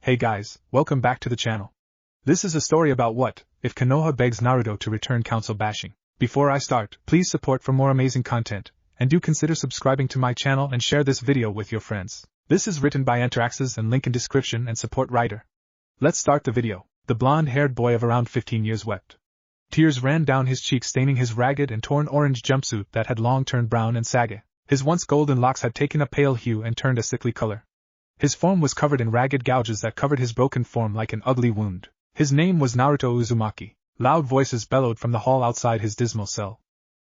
Hey guys, welcome back to the channel. This is a story about what if Konoha begs Naruto to return council bashing. Before I start, please support for more amazing content, and do consider subscribing to my channel and share this video with your friends. This is written by Antaraxes and link in description and support writer. Let's start the video. The blonde-haired boy of around 15 years wept. Tears ran down his cheeks, staining his ragged and torn orange jumpsuit that had long turned brown and saggy. His once golden locks had taken a pale hue and turned a sickly color. His form was covered in ragged gouges that covered his broken form like an ugly wound. His name was Naruto Uzumaki. Loud voices bellowed from the hall outside his dismal cell.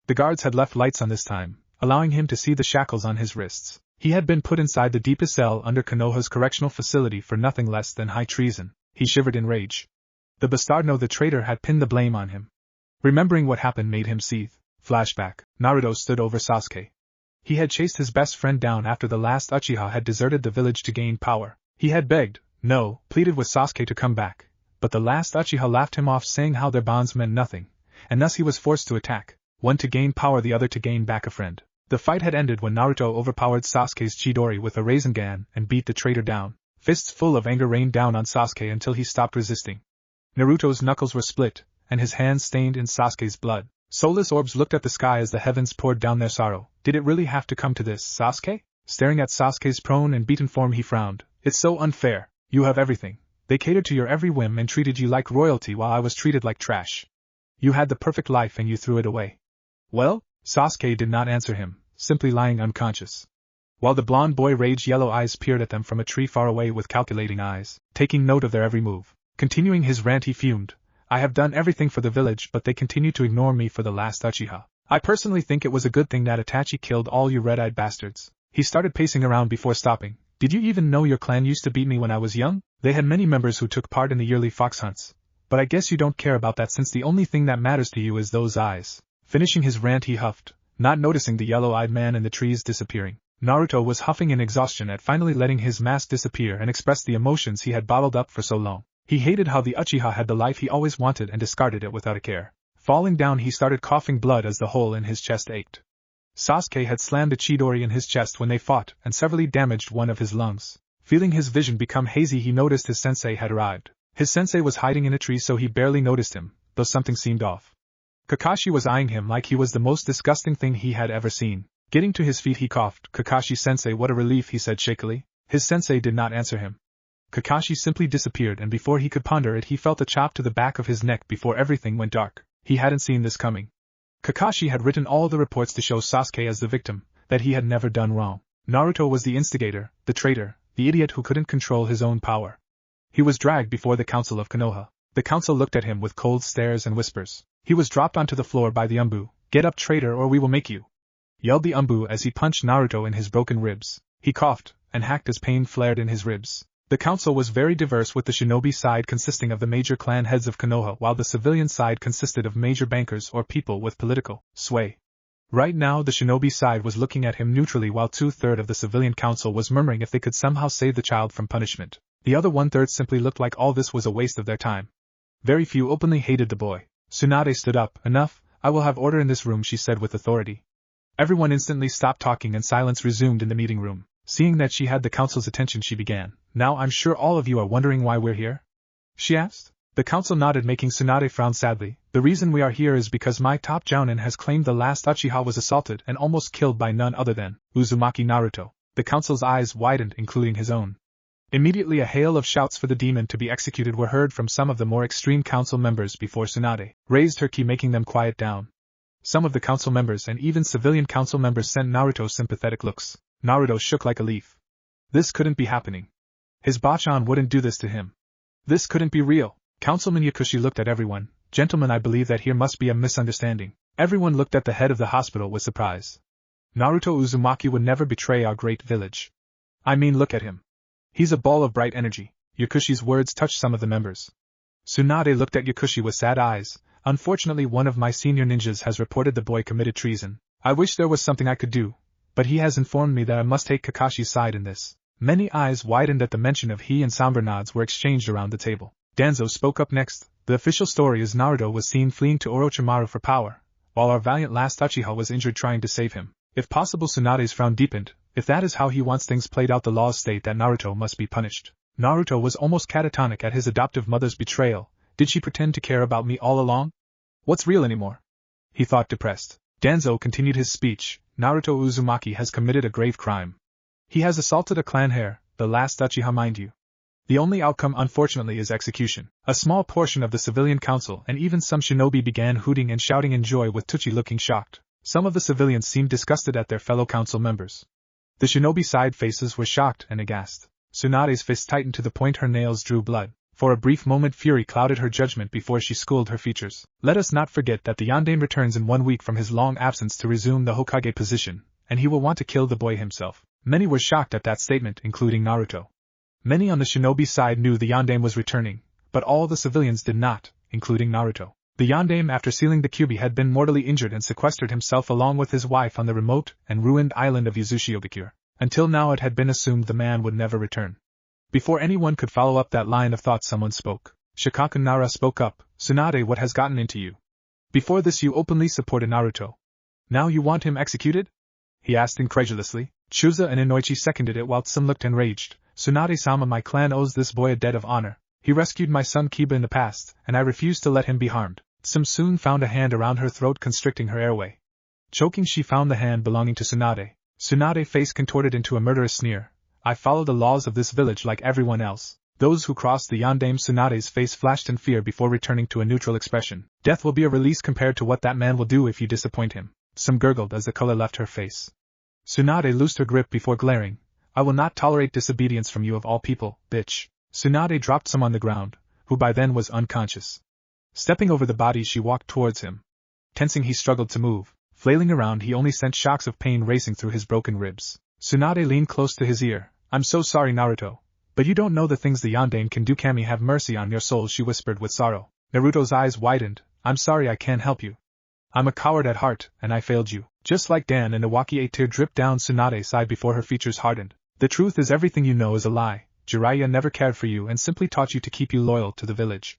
The guards had left lights on this time, allowing him to see the shackles on his wrists. He had been put inside the deepest cell under Konoha's correctional facility for nothing less than high treason. He shivered in rage. The bastardo, the traitor, had pinned the blame on him. Remembering what happened made him seethe. Flashback. Naruto stood over Sasuke. He had chased his best friend down after the last Uchiha had deserted the village to gain power. He had begged, no, pleaded with Sasuke to come back, but the last Uchiha laughed him off, saying how their bonds meant nothing, and thus he was forced to attack, one to gain power, the other to gain back a friend. The fight had ended when Naruto overpowered Sasuke's Chidori with a Rasengan and beat the traitor down. Fists full of anger rained down on Sasuke until he stopped resisting. Naruto's knuckles were split, and his hands stained in Sasuke's blood. Soulless orbs looked at the sky as the heavens poured down their sorrow. Did it really have to come to this, Sasuke? Staring at Sasuke's prone and beaten form, he frowned. It's so unfair. You have everything. They catered to your every whim and treated you like royalty while I was treated like trash. You had the perfect life and you threw it away. Well? Sasuke did not answer him, simply lying unconscious. While the blonde boy raged, yellow eyes peered at them from a tree far away with calculating eyes, taking note of their every move. Continuing his rant, he fumed. I have done everything for the village, but they continue to ignore me for the last Uchiha. I personally think it was a good thing that Itachi killed all you red-eyed bastards. He started pacing around before stopping. Did you even know your clan used to beat me when I was young? They had many members who took part in the yearly fox hunts. But I guess you don't care about that, since the only thing that matters to you is those eyes. Finishing his rant, he huffed, not noticing the yellow-eyed man in the trees disappearing. Naruto was huffing in exhaustion at finally letting his mask disappear and express the emotions he had bottled up for so long. He hated how the Uchiha had the life he always wanted and discarded it without a care. Falling down, he started coughing blood as the hole in his chest ached. Sasuke had slammed a Chidori in his chest when they fought and severely damaged one of his lungs. Feeling his vision become hazy, he noticed his sensei had arrived. His sensei was hiding in a tree, so he barely noticed him, though something seemed off. Kakashi was eyeing him like he was the most disgusting thing he had ever seen. Getting to his feet, he coughed. Kakashi-sensei, what a relief, he said shakily. His sensei did not answer him. Kakashi simply disappeared, and before he could ponder it, he felt a chop to the back of his neck before everything went dark. He hadn't seen this coming. Kakashi had written all the reports to show Sasuke as the victim, that he had never done wrong. Naruto was the instigator, the traitor, the idiot who couldn't control his own power. He was dragged before the council of Konoha. The council looked at him with cold stares and whispers. He was dropped onto the floor by the Umbu. Get up, traitor, or we will make you, yelled the Umbu as he punched Naruto in his broken ribs. He coughed and hacked as pain flared in his ribs. The council was very diverse, with the shinobi side consisting of the major clan heads of Konoha, while the civilian side consisted of major bankers or people with political sway. Right now the shinobi side was looking at him neutrally, while 2/3 of the civilian council was murmuring if they could somehow save the child from punishment. The other 1/3 simply looked like all this was a waste of their time. Very few openly hated the boy. Tsunade stood up. Enough, I will have order in this room, she said with authority. Everyone instantly stopped talking and silence resumed in the meeting room. Seeing that she had the council's attention, she began. Now I'm sure all of you are wondering why we're here? She asked. The council nodded, making Tsunade frown sadly. The reason we are here is because my top jounin has claimed the last Uchiha was assaulted and almost killed by none other than Uzumaki Naruto. The council's eyes widened, including his own. Immediately a hail of shouts for the demon to be executed were heard from some of the more extreme council members before Tsunade raised her key, making them quiet down. Some of the council members and even civilian council members sent Naruto sympathetic looks. Naruto shook like a leaf. This couldn't be happening. His Bachan wouldn't do this to him. This couldn't be real. Councilman Yakushi looked at everyone. Gentlemen, I believe that here must be a misunderstanding. Everyone looked at the head of the hospital with surprise. Naruto Uzumaki would never betray our great village. I mean, look at him. He's a ball of bright energy. Yakushi's words touched some of the members. Tsunade looked at Yakushi with sad eyes. Unfortunately, one of my senior ninjas has reported the boy committed treason. I wish there was something I could do, but he has informed me that I must take Kakashi's side in this. Many eyes widened at the mention of he, and somber nods were exchanged around the table. Danzo spoke up next. The official story is Naruto was seen fleeing to Orochimaru for power, while our valiant last Uchiha was injured trying to save him. If possible, Tsunade's frown deepened. If that is how he wants things played out, the laws state that Naruto must be punished. Naruto was almost catatonic at his adoptive mother's betrayal. Did she pretend to care about me all along? What's real anymore? He thought depressed. Danzo continued his speech. Naruto Uzumaki has committed a grave crime. He has assaulted a clan heir, the last Uchiha, mind you. The only outcome, unfortunately, is execution. A small portion of the civilian council and even some shinobi began hooting and shouting in joy, with Tochi looking shocked. Some of the civilians seemed disgusted at their fellow council members. The shinobi side faces were shocked and aghast. Tsunade's fist tightened to the point her nails drew blood. For a brief moment fury clouded her judgment before she schooled her features. Let us not forget that the Yondaime returns in 1 week from his long absence to resume the Hokage position, and he will want to kill the boy himself. Many were shocked at that statement, including Naruto. Many on the shinobi side knew the Yondaime was returning, but all the civilians did not, including Naruto. The Yondaime, after sealing the Kyuubi, had been mortally injured and sequestered himself along with his wife on the remote and ruined island of Yuzushiogakure. Until now it had been assumed the man would never return. Before anyone could follow up that line of thought, someone spoke. Shikaku Nara spoke up. Tsunade, what has gotten into you? Before this you openly supported Naruto. Now you want him executed? He asked incredulously. Chusa and Inoichi seconded it while some looked enraged. Tsunade-sama, my clan owes this boy a debt of honor. He rescued my son Kiba in the past, and I refuse to let him be harmed. Some soon found a hand around her throat, constricting her airway. Choking, she found the hand belonging to Tsunade. Tsunade's face contorted into a murderous sneer. I follow the laws of this village like everyone else. Those who crossed the Yondaime. Tsunade's face flashed in fear before returning to a neutral expression. Death will be a release compared to what that man will do if you disappoint him. Some gurgled as the color left her face. Tsunade loosed her grip before glaring. I will not tolerate disobedience from you of all people, bitch. Tsunade dropped some on the ground, who by then was unconscious. Stepping over the body, she walked towards him. Tensing, he struggled to move. Flailing around, he only sent shocks of pain racing through his broken ribs. Tsunade leaned close to his ear. I'm so sorry, Naruto. But you don't know the things the Yondaime can do. Kami, have mercy on your soul, she whispered with sorrow. Naruto's eyes widened. I'm sorry, I can't help you. I'm a coward at heart, and I failed you. Just like Dan and Iwaki, a tear dripped down Tsunade's side before her features hardened. The truth is, everything you know is a lie. Jiraiya never cared for you and simply taught you to keep you loyal to the village.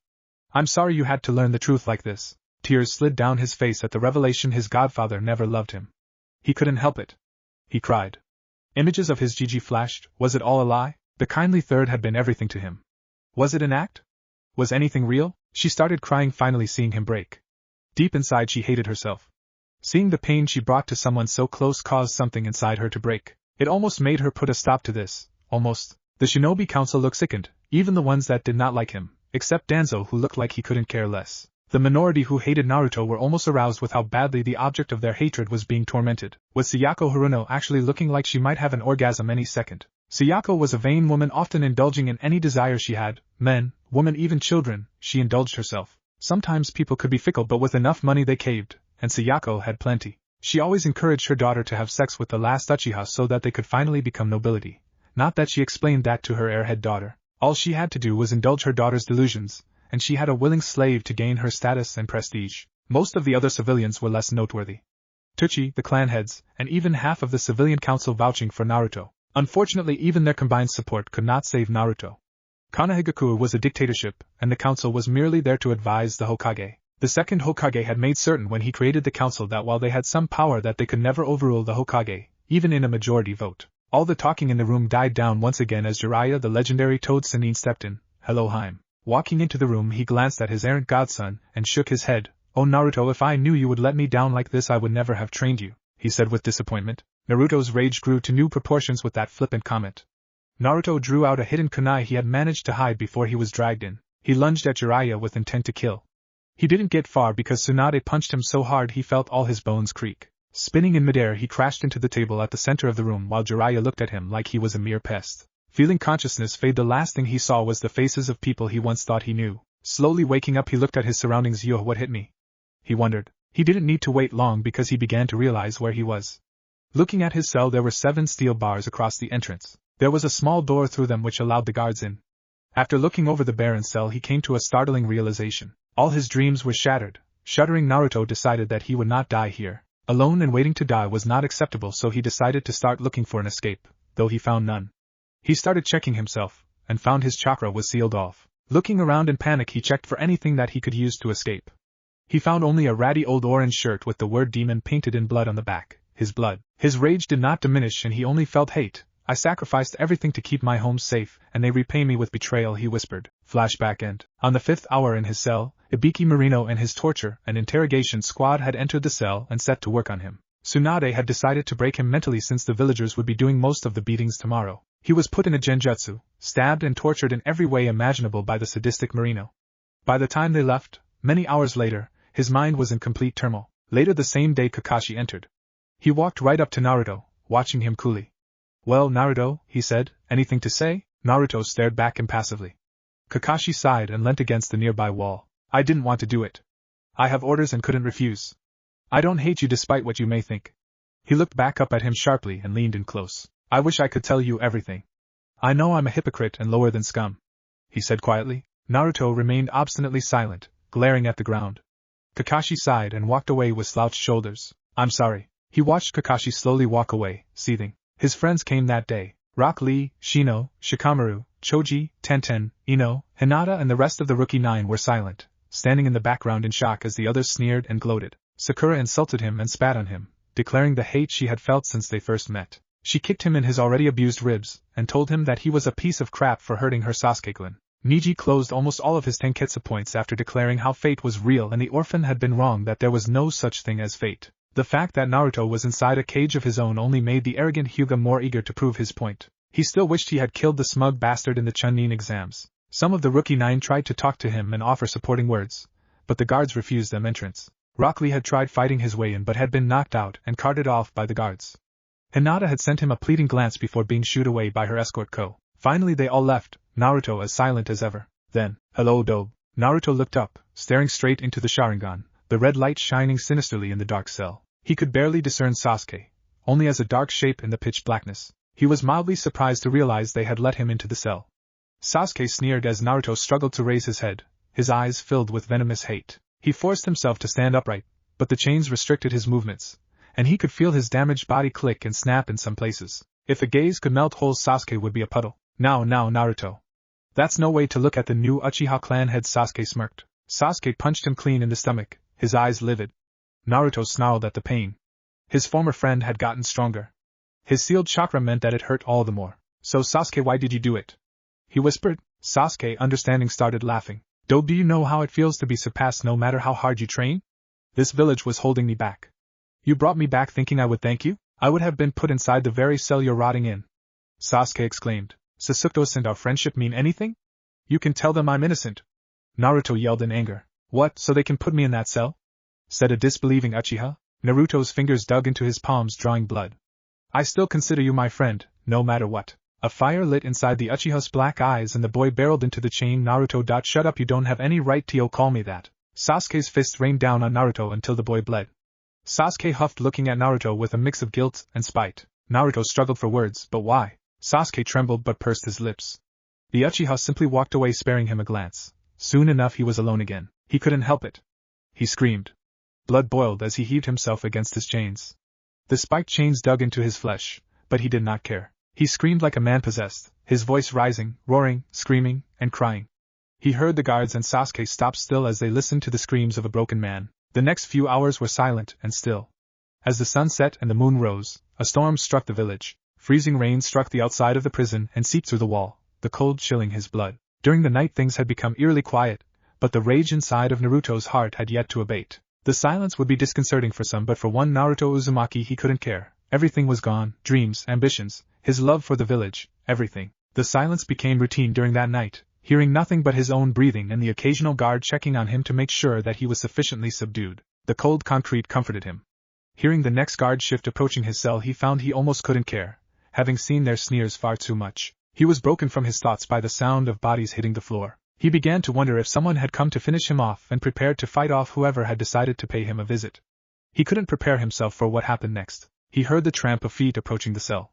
I'm sorry you had to learn the truth like this. Tears slid down his face at the revelation his godfather never loved him. He couldn't help it. He cried. Images of his Gigi flashed. Was it all a lie? The kindly third had been everything to him. Was it an act? Was anything real? She started crying, finally seeing him break. Deep inside she hated herself. Seeing the pain she brought to someone so close caused something inside her to break. It almost made her put a stop to this. Almost. The Shinobi Council looked sickened, even the ones that did not like him, except Danzo, who looked like he couldn't care less. The minority who hated Naruto were almost aroused with how badly the object of their hatred was being tormented, with Sayako Haruno actually looking like she might have an orgasm any second. Sayako was a vain woman, often indulging in any desire she had, men, women, even children. She indulged herself. Sometimes people could be fickle, but with enough money they caved, and Sayako had plenty. She always encouraged her daughter to have sex with the last Uchiha so that they could finally become nobility. Not that she explained that to her airhead daughter. All she had to do was indulge her daughter's delusions, and she had a willing slave to gain her status and prestige. Most of the other civilians were less noteworthy. Tochi, the clan heads, and even half of the civilian council vouching for Naruto. Unfortunately, even their combined support could not save Naruto. Konoha was a dictatorship, and the council was merely there to advise the Hokage. The second Hokage had made certain when he created the council that while they had some power, that they could never overrule the Hokage, even in a majority vote. All the talking in the room died down once again as Jiraiya, the legendary Toad Sannin, stepped in. Hello, Haim. Walking into the room, he glanced at his errant godson and shook his head. Oh Naruto, if I knew you would let me down like this, I would never have trained you, he said with disappointment. Naruto's rage grew to new proportions with that flippant comment. Naruto drew out a hidden kunai he had managed to hide before he was dragged in. He lunged at Jiraiya with intent to kill. He didn't get far because Tsunade punched him so hard he felt all his bones creak. Spinning in midair, he crashed into the table at the center of the room while Jiraiya looked at him like he was a mere pest. Feeling consciousness fade, the last thing he saw was the faces of people he once thought he knew. Slowly waking up, he looked at his surroundings. Yo, what hit me? He wondered. He didn't need to wait long because he began to realize where he was. Looking at his cell, there were 7 steel bars across the entrance. There was a small door through them which allowed the guards in. After looking over the barren cell, he came to a startling realization. All his dreams were shattered. Shuddering, Naruto decided that he would not die here. Alone and waiting to die was not acceptable, so he decided to start looking for an escape, though he found none. He started checking himself, and found his chakra was sealed off. Looking around in panic, he checked for anything that he could use to escape. He found only a ratty old orange shirt with the word demon painted in blood on the back. His blood. His rage did not diminish, and he only felt hate, I sacrificed everything to keep my home safe, and they repay me with betrayal, he whispered. Flashback end. On the 5th hour in his cell, Ibiki Marino and his torture and interrogation squad had entered the cell and set to work on him. Tsunade had decided to break him mentally since the villagers would be doing most of the beatings tomorrow. He was put in a genjutsu, stabbed and tortured in every way imaginable by the sadistic Marino. By the time they left, many hours later, his mind was in complete turmoil. Later the same day Kakashi entered. He walked right up to Naruto, watching him coolly. Well, Naruto, he said, anything to say? Naruto stared back impassively. Kakashi sighed and leant against the nearby wall. I didn't want to do it. I have orders and couldn't refuse. I don't hate you despite what you may think. He looked back up at him sharply and leaned in close. I wish I could tell you everything. I know I'm a hypocrite and lower than scum, he said quietly. Naruto remained obstinately silent, glaring at the ground. Kakashi sighed and walked away with slouched shoulders. I'm sorry. He watched Kakashi slowly walk away, seething. His friends came that day. Rock Lee, Shino, Shikamaru, Choji, Tenten, Ino, Hinata and the rest of the Rookie 9 were silent, standing in the background in shock as the others sneered and gloated. Sakura insulted him and spat on him, declaring the hate she had felt since they first met. She kicked him in his already abused ribs, and told him that he was a piece of crap for hurting her Sasuke-clan. Niji closed almost all of his Tenketsu points after declaring how fate was real and the orphan had been wrong, that there was no such thing as fate. The fact that Naruto was inside a cage of his own only made the arrogant Hyuga more eager to prove his point. He still wished he had killed the smug bastard in the Chunin exams. Some of the Rookie 9 tried to talk to him and offer supporting words, but the guards refused them entrance. Rock Lee had tried fighting his way in but had been knocked out and carted off by the guards. Hinata had sent him a pleading glance before being shooed away by her escort co. Finally they all left, Naruto as silent as ever. Then, hello Dobe. Naruto looked up, staring straight into the Sharingan, the red light shining sinisterly in the dark cell. He could barely discern Sasuke, only as a dark shape in the pitch blackness. He was mildly surprised to realize they had let him into the cell. Sasuke sneered as Naruto struggled to raise his head, his eyes filled with venomous hate. He forced himself to stand upright, but the chains restricted his movements, and he could feel his damaged body click and snap in some places. If a gaze could melt whole, Sasuke would be a puddle. Now Naruto. That's no way to look at the new Uchiha clan head, Sasuke smirked. Sasuke punched him clean in the stomach, his eyes livid. Naruto snarled at the pain. His former friend had gotten stronger. His sealed chakra meant that it hurt all the more. So Sasuke, why did you do it? He whispered. Sasuke, understanding, started laughing. Do you know how it feels to be surpassed no matter how hard you train? This village was holding me back. You brought me back thinking I would thank you? I would have been put inside the very cell you're rotting in. Sasuke exclaimed. Sasuke and our friendship mean anything? You can tell them I'm innocent. Naruto yelled in anger. What, so they can put me in that cell? Said a disbelieving Uchiha. Naruto's fingers dug into his palms, drawing blood. I still consider you my friend, no matter what. A fire lit inside the Uchiha's black eyes and the boy barreled into the chain. Naruto. Shut up, you don't have any right to call me that. Sasuke's fist rained down on Naruto until the boy bled. Sasuke huffed, looking at Naruto with a mix of guilt and spite. Naruto struggled for words, but why? Sasuke trembled but pursed his lips. The Uchiha simply walked away, sparing him a glance. Soon enough he was alone again. He couldn't help it. He screamed. Blood boiled as he heaved himself against his chains. The spiked chains dug into his flesh, but he did not care. He screamed like a man possessed, his voice rising, roaring, screaming, and crying. He heard the guards and Sasuke stop still as they listened to the screams of a broken man. The next few hours were silent and still. As the sun set and the moon rose, a storm struck the village. Freezing rain struck the outside of the prison and seeped through the wall, the cold chilling his blood. During the night things had become eerily quiet, but the rage inside of Naruto's heart had yet to abate. The silence would be disconcerting for some, but for one Naruto Uzumaki he couldn't care. Everything was gone, dreams, ambitions, his love for the village, everything. The silence became routine during that night, hearing nothing but his own breathing and the occasional guard checking on him to make sure that he was sufficiently subdued. The cold concrete comforted him. Hearing the next guard shift approaching his cell, he found he almost couldn't care, having seen their sneers far too much. He was broken from his thoughts by the sound of bodies hitting the floor. He began to wonder if someone had come to finish him off and prepared to fight off whoever had decided to pay him a visit. He couldn't prepare himself for what happened next. He heard the tramp of feet approaching the cell.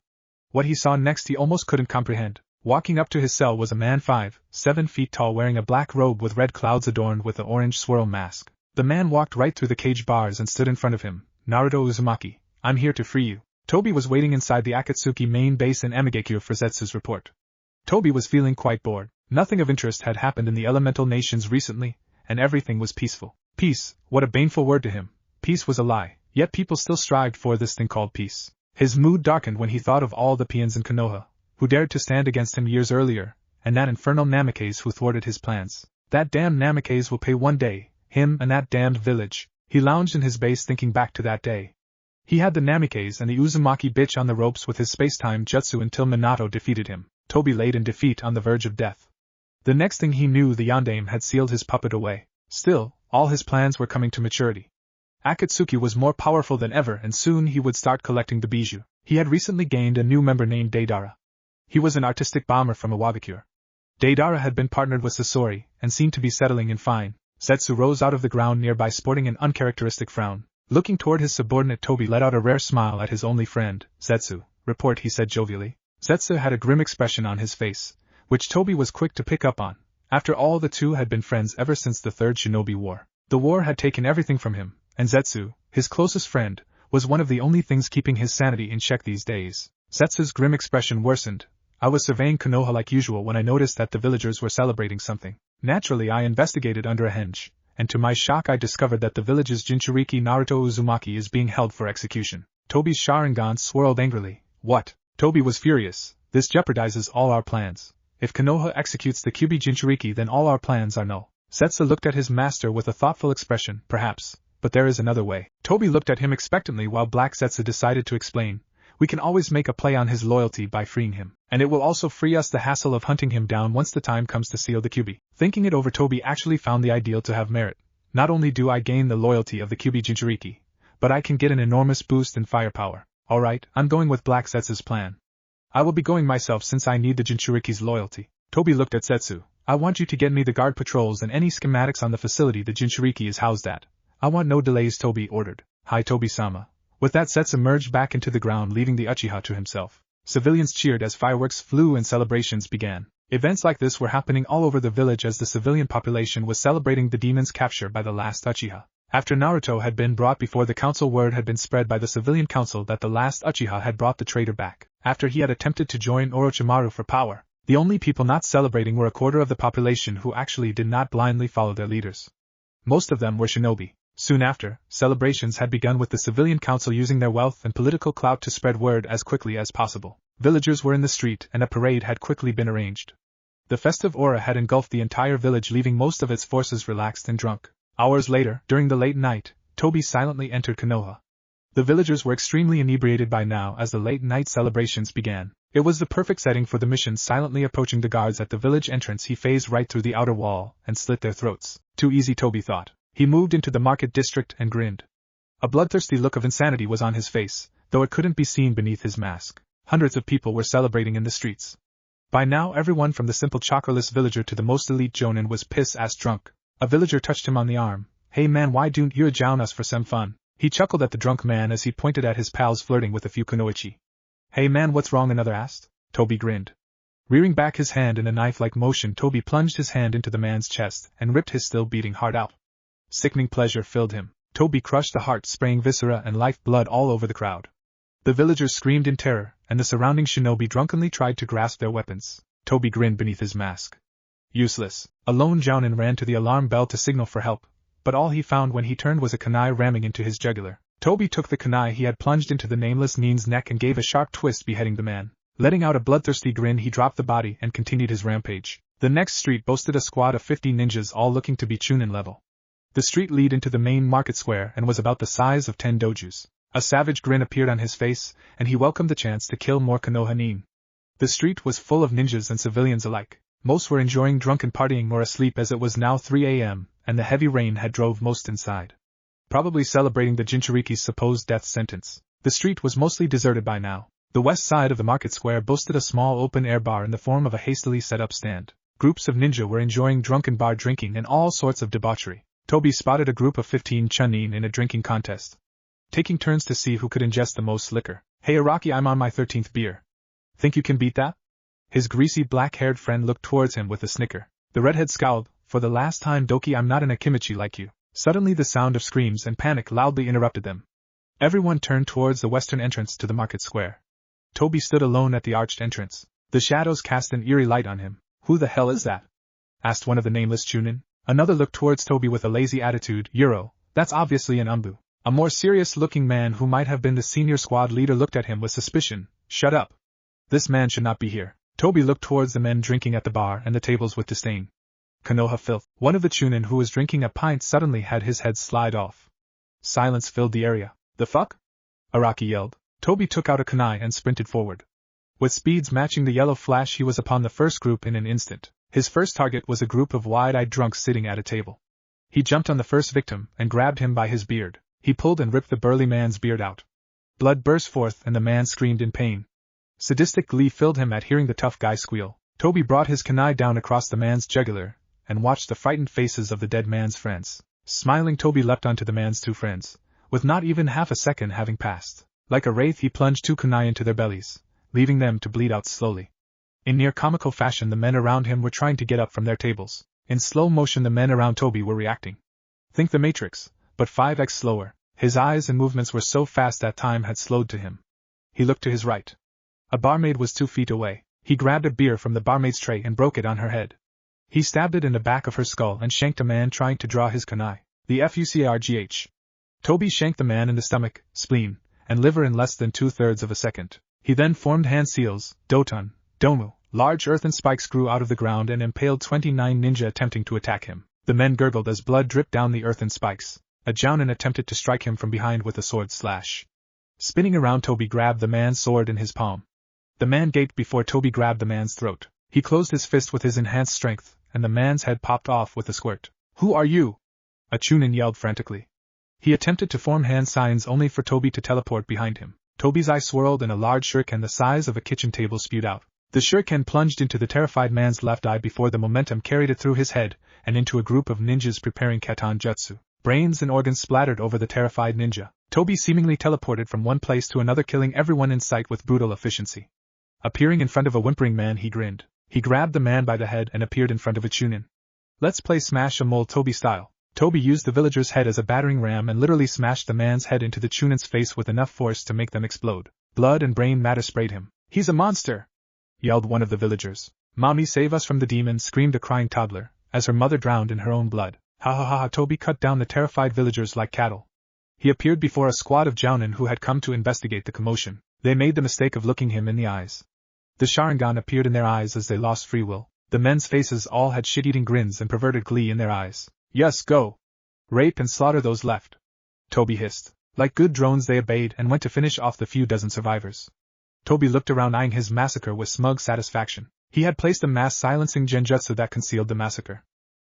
What he saw next he almost couldn't comprehend. Walking up to his cell was a man 5'7" tall, wearing a black robe with red clouds adorned with an orange swirl mask. The man walked right through the cage bars and stood in front of him. Naruto Uzumaki, I'm here to free you. Toby was waiting inside the Akatsuki main base in Amigakure for Zetsu's report. Toby was feeling quite bored. Nothing of interest had happened in the elemental nations recently, and everything was peaceful. Peace, what a baneful word to him. Peace was a lie, yet people still strived for this thing called peace. His mood darkened when he thought of all the peons in Konoha, who dared to stand against him years earlier, and that infernal Namikaze who thwarted his plans. That damned Namikaze will pay one day, him and that damned village. He lounged in his base thinking back to that day. He had the Namikaze and the Uzumaki bitch on the ropes with his space-time jutsu until Minato defeated him. Toby laid in defeat on the verge of death. The next thing he knew, the Yondaime had sealed his puppet away. Still, all his plans were coming to maturity. Akatsuki was more powerful than ever, and soon he would start collecting the bijou. He had recently gained a new member named Deidara. He was an artistic bomber from Amigakure. Deidara had been partnered with Sasori, and seemed to be settling in fine. Zetsu rose out of the ground nearby sporting an uncharacteristic frown. Looking toward his subordinate, Toby let out a rare smile at his only friend. Zetsu, report, he said jovially. Zetsu had a grim expression on his face, which Toby was quick to pick up on. After all, the two had been friends ever since the Third Shinobi War. The war had taken everything from him, and Zetsu, his closest friend, was one of the only things keeping his sanity in check these days. Zetsu's grim expression worsened. I was surveying Konoha like usual when I noticed that the villagers were celebrating something. Naturally, I investigated under a henge, and to my shock I discovered that the village's Jinchuriki Naruto Uzumaki is being held for execution. Toby's Sharingan swirled angrily. What? Toby was furious. This jeopardizes all our plans. If Konoha executes the Kyubi Jinchuriki, then all our plans are null. Zetsu looked at his master with a thoughtful expression. Perhaps, but there is another way. Toby looked at him expectantly while Black Zetsu decided to explain. We can always make a play on his loyalty by freeing him, and it will also free us the hassle of hunting him down once the time comes to seal the Kyubi. Thinking it over, Toby actually found the ideal to have merit. Not only do I gain the loyalty of the Kyubi Jinchuriki, but I can get an enormous boost in firepower. Alright, I'm going with Black Zetsu's plan. I will be going myself since I need the Jinchuriki's loyalty. Toby looked at Zetsu. I want you to get me the guard patrols and any schematics on the facility the Jinchuriki is housed at. I want no delays, Toby ordered. Hi, Toby-sama. With that, Zetsu merged back into the ground, leaving the Uchiha to himself. Civilians cheered as fireworks flew and celebrations began. Events like this were happening all over the village as the civilian population was celebrating the demon's capture by the last Uchiha. After Naruto had been brought before the council, word had been spread by the civilian council that the last Uchiha had brought the traitor back. After he had attempted to join Orochimaru for power, the only people not celebrating were a quarter of the population who actually did not blindly follow their leaders. Most of them were shinobi. Soon after, celebrations had begun with the civilian council using their wealth and political clout to spread word as quickly as possible. Villagers were in the street and a parade had quickly been arranged. The festive aura had engulfed the entire village, leaving most of its forces relaxed and drunk. Hours later, during the late night, Toby silently entered Konoha. The villagers were extremely inebriated by now as the late night celebrations began. It was the perfect setting for the mission. Silently approaching the guards at the village entrance, he phased right through the outer wall and slit their throats. Too easy, Toby thought. He moved into the market district and grinned. A bloodthirsty look of insanity was on his face, though it couldn't be seen beneath his mask. Hundreds of people were celebrating in the streets. By now, everyone from the simple chakraless villager to the most elite jonin was piss-ass drunk. A villager touched him on the arm. Hey man, why don't you join us for some fun? He chuckled at the drunk man as he pointed at his pals flirting with a few kunoichi. Hey man, what's wrong? Another asked. Toby grinned. Rearing back his hand in a knife-like motion, Toby plunged his hand into the man's chest and ripped his still beating heart out. Sickening pleasure filled him. Toby crushed the heart, spraying viscera and life blood all over the crowd. The villagers screamed in terror, and the surrounding shinobi drunkenly tried to grasp their weapons. Toby grinned beneath his mask. Useless. A lone jounin ran to the alarm bell to signal for help, but all he found when he turned was a kunai ramming into his jugular. Toby took the kunai he had plunged into the nameless nin's neck and gave a sharp twist, beheading the man. Letting out a bloodthirsty grin, he dropped the body and continued his rampage. The next street boasted a squad of 50 ninjas, all looking to be chunin level. The street led into the main market square and was about the size of 10 dojus. A savage grin appeared on his face, and he welcomed the chance to kill more Konoha nin. The street was full of ninjas and civilians alike. Most were enjoying drunken partying or asleep, as it was now 3 a.m., and the heavy rain had drove most inside. Probably celebrating the Jinchuriki's supposed death sentence. The street was mostly deserted by now. The west side of the market square boasted a small open-air bar in the form of a hastily set-up stand. Groups of ninja were enjoying drunken bar drinking and all sorts of debauchery. Toby spotted a group of 15 chunin in a drinking contest, taking turns to see who could ingest the most liquor. Hey Araki, I'm on my 13th beer. Think you can beat that? His greasy black-haired friend looked towards him with a snicker. The redhead scowled. For the last time, Doki, I'm not an Akimichi like you. Suddenly the sound of screams and panic loudly interrupted them. Everyone turned towards the western entrance to the market square. Toby stood alone at the arched entrance. The shadows cast an eerie light on him. Who the hell is that? Asked one of the nameless chunin. Another looked towards Toby with a lazy attitude. Euro, that's obviously an umbu. A more serious-looking man who might have been the senior squad leader looked at him with suspicion. Shut up. This man should not be here. Toby looked towards the men drinking at the bar and the tables with disdain. Konoha filth. One of the chunin who was drinking a pint suddenly had his head slide off. Silence filled the area. The fuck? Araki yelled. Toby took out a kunai and sprinted forward. With speeds matching the yellow flash, he was upon the first group in an instant. His first target was a group of wide-eyed drunks sitting at a table. He jumped on the first victim and grabbed him by his beard. He pulled and ripped the burly man's beard out. Blood burst forth and the man screamed in pain. Sadistic glee filled him at hearing the tough guy squeal. Toby brought his kunai down across the man's jugular and watched the frightened faces of the dead man's friends. Smiling, Toby leapt onto the man's two friends, with not even half a second having passed. Like a wraith, he plunged two kunai into their bellies, leaving them to bleed out slowly. In near comical fashion, the men around him were trying to get up from their tables. In slow motion, the men around Toby were reacting. Think the Matrix, but 5x slower. His eyes and movements were so fast that time had slowed to him. He looked to his right. A barmaid was 2 feet away. He grabbed a beer from the barmaid's tray and broke it on her head. He stabbed it in the back of her skull and shanked a man trying to draw his kunai. The FUCARGH. Toby shanked the man in the stomach, spleen, and liver in less than 2/3 of a second. He then formed hand seals, Doton, Domu. Large earthen spikes grew out of the ground and impaled 29 ninja attempting to attack him. The men gurgled as blood dripped down the earthen spikes. A jounin attempted to strike him from behind with a sword slash. Spinning around, Toby grabbed the man's sword in his palm. The man gaped before Toby grabbed the man's throat. He closed his fist with his enhanced strength, and the man's head popped off with a squirt. Who are you? A chunin yelled frantically. He attempted to form hand signs only for Toby to teleport behind him. Toby's eye swirled and a large shuriken the size of a kitchen table spewed out. The shuriken plunged into the terrified man's left eye before the momentum carried it through his head and into a group of ninjas preparing katan jutsu. Brains and organs splattered over the terrified ninja. Toby seemingly teleported from one place to another, killing everyone in sight with brutal efficiency. Appearing in front of a whimpering man, he grinned. He grabbed the man by the head and appeared in front of a chunin. Let's play smash a mole Toby style. Toby used the villager's head as a battering ram and literally smashed the man's head into the chunin's face with enough force to make them explode. Blood and brain matter sprayed him. He's a monster! Yelled one of the villagers. Mommy, save us from the demon, screamed a crying toddler, as her mother drowned in her own blood. Ha ha ha ha! Toby cut down the terrified villagers like cattle. He appeared before a squad of jounin who had come to investigate the commotion. They made the mistake of looking him in the eyes. The Sharingan appeared in their eyes as they lost free will. The men's faces all had shit-eating grins and perverted glee in their eyes. Yes, go! Rape and slaughter those left. Toby hissed. Like good drones, they obeyed and went to finish off the few dozen survivors. Toby looked around, eyeing his massacre with smug satisfaction. He had placed a mass silencing genjutsu that concealed the massacre.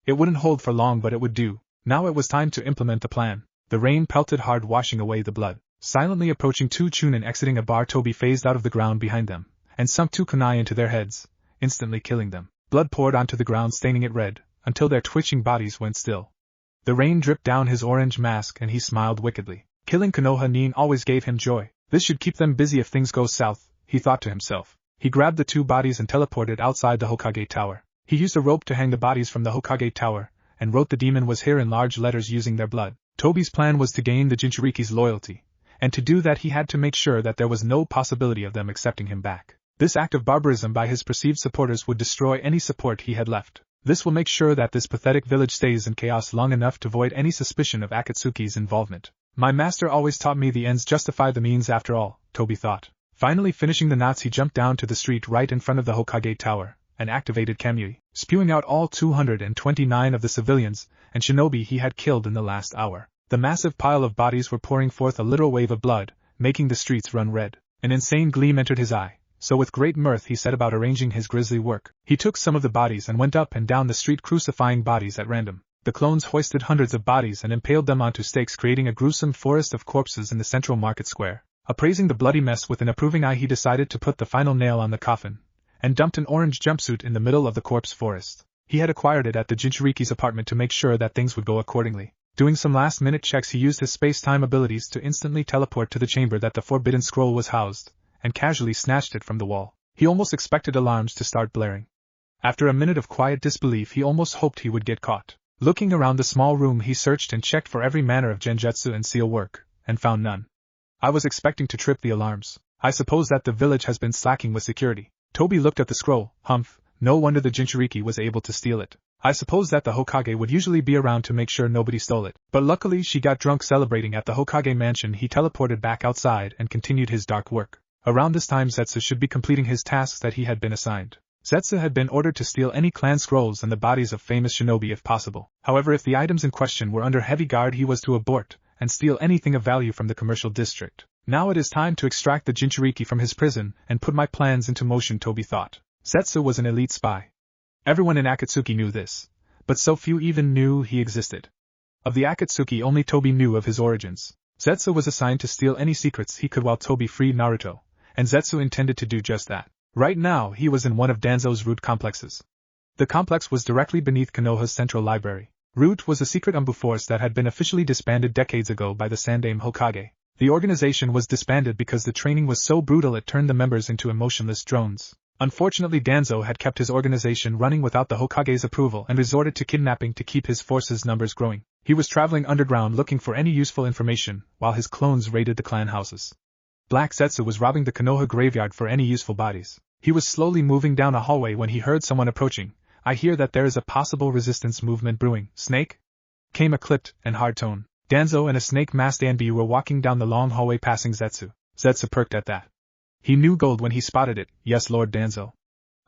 It wouldn't hold for long, but it would do. Now it was time to implement the plan. The rain pelted hard, washing away the blood. Silently approaching two chunin exiting a bar, Toby phased out of the ground behind them and sunk two kunai into their heads, instantly killing them. Blood poured onto the ground, staining it red, until their twitching bodies went still. The rain dripped down his orange mask and he smiled wickedly. Killing Konoha Nin always gave him joy. This should keep them busy if things go south, he thought to himself. He grabbed the two bodies and teleported outside the Hokage tower. He used a rope to hang the bodies from the Hokage tower, and wrote the demon was here in large letters using their blood. Toby's plan was to gain the Jinchuriki's loyalty, and to do that he had to make sure that there was no possibility of them accepting him back. This act of barbarism by his perceived supporters would destroy any support he had left. This will make sure that this pathetic village stays in chaos long enough to void any suspicion of Akatsuki's involvement. My master always taught me the ends justify the means after all, Toby thought. Finally finishing the knots, he jumped down to the street right in front of the Hokage tower, and activated Kamui, spewing out all 229 of the civilians and shinobi he had killed in the last hour. The massive pile of bodies were pouring forth a literal wave of blood, making the streets run red. An insane gleam entered his eye, so with great mirth he set about arranging his grisly work. He took some of the bodies and went up and down the street crucifying bodies at random. The clones hoisted hundreds of bodies and impaled them onto stakes, creating a gruesome forest of corpses in the central market square. Appraising the bloody mess with an approving eye, he decided to put the final nail on the coffin, and dumped an orange jumpsuit in the middle of the corpse forest. He had acquired it at the Jinchuriki's apartment to make sure that things would go accordingly. Doing some last-minute checks, he used his space-time abilities to instantly teleport to the chamber that the Forbidden Scroll was housed, and casually snatched it from the wall. He almost expected alarms to start blaring. After a minute of quiet disbelief, he almost hoped he would get caught. Looking around the small room, he searched and checked for every manner of genjutsu and seal work, and found none. I was expecting to trip the alarms. I suppose that the village has been slacking with security. Toby looked at the scroll. Humph, no wonder the Jinchuriki was able to steal it. I suppose that the Hokage would usually be around to make sure nobody stole it, but luckily she got drunk celebrating at the Hokage mansion. He teleported back outside and continued his dark work. Around this time Zetsu should be completing his tasks that he had been assigned. Zetsu had been ordered to steal any clan scrolls and the bodies of famous shinobi if possible. However, if the items in question were under heavy guard, he was to abort and steal anything of value from the commercial district. Now it is time to extract the Jinchuriki from his prison and put my plans into motion, Toby thought. Zetsu was an elite spy. Everyone in Akatsuki knew this, but so few even knew he existed. Of the Akatsuki, only Toby knew of his origins. Zetsu was assigned to steal any secrets he could while Toby freed Naruto, and Zetsu intended to do just that. Right now, he was in one of Danzo's root complexes. The complex was directly beneath Konoha's central library. Root was a secret Umbu force that had been officially disbanded decades ago by the Sandaime Hokage. The organization was disbanded because the training was so brutal it turned the members into emotionless drones. Unfortunately, Danzo had kept his organization running without the Hokage's approval and resorted to kidnapping to keep his force's numbers growing. He was traveling underground looking for any useful information, while his clones raided the clan houses. Black Zetsu was robbing the Konoha graveyard for any useful bodies. He was slowly moving down a hallway when he heard someone approaching. I hear that there is a possible resistance movement brewing. Snake? Came a clipped and hard tone. Danzo and a snake-masked Anbi were walking down the long hallway passing Zetsu. Zetsu perked at that. He knew gold when he spotted it. Yes, Lord Danzo.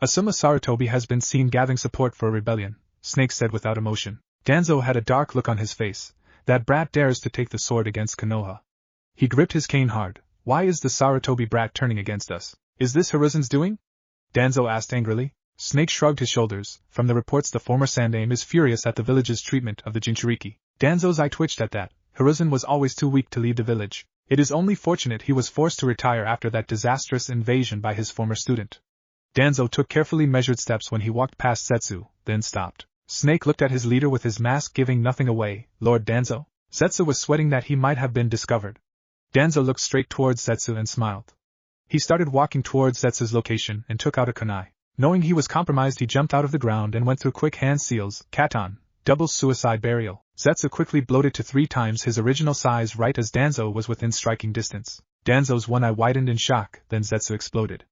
Asuma Sarutobi has been seen gathering support for a rebellion, Snake said without emotion. Danzo had a dark look on his face. That brat dares to take the sword against Konoha. He gripped his cane hard. Why is the Sarutobi brat turning against us? Is this Hiruzen's doing? Danzo asked angrily. Snake shrugged his shoulders. From the reports, the former Sandaime is furious at the village's treatment of the Jinchuriki. Danzo's eye twitched at that. Hiruzen was always too weak to leave the village. It is only fortunate he was forced to retire after that disastrous invasion by his former student. Danzo took carefully measured steps when he walked past Zetsu, then stopped. Snake looked at his leader with his mask giving nothing away. Lord Danzo? Zetsu was sweating that he might have been discovered. Danzo looked straight towards Zetsu and smiled. He started walking towards Zetsu's location and took out a kunai. Knowing he was compromised, he jumped out of the ground and went through quick hand seals, Katon, double suicide burial. Zetsu quickly bloated to 3 times his original size right as Danzo was within striking distance. Danzo's one eye widened in shock, then Zetsu exploded.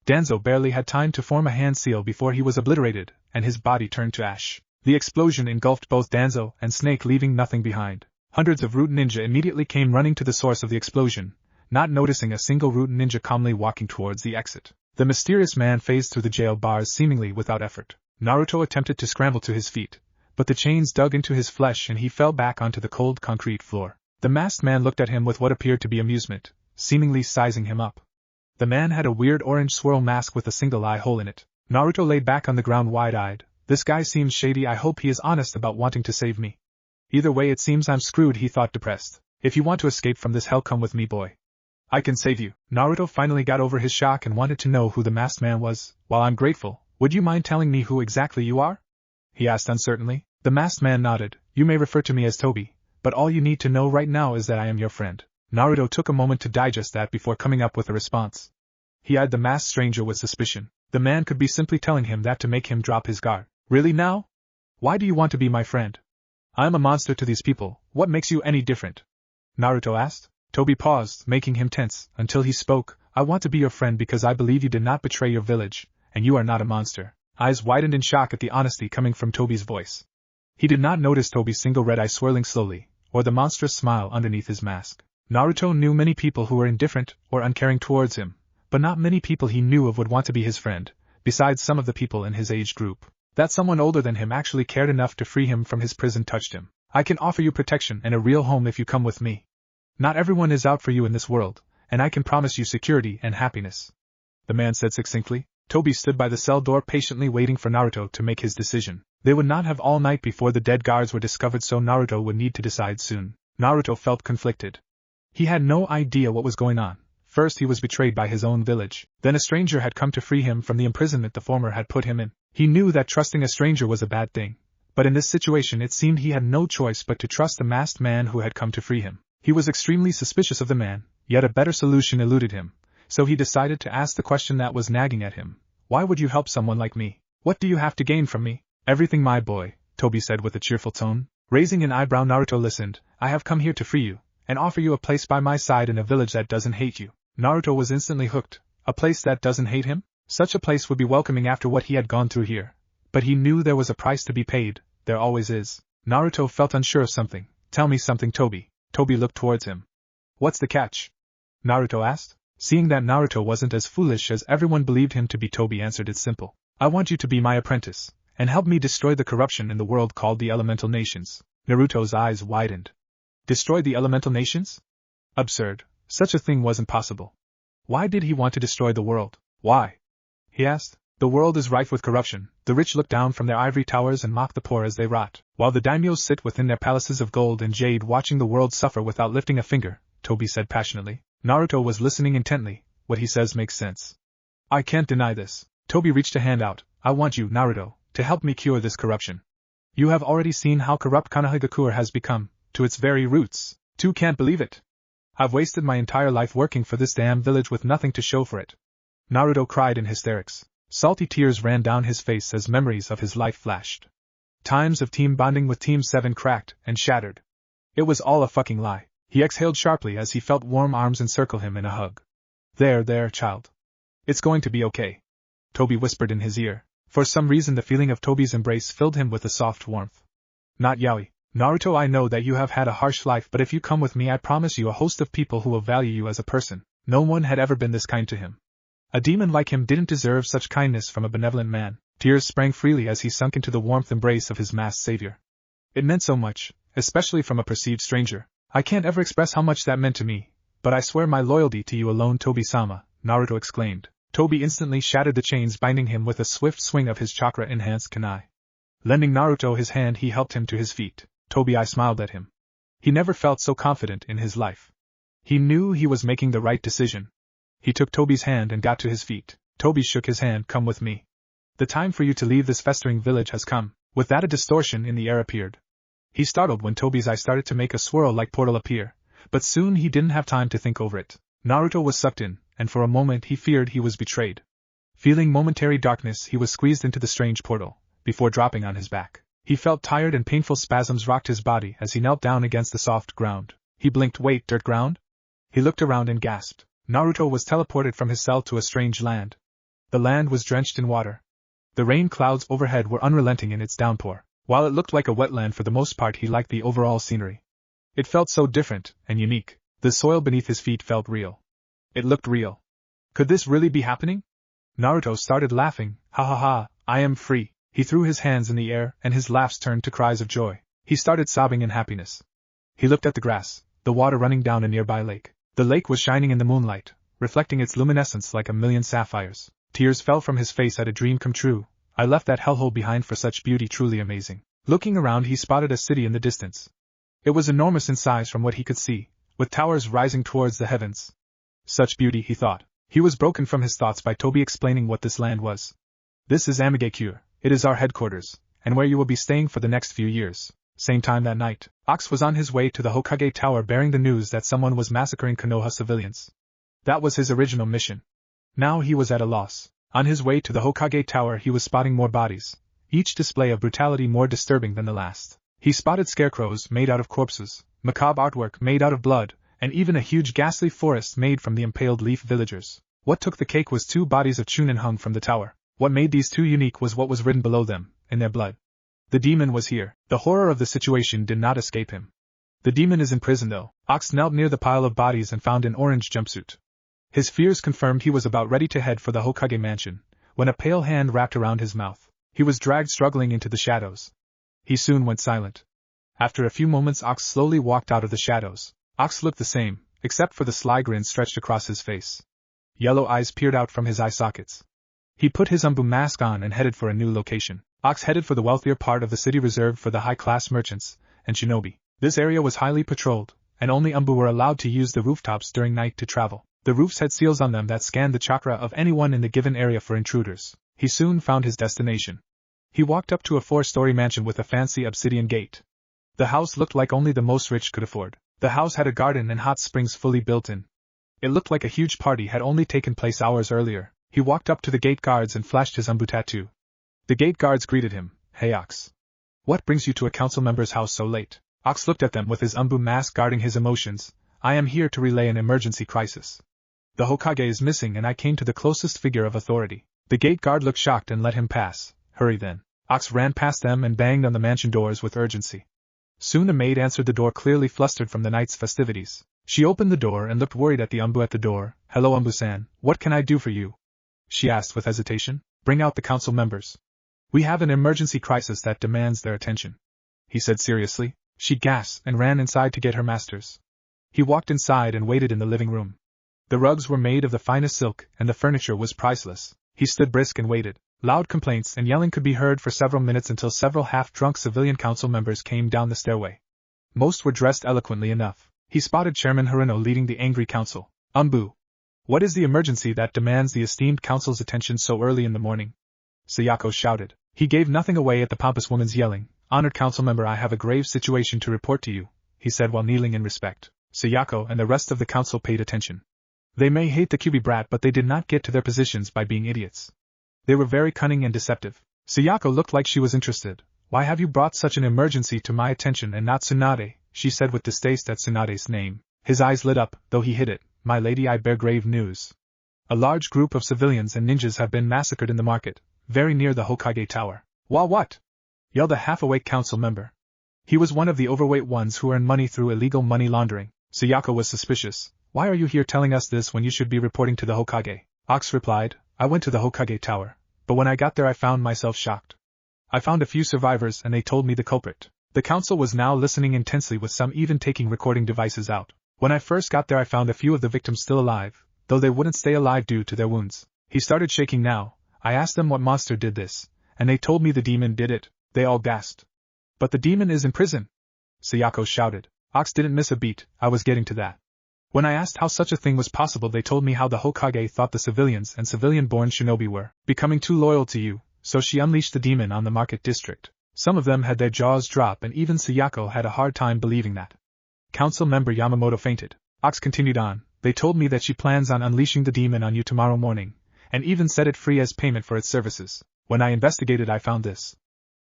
Danzo barely had time to form a hand seal before he was obliterated, and his body turned to ash. The explosion engulfed both Danzo and Snake, leaving nothing behind. Hundreds of root ninja immediately came running to the source of the explosion, not noticing a single root ninja calmly walking towards the exit. The mysterious man phased through the jail bars seemingly without effort. Naruto attempted to scramble to his feet, but the chains dug into his flesh and he fell back onto the cold concrete floor. The masked man looked at him with what appeared to be amusement, seemingly sizing him up. The man had a weird orange swirl mask with a single eye hole in it. Naruto laid back on the ground wide-eyed. This guy seems shady. I hope he is honest about wanting to save me. Either way, it seems I'm screwed, he thought, depressed. If you want to escape from this hell, come with me, boy. I can save you. Naruto finally got over his shock and wanted to know who the masked man was. While I'm grateful, would you mind telling me who exactly you are? He asked uncertainly. The masked man nodded. You may refer to me as Toby, but all you need to know right now is that I am your friend. Naruto took a moment to digest that before coming up with a response. He eyed the masked stranger with suspicion. The man could be simply telling him that to make him drop his guard. Really now? Why do you want to be my friend? I am a monster to these people. What makes you any different? Naruto asked. Toby paused, making him tense, until he spoke. I want to be your friend because I believe you did not betray your village, and you are not a monster. Eyes widened in shock at the honesty coming from Toby's voice. He did not notice Toby's single red eye swirling slowly, or the monstrous smile underneath his mask. Naruto knew many people who were indifferent or uncaring towards him, but not many people he knew of would want to be his friend, besides some of the people in his age group. That someone older than him actually cared enough to free him from his prison touched him. I can offer you protection and a real home if you come with me. Not everyone is out for you in this world, and I can promise you security and happiness. The man said succinctly. Toby stood by the cell door patiently waiting for Naruto to make his decision. They would not have all night before the dead guards were discovered, so Naruto would need to decide soon. Naruto felt conflicted. He had no idea what was going on. First he was betrayed by his own village, then a stranger had come to free him from the imprisonment the former had put him in. He knew that trusting a stranger was a bad thing, but in this situation it seemed he had no choice but to trust the masked man who had come to free him. He was extremely suspicious of the man, yet a better solution eluded him, so he decided to ask the question that was nagging at him. Why would you help someone like me? What do you have to gain from me? Everything, my boy, Toby said with a cheerful tone. Raising an eyebrow, Naruto listened. I have come here to free you, and offer you a place by my side in a village that doesn't hate you. Naruto was instantly hooked. A place that doesn't hate him? Such a place would be welcoming after what he had gone through here. But he knew there was a price to be paid, there always is. Naruto felt unsure of something. Tell me something, Toby. Toby looked towards him. What's the catch? Naruto asked. Seeing that Naruto wasn't as foolish as everyone believed him to be, Toby answered, it's simple. I want you to be my apprentice, and help me destroy the corruption in the world called the Elemental Nations. Naruto's eyes widened. Destroy the Elemental Nations? Absurd. Such a thing wasn't possible. Why did he want to destroy the world? Why? He asked. The world is rife with corruption. The rich look down from their ivory towers and mock the poor as they rot, while the daimyos sit within their palaces of gold and jade watching the world suffer without lifting a finger, Toby said passionately. Naruto was listening intently. What he says makes sense. I can't deny this. Toby reached a hand out. I want you, Naruto, to help me cure this corruption. You have already seen how corrupt Konoha has become, to its very roots. Too can't believe it. I've wasted my entire life working for this damn village with nothing to show for it. Naruto cried in hysterics. Salty tears ran down his face as memories of his life flashed. Times of team bonding with Team 7 cracked and shattered. It was all a fucking lie. He exhaled sharply as he felt warm arms encircle him in a hug. There, child. It's going to be okay. Toby whispered in his ear. For some reason the feeling of Toby's embrace filled him with a soft warmth. Not yaoi. Naruto, I know that you have had a harsh life, but if you come with me I promise you a host of people who will value you as a person. No one had ever been this kind to him. A demon like him didn't deserve such kindness from a benevolent man. Tears sprang freely as he sunk into the warmth embrace of his masked savior. It meant so much, especially from a perceived stranger. I can't ever express how much that meant to me, but I swear my loyalty to you alone, Tobi-sama, Naruto exclaimed. Toby instantly shattered the chains binding him with a swift swing of his chakra-enhanced kunai. Lending Naruto his hand, he helped him to his feet. Tobi smiled at him. He never felt so confident in his life. He knew he was making the right decision. He took Toby's hand and got to his feet. Toby shook his hand. Come with me. The time for you to leave this festering village has come. With that, a distortion in the air appeared. He startled when Toby's eye started to make a swirl-like portal appear, but soon he didn't have time to think over it. Naruto was sucked in, and for a moment he feared he was betrayed. Feeling momentary darkness, he was squeezed into the strange portal, before dropping on his back. He felt tired and painful spasms rocked his body as he knelt down against the soft ground. He blinked. Wait, dirt ground? He looked around and gasped. Naruto was teleported from his cell to a strange land. The land was drenched in water. The rain clouds overhead were unrelenting in its downpour. While it looked like a wetland for the most part, he liked the overall scenery. It felt so different and unique. The soil beneath his feet felt real. It looked real. Could this really be happening? Naruto started laughing. Ha ha ha, I am free. He threw his hands in the air, and his laughs turned to cries of joy. He started sobbing in happiness. He looked at the grass, the water running down a nearby lake. The lake was shining in the moonlight, reflecting its luminescence like a million sapphires. Tears fell from his face at a dream come true. I left that hellhole behind for such beauty, truly amazing. Looking around, he spotted a city in the distance. It was enormous in size from what he could see, with towers rising towards the heavens. Such beauty, he thought. He was broken from his thoughts by Toby explaining what this land was. This is Amigakure. It is our headquarters, and where you will be staying for the next few years. Same time that night, Ox was on his way to the Hokage Tower bearing the news that someone was massacring Konoha civilians. That was his original mission. Now he was at a loss. On his way to the Hokage Tower, he was spotting more bodies, each display of brutality more disturbing than the last. He spotted scarecrows made out of corpses, macabre artwork made out of blood, and even a huge ghastly forest made from the impaled leaf villagers. What took the cake was 2 bodies of Chunin hung from the tower. What made these 2 unique was what was written below them, in their blood. The demon was here. The horror of the situation did not escape him. The demon is in prison though. Ox knelt near the pile of bodies and found an orange jumpsuit. His fears confirmed. He was about ready to head for the Hokage mansion, when a pale hand wrapped around his mouth. He was dragged struggling into the shadows. He soon went silent. After a few moments, Ox slowly walked out of the shadows. Ox looked the same, except for the sly grin stretched across his face. Yellow eyes peered out from his eye sockets. He put his umbu mask on and headed for a new location. Ox headed for the wealthier part of the city reserved for the high-class merchants and shinobi. This area was highly patrolled, and only umbu were allowed to use the rooftops during night to travel. The roofs had seals on them that scanned the chakra of anyone in the given area for intruders. He soon found his destination. He walked up to a 4-story mansion with a fancy obsidian gate. The house looked like only the most rich could afford. The house had a garden and hot springs fully built in. It looked like a huge party had only taken place hours earlier. He walked up to the gate guards and flashed his umbu tattoo. The gate guards greeted him. Hey Ox. What brings you to a council member's house so late? Ox looked at them with his umbu mask guarding his emotions. I am here to relay an emergency crisis. The Hokage is missing and I came to the closest figure of authority. The gate guard looked shocked and let him pass. Hurry then. Ox ran past them and banged on the mansion doors with urgency. Soon a maid answered the door, clearly flustered from the night's festivities. She opened the door and looked worried at the Umbu at the door. "Hello Umbu-san, what can I do for you?" she asked with hesitation. "Bring out the council members. We have an emergency crisis that demands their attention," he said seriously. She gasped and ran inside to get her masters. He walked inside and waited in the living room. The rugs were made of the finest silk, and the furniture was priceless. He stood brisk and waited. Loud complaints and yelling could be heard for several minutes until several half-drunk civilian council members came down the stairway. Most were dressed eloquently enough. He spotted Chairman Haruno leading the angry council. "Umbu, what is the emergency that demands the esteemed council's attention so early in the morning?" Sayako shouted. He gave nothing away at the pompous woman's yelling. "Honored council member, I have a grave situation to report to you," he said while kneeling in respect. Sayako and the rest of the council paid attention. They may hate the QB brat, but they did not get to their positions by being idiots. They were very cunning and deceptive. Sayako looked like she was interested. "Why have you brought such an emergency to my attention and not Tsunade?" she said with distaste at Tsunade's name. His eyes lit up, though he hid it. "My lady, I bear grave news. A large group of civilians and ninjas have been massacred in the market, very near the Hokage Tower." What?" yelled a half-awake council member. He was one of the overweight ones who earn money through illegal money laundering. Sayako was suspicious. "Why are you here telling us this when you should be reporting to the Hokage?" Ox replied. "I went to the Hokage Tower, but when I got there I found myself shocked. I found a few survivors and they told me the culprit." The council was now listening intensely, with some even taking recording devices out. "When I first got there I found a few of the victims still alive, though they wouldn't stay alive due to their wounds." He started shaking now. "I asked them what monster did this, and they told me the demon did it." They all gasped. "But the demon is in prison!" Sayako shouted. Ox didn't miss a beat. "I was getting to that. When I asked how such a thing was possible, they told me how the Hokage thought the civilians and civilian-born shinobi were becoming too loyal to you, so she unleashed the demon on the market district. Some of them had their jaws drop, and even Sayako had a hard time believing that." Council member Yamamoto fainted. Ox continued on. "They told me that she plans on unleashing the demon on you tomorrow morning, and even set it free as payment for its services. When I investigated I found this."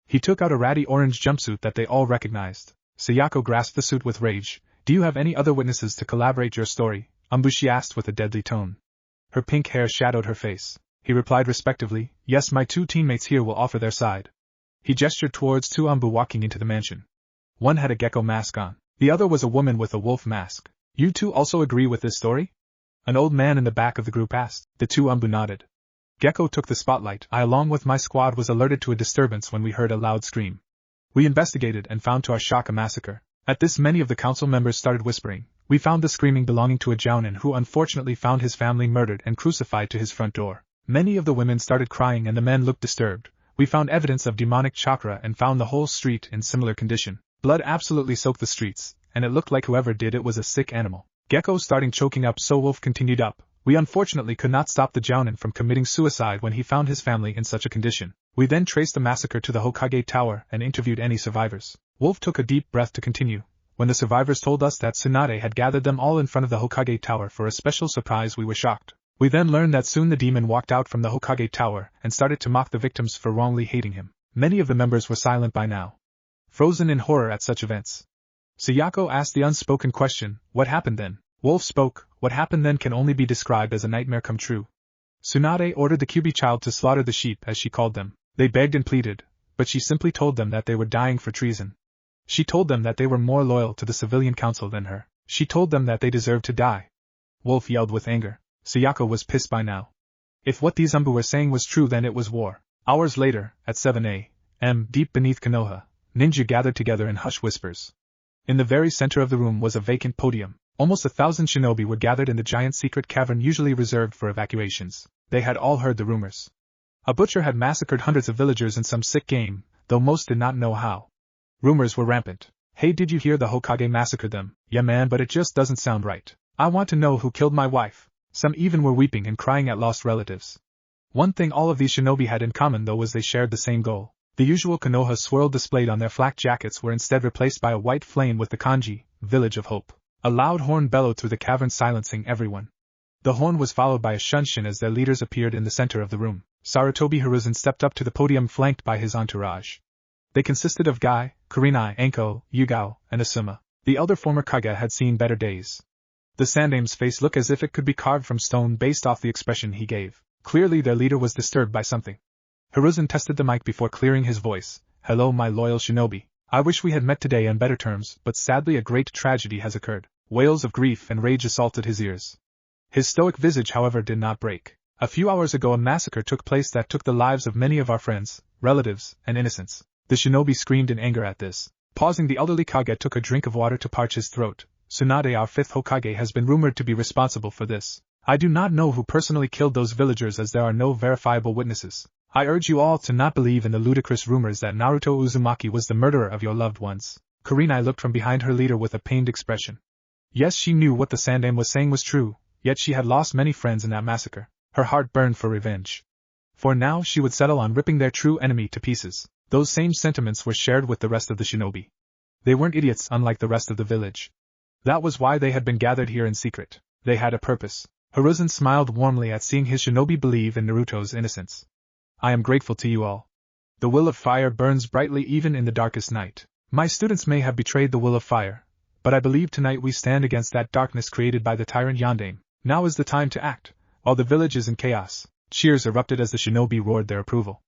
He took out a ratty orange jumpsuit that they all recognized. Sayako grasped the suit with rage. "Do you have any other witnesses to corroborate your story?" Umbushi asked with a deadly tone. Her pink hair shadowed her face. He replied respectively, "Yes, my two teammates here will offer their side." He gestured towards two Umbu walking into the mansion. One had a gecko mask on. The other was a woman with a wolf mask. "You two also agree with this story?" an old man in the back of the group asked. The two Umbu nodded. Gecko took the spotlight. "I along with my squad was alerted to a disturbance when we heard a loud scream. We investigated and found to our shock a massacre. At this many of the council members started whispering. We found the screaming belonging to a jounin who unfortunately found his family murdered and crucified to his front door. Many of the women started crying and the men looked disturbed. We found evidence of demonic chakra and found the whole street in similar condition. Blood absolutely soaked the streets, and it looked like whoever did it was a sick animal." Gecko starting choking up, so Wolf continued up. "We unfortunately could not stop the jounin from committing suicide when he found his family in such a condition. We then traced the massacre to the Hokage Tower and interviewed any survivors." Wolf took a deep breath to continue. "When the survivors told us that Tsunade had gathered them all in front of the Hokage Tower for a special surprise, we were shocked. We then learned that soon the demon walked out from the Hokage Tower and started to mock the victims for wrongly hating him." Many of the members were silent by now, frozen in horror at such events. Sayako asked the unspoken question, "What happened then?" Wolf spoke. "What happened then can only be described as a nightmare come true. Tsunade ordered the QB child to slaughter the sheep, as she called them. They begged and pleaded, but she simply told them that they were dying for treason. She told them that they were more loyal to the civilian council than her. She told them that they deserved to die." Wolf yelled with anger. Sayako was pissed by now. If what these Umbu were saying was true, then it was war. Hours later, at 7 a.m., deep beneath Konoha, ninja gathered together in hushed whispers. In the very center of the room was a vacant podium. Almost 1,000 shinobi were gathered in the giant secret cavern usually reserved for evacuations. They had all heard the rumors. A butcher had massacred hundreds of villagers in some sick game, though most did not know how. Rumors were rampant. "Hey, did you hear the Hokage massacred them?" "Yeah man, but it just doesn't sound right. I want to know who killed my wife." Some even were weeping and crying at lost relatives. One thing all of these shinobi had in common though was they shared the same goal. The usual Konoha swirl displayed on their flak jackets were instead replaced by a white flame with the kanji, Village of Hope. A loud horn bellowed through the cavern, silencing everyone. The horn was followed by a shunshin as their leaders appeared in the center of the room. Sarutobi Hiruzen stepped up to the podium flanked by his entourage. They consisted of Guy, Kurinai, Anko, Yugao, and Asuma. The elder former Kage had seen better days. The Sandame's face looked as if it could be carved from stone based off the expression he gave. Clearly their leader was disturbed by something. Hiruzen tested the mic before clearing his voice. Hello, my loyal shinobi. I wish we had met today on better terms, but sadly a great tragedy has occurred. Wails of grief and rage assaulted his ears. His stoic visage, however, did not break. A few hours ago a massacre took place that took the lives of many of our friends, relatives, and innocents. The shinobi screamed in anger at this. Pausing, the elderly Kage took a drink of water to parch his throat. Tsunade, our 5th Hokage, has been rumored to be responsible for this. I do not know who personally killed those villagers as there are no verifiable witnesses. I urge you all to not believe in the ludicrous rumors that Naruto Uzumaki was the murderer of your loved ones. Kurenai looked from behind her leader with a pained expression. Yes, she knew what the Sandame was saying was true, yet she had lost many friends in that massacre. Her heart burned for revenge. For now she would settle on ripping their true enemy to pieces. Those same sentiments were shared with the rest of the shinobi. They weren't idiots unlike the rest of the village. That was why they had been gathered here in secret. They had a purpose. Hiruzen smiled warmly at seeing his shinobi believe in Naruto's innocence. I am grateful to you all. The will of fire burns brightly even in the darkest night. My students may have betrayed the will of fire, but I believe tonight we stand against that darkness created by the tyrant Yondaime. Now is the time to act. While the village is in chaos, cheers erupted as the shinobi roared their approval.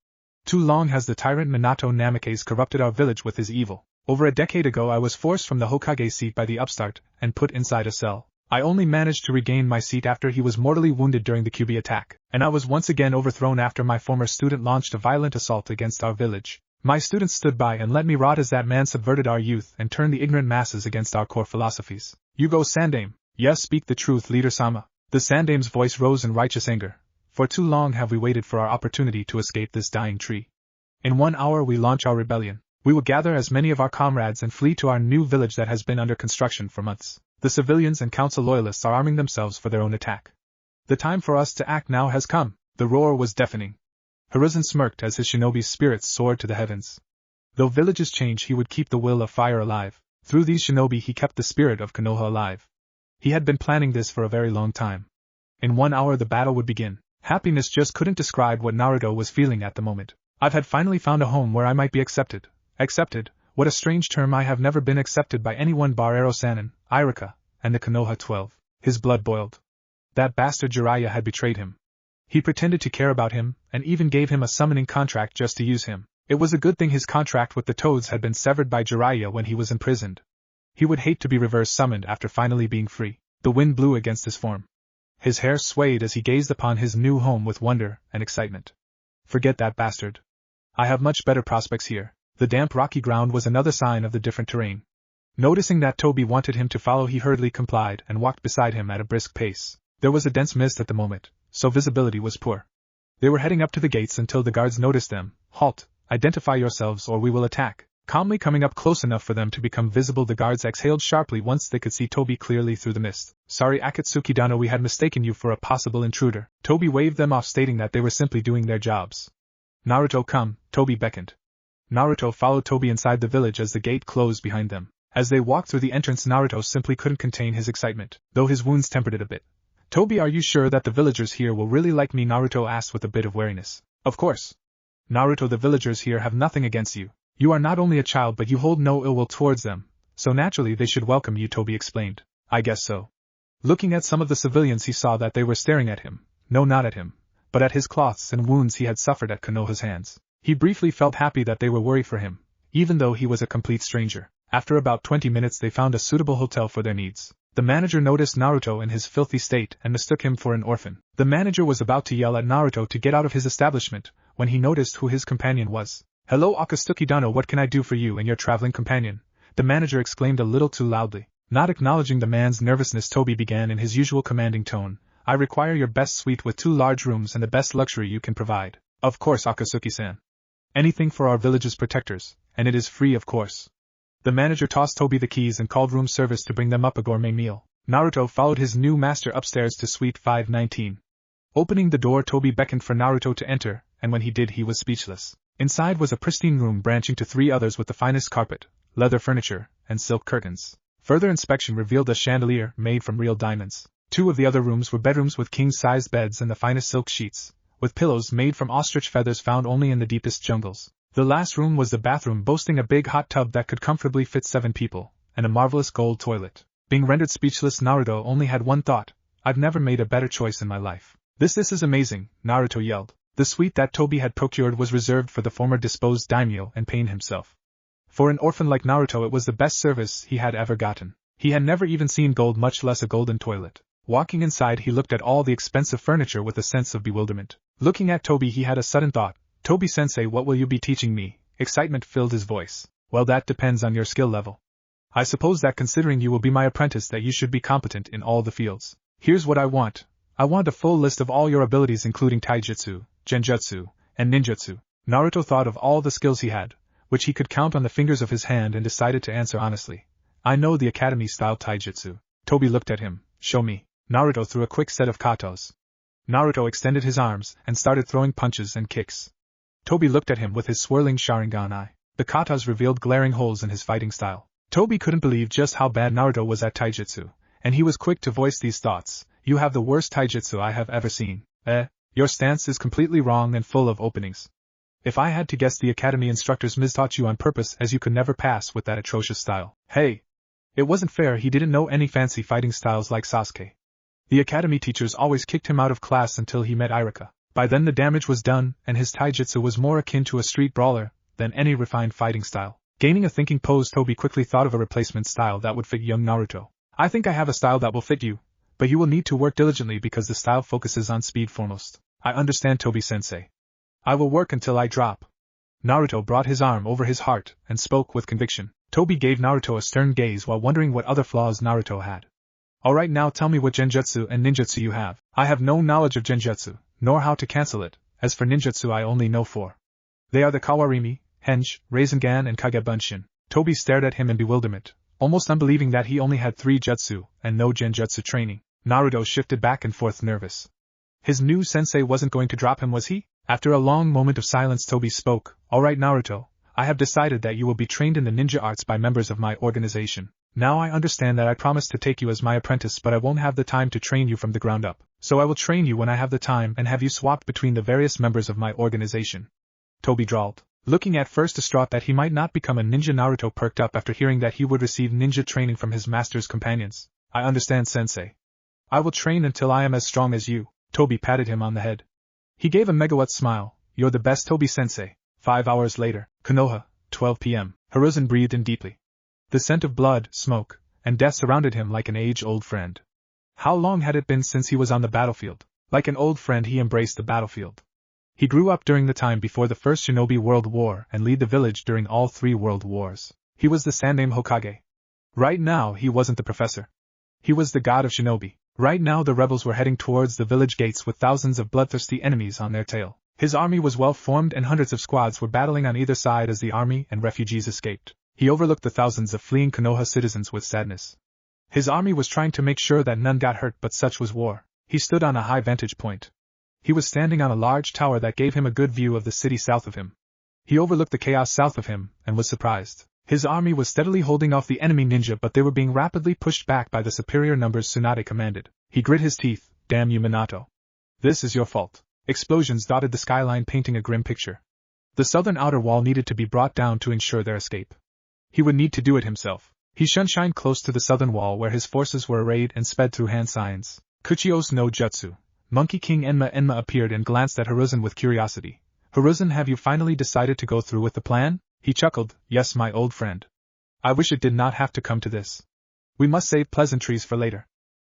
Too long has the tyrant Minato Namikaze corrupted our village with his evil. Over a decade ago I was forced from the Hokage seat by the upstart and put inside a cell. I only managed to regain my seat after he was mortally wounded during the Kyuubi attack, and I was once again overthrown after my former student launched a violent assault against our village. My students stood by and let me rot as that man subverted our youth and turned the ignorant masses against our core philosophies. You go, Sandame. Yes, speak the truth, Leader Sama. The Sandame's voice rose in righteous anger. For too long have we waited for our opportunity to escape this dying tree. In 1 hour we launch our rebellion. We will gather as many of our comrades and flee to our new village that has been under construction for months. The civilians and council loyalists are arming themselves for their own attack. The time for us to act now has come. The roar was deafening. Hiruzen smirked as his shinobi's spirits soared to the heavens. Though villages change, he would keep the will of fire alive. Through these shinobi he kept the spirit of Konoha alive. He had been planning this for a very long time. In 1 hour the battle would begin. Happiness just couldn't describe what Naruto was feeling at the moment. I had finally found a home where I might be accepted. Accepted? What a strange term. I have never been accepted by anyone bar Ero-sanin, Irika, and the Konoha 12. His blood boiled. That bastard Jiraiya had betrayed him. He pretended to care about him, and even gave him a summoning contract just to use him. It was a good thing his contract with the Toads had been severed by Jiraiya when he was imprisoned. He would hate to be reverse summoned after finally being free. The wind blew against his form. His hair swayed as he gazed upon his new home with wonder and excitement. Forget that bastard. I have much better prospects here. The damp rocky ground was another sign of the different terrain. Noticing that Toby wanted him to follow, he hurriedly complied and walked beside him at a brisk pace. There was a dense mist at the moment, so visibility was poor. They were heading up to the gates until the guards noticed them. Halt, identify yourselves or we will attack. Calmly coming up close enough for them to become visible, the guards exhaled sharply once they could see Toby clearly through the mist. Sorry, Akatsuki-dano, we had mistaken you for a possible intruder. Toby waved them off, stating that they were simply doing their jobs. Naruto, come, Toby beckoned. Naruto followed Toby inside the village as the gate closed behind them. As they walked through the entrance, Naruto simply couldn't contain his excitement, though his wounds tempered it a bit. Toby, are you sure that the villagers here will really like me? Naruto asked with a bit of wariness. Of course. Naruto, the villagers here have nothing against you. You are not only a child but you hold no ill will towards them, so naturally they should welcome you, Toby explained. I guess so. Looking at some of the civilians, he saw that they were staring at him. No, not at him, but at his cloths and wounds he had suffered at Konoha's hands. He briefly felt happy that they were worried for him, even though he was a complete stranger. After about 20 minutes they found a suitable hotel for their needs. The manager noticed Naruto in his filthy state and mistook him for an orphan. The manager was about to yell at Naruto to get out of his establishment, when he noticed who his companion was. Hello, Akatsuki-dano, what can I do for you and your traveling companion? The manager exclaimed a little too loudly. Not acknowledging the man's nervousness, Toby began in his usual commanding tone. I require your best suite with 2 large rooms and the best luxury you can provide. Of course, Akatsuki-san. Anything for our village's protectors, and it is free, of course. The manager tossed Toby the keys and called room service to bring them up a gourmet meal. Naruto followed his new master upstairs to suite 519. Opening the door, Toby beckoned for Naruto to enter, and when he did he was speechless. Inside was a pristine room branching to 3 others with the finest carpet, leather furniture, and silk curtains. Further inspection revealed a chandelier made from real diamonds. 2 of the other rooms were bedrooms with king-sized beds and the finest silk sheets, with pillows made from ostrich feathers found only in the deepest jungles. The last room was the bathroom, boasting a big hot tub that could comfortably fit 7 people, and a marvelous gold toilet. Being rendered speechless, Naruto only had one thought: I've never made a better choice in my life. This is amazing, Naruto yelled. The sweet that Toby had procured was reserved for the former disposed daimyo and Pain himself. For an orphan like Naruto, it was the best service he had ever gotten. He had never even seen gold, much less a golden toilet. Walking inside, he looked at all the expensive furniture with a sense of bewilderment. Looking at Toby, he had a sudden thought. Toby-sensei, what will you be teaching me? Excitement filled his voice. Well, that depends on your skill level. I suppose that considering you will be my apprentice that you should be competent in all the fields. Here's what I want. I want a full list of all your abilities including taijutsu, genjutsu, and ninjutsu. Naruto thought of all the skills he had, which he could count on the fingers of his hand, and decided to answer honestly. I know the academy-style taijutsu. Toby looked at him. Show me. Naruto threw a quick set of katos. Naruto extended his arms and started throwing punches and kicks. Toby looked at him with his swirling Sharingan eye. The katas revealed glaring holes in his fighting style. Toby couldn't believe just how bad Naruto was at taijutsu, and he was quick to voice these thoughts. You have the worst taijutsu I have ever seen. Your stance is completely wrong and full of openings. If I had to guess, the academy instructors mistaught you on purpose, as you could never pass with that atrocious style. Hey! It wasn't fair, he didn't know any fancy fighting styles like Sasuke. The academy teachers always kicked him out of class until he met Iruka. By then the damage was done, and his taijutsu was more akin to a street brawler than any refined fighting style. Gaining a thinking pose, Toby quickly thought of a replacement style that would fit young Naruto. I think I have a style that will fit you, but you will need to work diligently because the style focuses on speed foremost. I understand, Toby-sensei. I will work until I drop. Naruto brought his arm over his heart and spoke with conviction. Toby gave Naruto a stern gaze while wondering what other flaws Naruto had. Alright, now tell me what genjutsu and ninjutsu you have. I have no knowledge of genjutsu, nor how to cancel it. As for ninjutsu, I only know 4. They are the Kawarimi, Henge, Rasengan, and Kagebunshin. Toby stared at him in bewilderment, almost unbelieving that he only had 3 jutsu and no genjutsu training. Naruto shifted back and forth, nervous. His new sensei wasn't going to drop him, was he? After a long moment of silence, Toby spoke. Alright, Naruto, I have decided that you will be trained in the ninja arts by members of my organization. Now I understand that I promised to take you as my apprentice, but I won't have the time to train you from the ground up. So I will train you when I have the time and have you swapped between the various members of my organization. Toby drawled. Looking at first distraught that he might not become a ninja, Naruto perked up after hearing that he would receive ninja training from his master's companions. I understand, sensei. I will train until I am as strong as you. Toby patted him on the head. He gave a megawatt smile. You're the best, Toby-sensei. 5 hours later, Konoha, 12 p.m. Hiruzen breathed in deeply. The scent of blood, smoke, and death surrounded him like an age-old friend. How long had it been since he was on the battlefield? Like an old friend, he embraced the battlefield. He grew up during the time before the First Shinobi World War and led the village during all 3 world wars. He was the Sandaime Hokage. Right now, he wasn't the professor. He was the god of shinobi. Right now the rebels were heading towards the village gates with thousands of bloodthirsty enemies on their tail. His army was well formed and hundreds of squads were battling on either side as the army and refugees escaped. He overlooked the thousands of fleeing Konoha citizens with sadness. His army was trying to make sure that none got hurt, but such was war. He stood on a high vantage point. He was standing on a large tower that gave him a good view of the city south of him. He overlooked the chaos south of him and was surprised. His army was steadily holding off the enemy ninja, but they were being rapidly pushed back by the superior numbers Tsunade commanded. He grit his teeth. Damn you, Minato. This is your fault. Explosions dotted the skyline, painting a grim picture. The southern outer wall needed to be brought down to ensure their escape. He would need to do it himself. He shunshined close to the southern wall where his forces were arrayed and sped through hand signs. Kuchios no Jutsu. Monkey King Enma appeared and glanced at Hiruzen with curiosity. Hiruzen, have you finally decided to go through with the plan? He chuckled. Yes, my old friend. I wish it did not have to come to this. We must save pleasantries for later.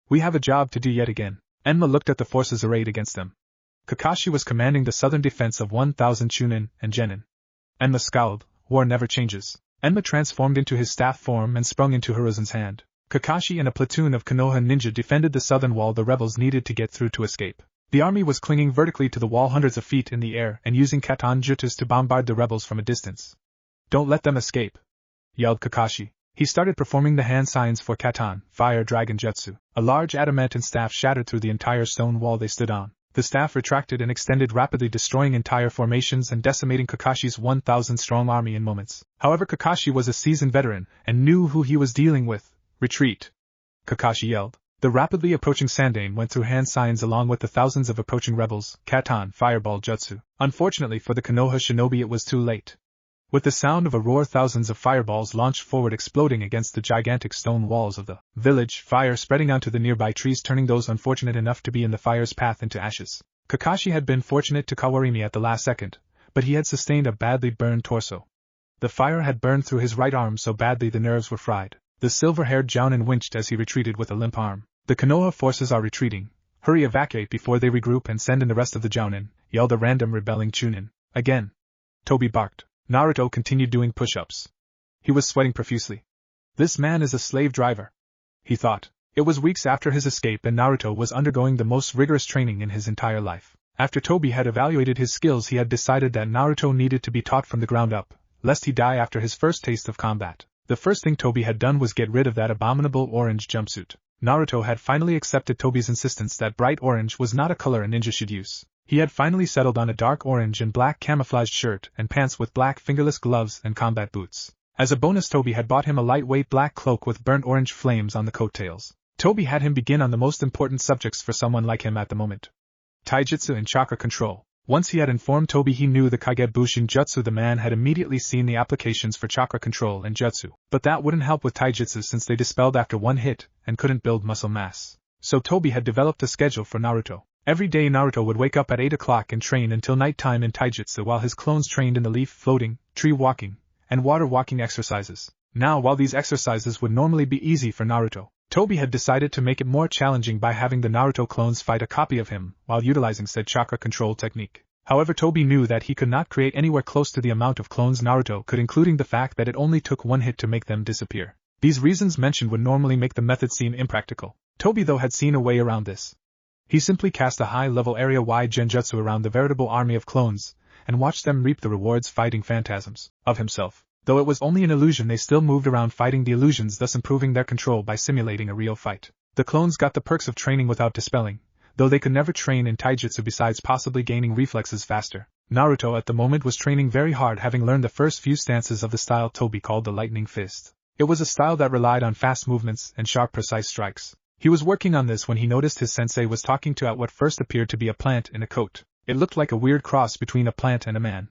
We have a job to do yet again. Enma looked at the forces arrayed against them. Kakashi was commanding the southern defense of 1,000 Chunin and Genin. Enma scowled. War never changes. Enma transformed into his staff form and sprung into Hiruzen's hand. Kakashi and a platoon of Konoha ninja defended the southern wall the rebels needed to get through to escape. The army was clinging vertically to the wall hundreds of feet in the air and using katan jutsus to bombard the rebels from a distance. Don't let them escape, yelled Kakashi. He started performing the hand signs for katan, fire dragon jutsu. A large adamantine staff shattered through the entire stone wall they stood on. The staff retracted and extended rapidly, destroying entire formations and decimating Kakashi's 1,000-strong army in moments. However, Kakashi was a seasoned veteran and knew who he was dealing with. Retreat! Kakashi yelled. The rapidly approaching Sandaime went through hand signs along with the thousands of approaching rebels, katan, fireball jutsu. Unfortunately for the Konoha shinobi, it was too late. With the sound of a roar, thousands of fireballs launched forward, exploding against the gigantic stone walls of the village, fire spreading onto the nearby trees, turning those unfortunate enough to be in the fire's path into ashes. Kakashi had been fortunate to Kawarimi at the last second, but he had sustained a badly burned torso. The fire had burned through his right arm so badly the nerves were fried. The silver-haired Jounin winched as he retreated with a limp arm. The Konoha forces are retreating. Hurry, evacuate before they regroup and send in the rest of the Jounin, yelled a random rebelling Chunin. Again. Toby barked. Naruto continued doing push-ups. He was sweating profusely. This man is a slave driver, he thought. It was weeks after his escape and Naruto was undergoing the most rigorous training in his entire life. After Toby had evaluated his skills, he had decided that Naruto needed to be taught from the ground up, lest he die after his first taste of combat. The first thing Toby had done was get rid of that abominable orange jumpsuit. Naruto had finally accepted Toby's insistence that bright orange was not a color a ninja should use. He had finally settled on a dark orange and black camouflaged shirt and pants with black fingerless gloves and combat boots. As a bonus, Toby had bought him a lightweight black cloak with burnt orange flames on the coattails. Toby had him begin on the most important subjects for someone like him at the moment: taijutsu and chakra control. Once he had informed Toby he knew the Kagebushin jutsu, the man had immediately seen the applications for chakra control and jutsu. But that wouldn't help with taijutsu since they dispelled after one hit and couldn't build muscle mass. So Toby had developed a schedule for Naruto. Every day Naruto would wake up at 8 o'clock and train until nighttime in taijutsu while his clones trained in the leaf floating, tree walking, and water walking exercises. Now, while these exercises would normally be easy for Naruto, Toby had decided to make it more challenging by having the Naruto clones fight a copy of him while utilizing said chakra control technique. However, Toby knew that he could not create anywhere close to the amount of clones Naruto could, including the fact that it only took one hit to make them disappear. These reasons mentioned would normally make the method seem impractical. Toby, though, had seen a way around this. He simply cast a high-level area-wide genjutsu around the veritable army of clones, and watched them reap the rewards fighting phantasms of himself. Though it was only an illusion, they still moved around fighting the illusions, thus improving their control by simulating a real fight. The clones got the perks of training without dispelling, though they could never train in taijutsu besides possibly gaining reflexes faster. Naruto at the moment was training very hard, having learned the first few stances of the style Toby called the lightning fist. It was a style that relied on fast movements and sharp, precise strikes. He was working on this when he noticed his sensei was talking to what first appeared to be a plant in a coat. It looked like a weird cross between a plant and a man.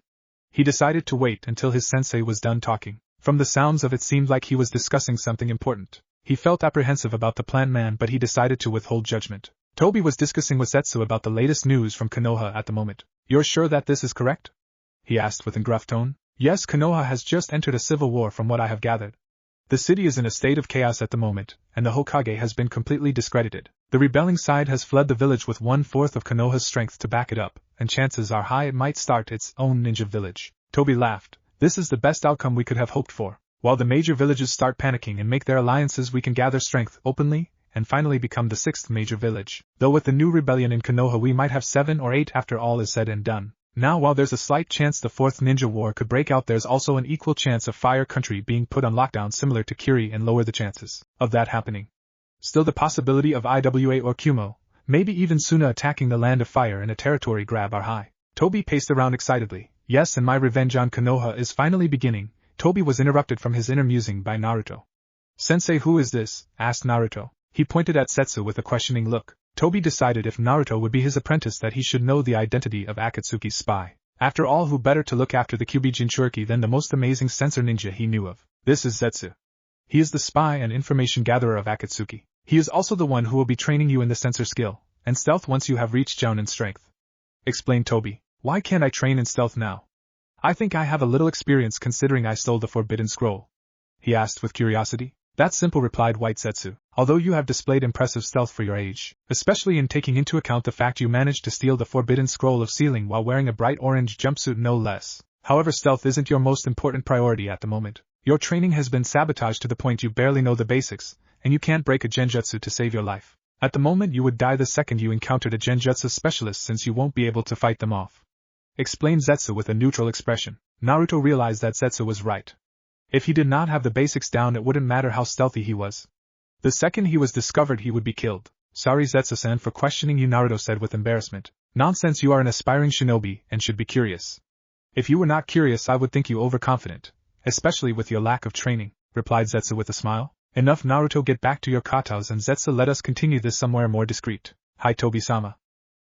He decided to wait until his sensei was done talking. From the sounds of it seemed like he was discussing something important. He felt apprehensive about the plant man, but he decided to withhold judgment. Toby was discussing with Zetsu about the latest news from Konoha at the moment. "You're sure that this is correct?" he asked with a gruff tone. "Yes, Konoha has just entered a civil war from what I have gathered. The city is in a state of chaos at the moment, and the Hokage has been completely discredited. The rebelling side has fled the village with 1/4 of Konoha's strength to back it up, and chances are high it might start its own ninja village." Toby laughed. "This is the best outcome we could have hoped for. While the major villages start panicking and make their alliances, we can gather strength openly, and finally become the 6th major village. Though with the new rebellion in Konoha we might have 7 or 8 after all is said and done. Now, while there's a slight chance the 4th ninja war could break out, there's also an equal chance of Fire Country being put on lockdown similar to Kiri and lower the chances of that happening. Still the possibility of Iwa or Kumo, maybe even Suna attacking the Land of Fire in a territory grab are high." Toby paced around excitedly. "Yes, and my revenge on Konoha is finally beginning." Toby was interrupted from his inner musing by Naruto. "Sensei, who is this?" asked Naruto. He pointed at Zetsu with a questioning look. Toby decided if Naruto would be his apprentice that he should know the identity of Akatsuki's spy. After all, who better to look after the Kyubi Jinchuriki than the most amazing sensor ninja he knew of? "This is Zetsu. He is the spy and information gatherer of Akatsuki. He is also the one who will be training you in the sensor skill and stealth once you have reached Jounin strength," explained Toby. "Why can't I train in stealth now? I think I have a little experience considering I stole the Forbidden Scroll," he asked with curiosity. "That's simple," replied White Zetsu. "Although you have displayed impressive stealth for your age, especially in taking into account the fact you managed to steal the Forbidden Scroll of Sealing while wearing a bright orange jumpsuit no less. However, stealth isn't your most important priority at the moment. Your training has been sabotaged to the point you barely know the basics, and you can't break a genjutsu to save your life. At the moment you would die the second you encountered a genjutsu specialist since you won't be able to fight them off," explained Zetsu with a neutral expression. Naruto realized that Zetsu was right. If he did not have the basics down, it wouldn't matter how stealthy he was. The second he was discovered he would be killed. "Sorry Zetsu-san for questioning you," Naruto said with embarrassment. "Nonsense, you are an aspiring shinobi and should be curious." "If you were not curious I would think you overconfident, especially with your lack of training," replied Zetsu with a smile. "Enough, Naruto, get back to your katas and Zetsu, let us continue this somewhere more discreet." "Hi Tobi-sama."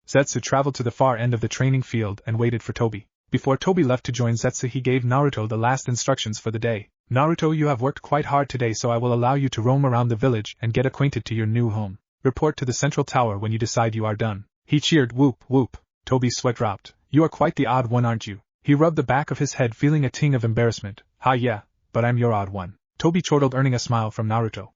Zetsu traveled to the far end of the training field and waited for Toby. Before Toby left to join Zetsu, he gave Naruto the last instructions for the day. "Naruto, you have worked quite hard today, so I will allow you to roam around the village and get acquainted to your new home. Report to the central tower when you decide you are done." He cheered, "Whoop, whoop." Toby's sweat dropped. You are quite the odd one, aren't you? He rubbed the back of his head, feeling a ting of embarrassment. Ha, yeah, but I'm your odd one. Toby chortled, earning a smile from Naruto.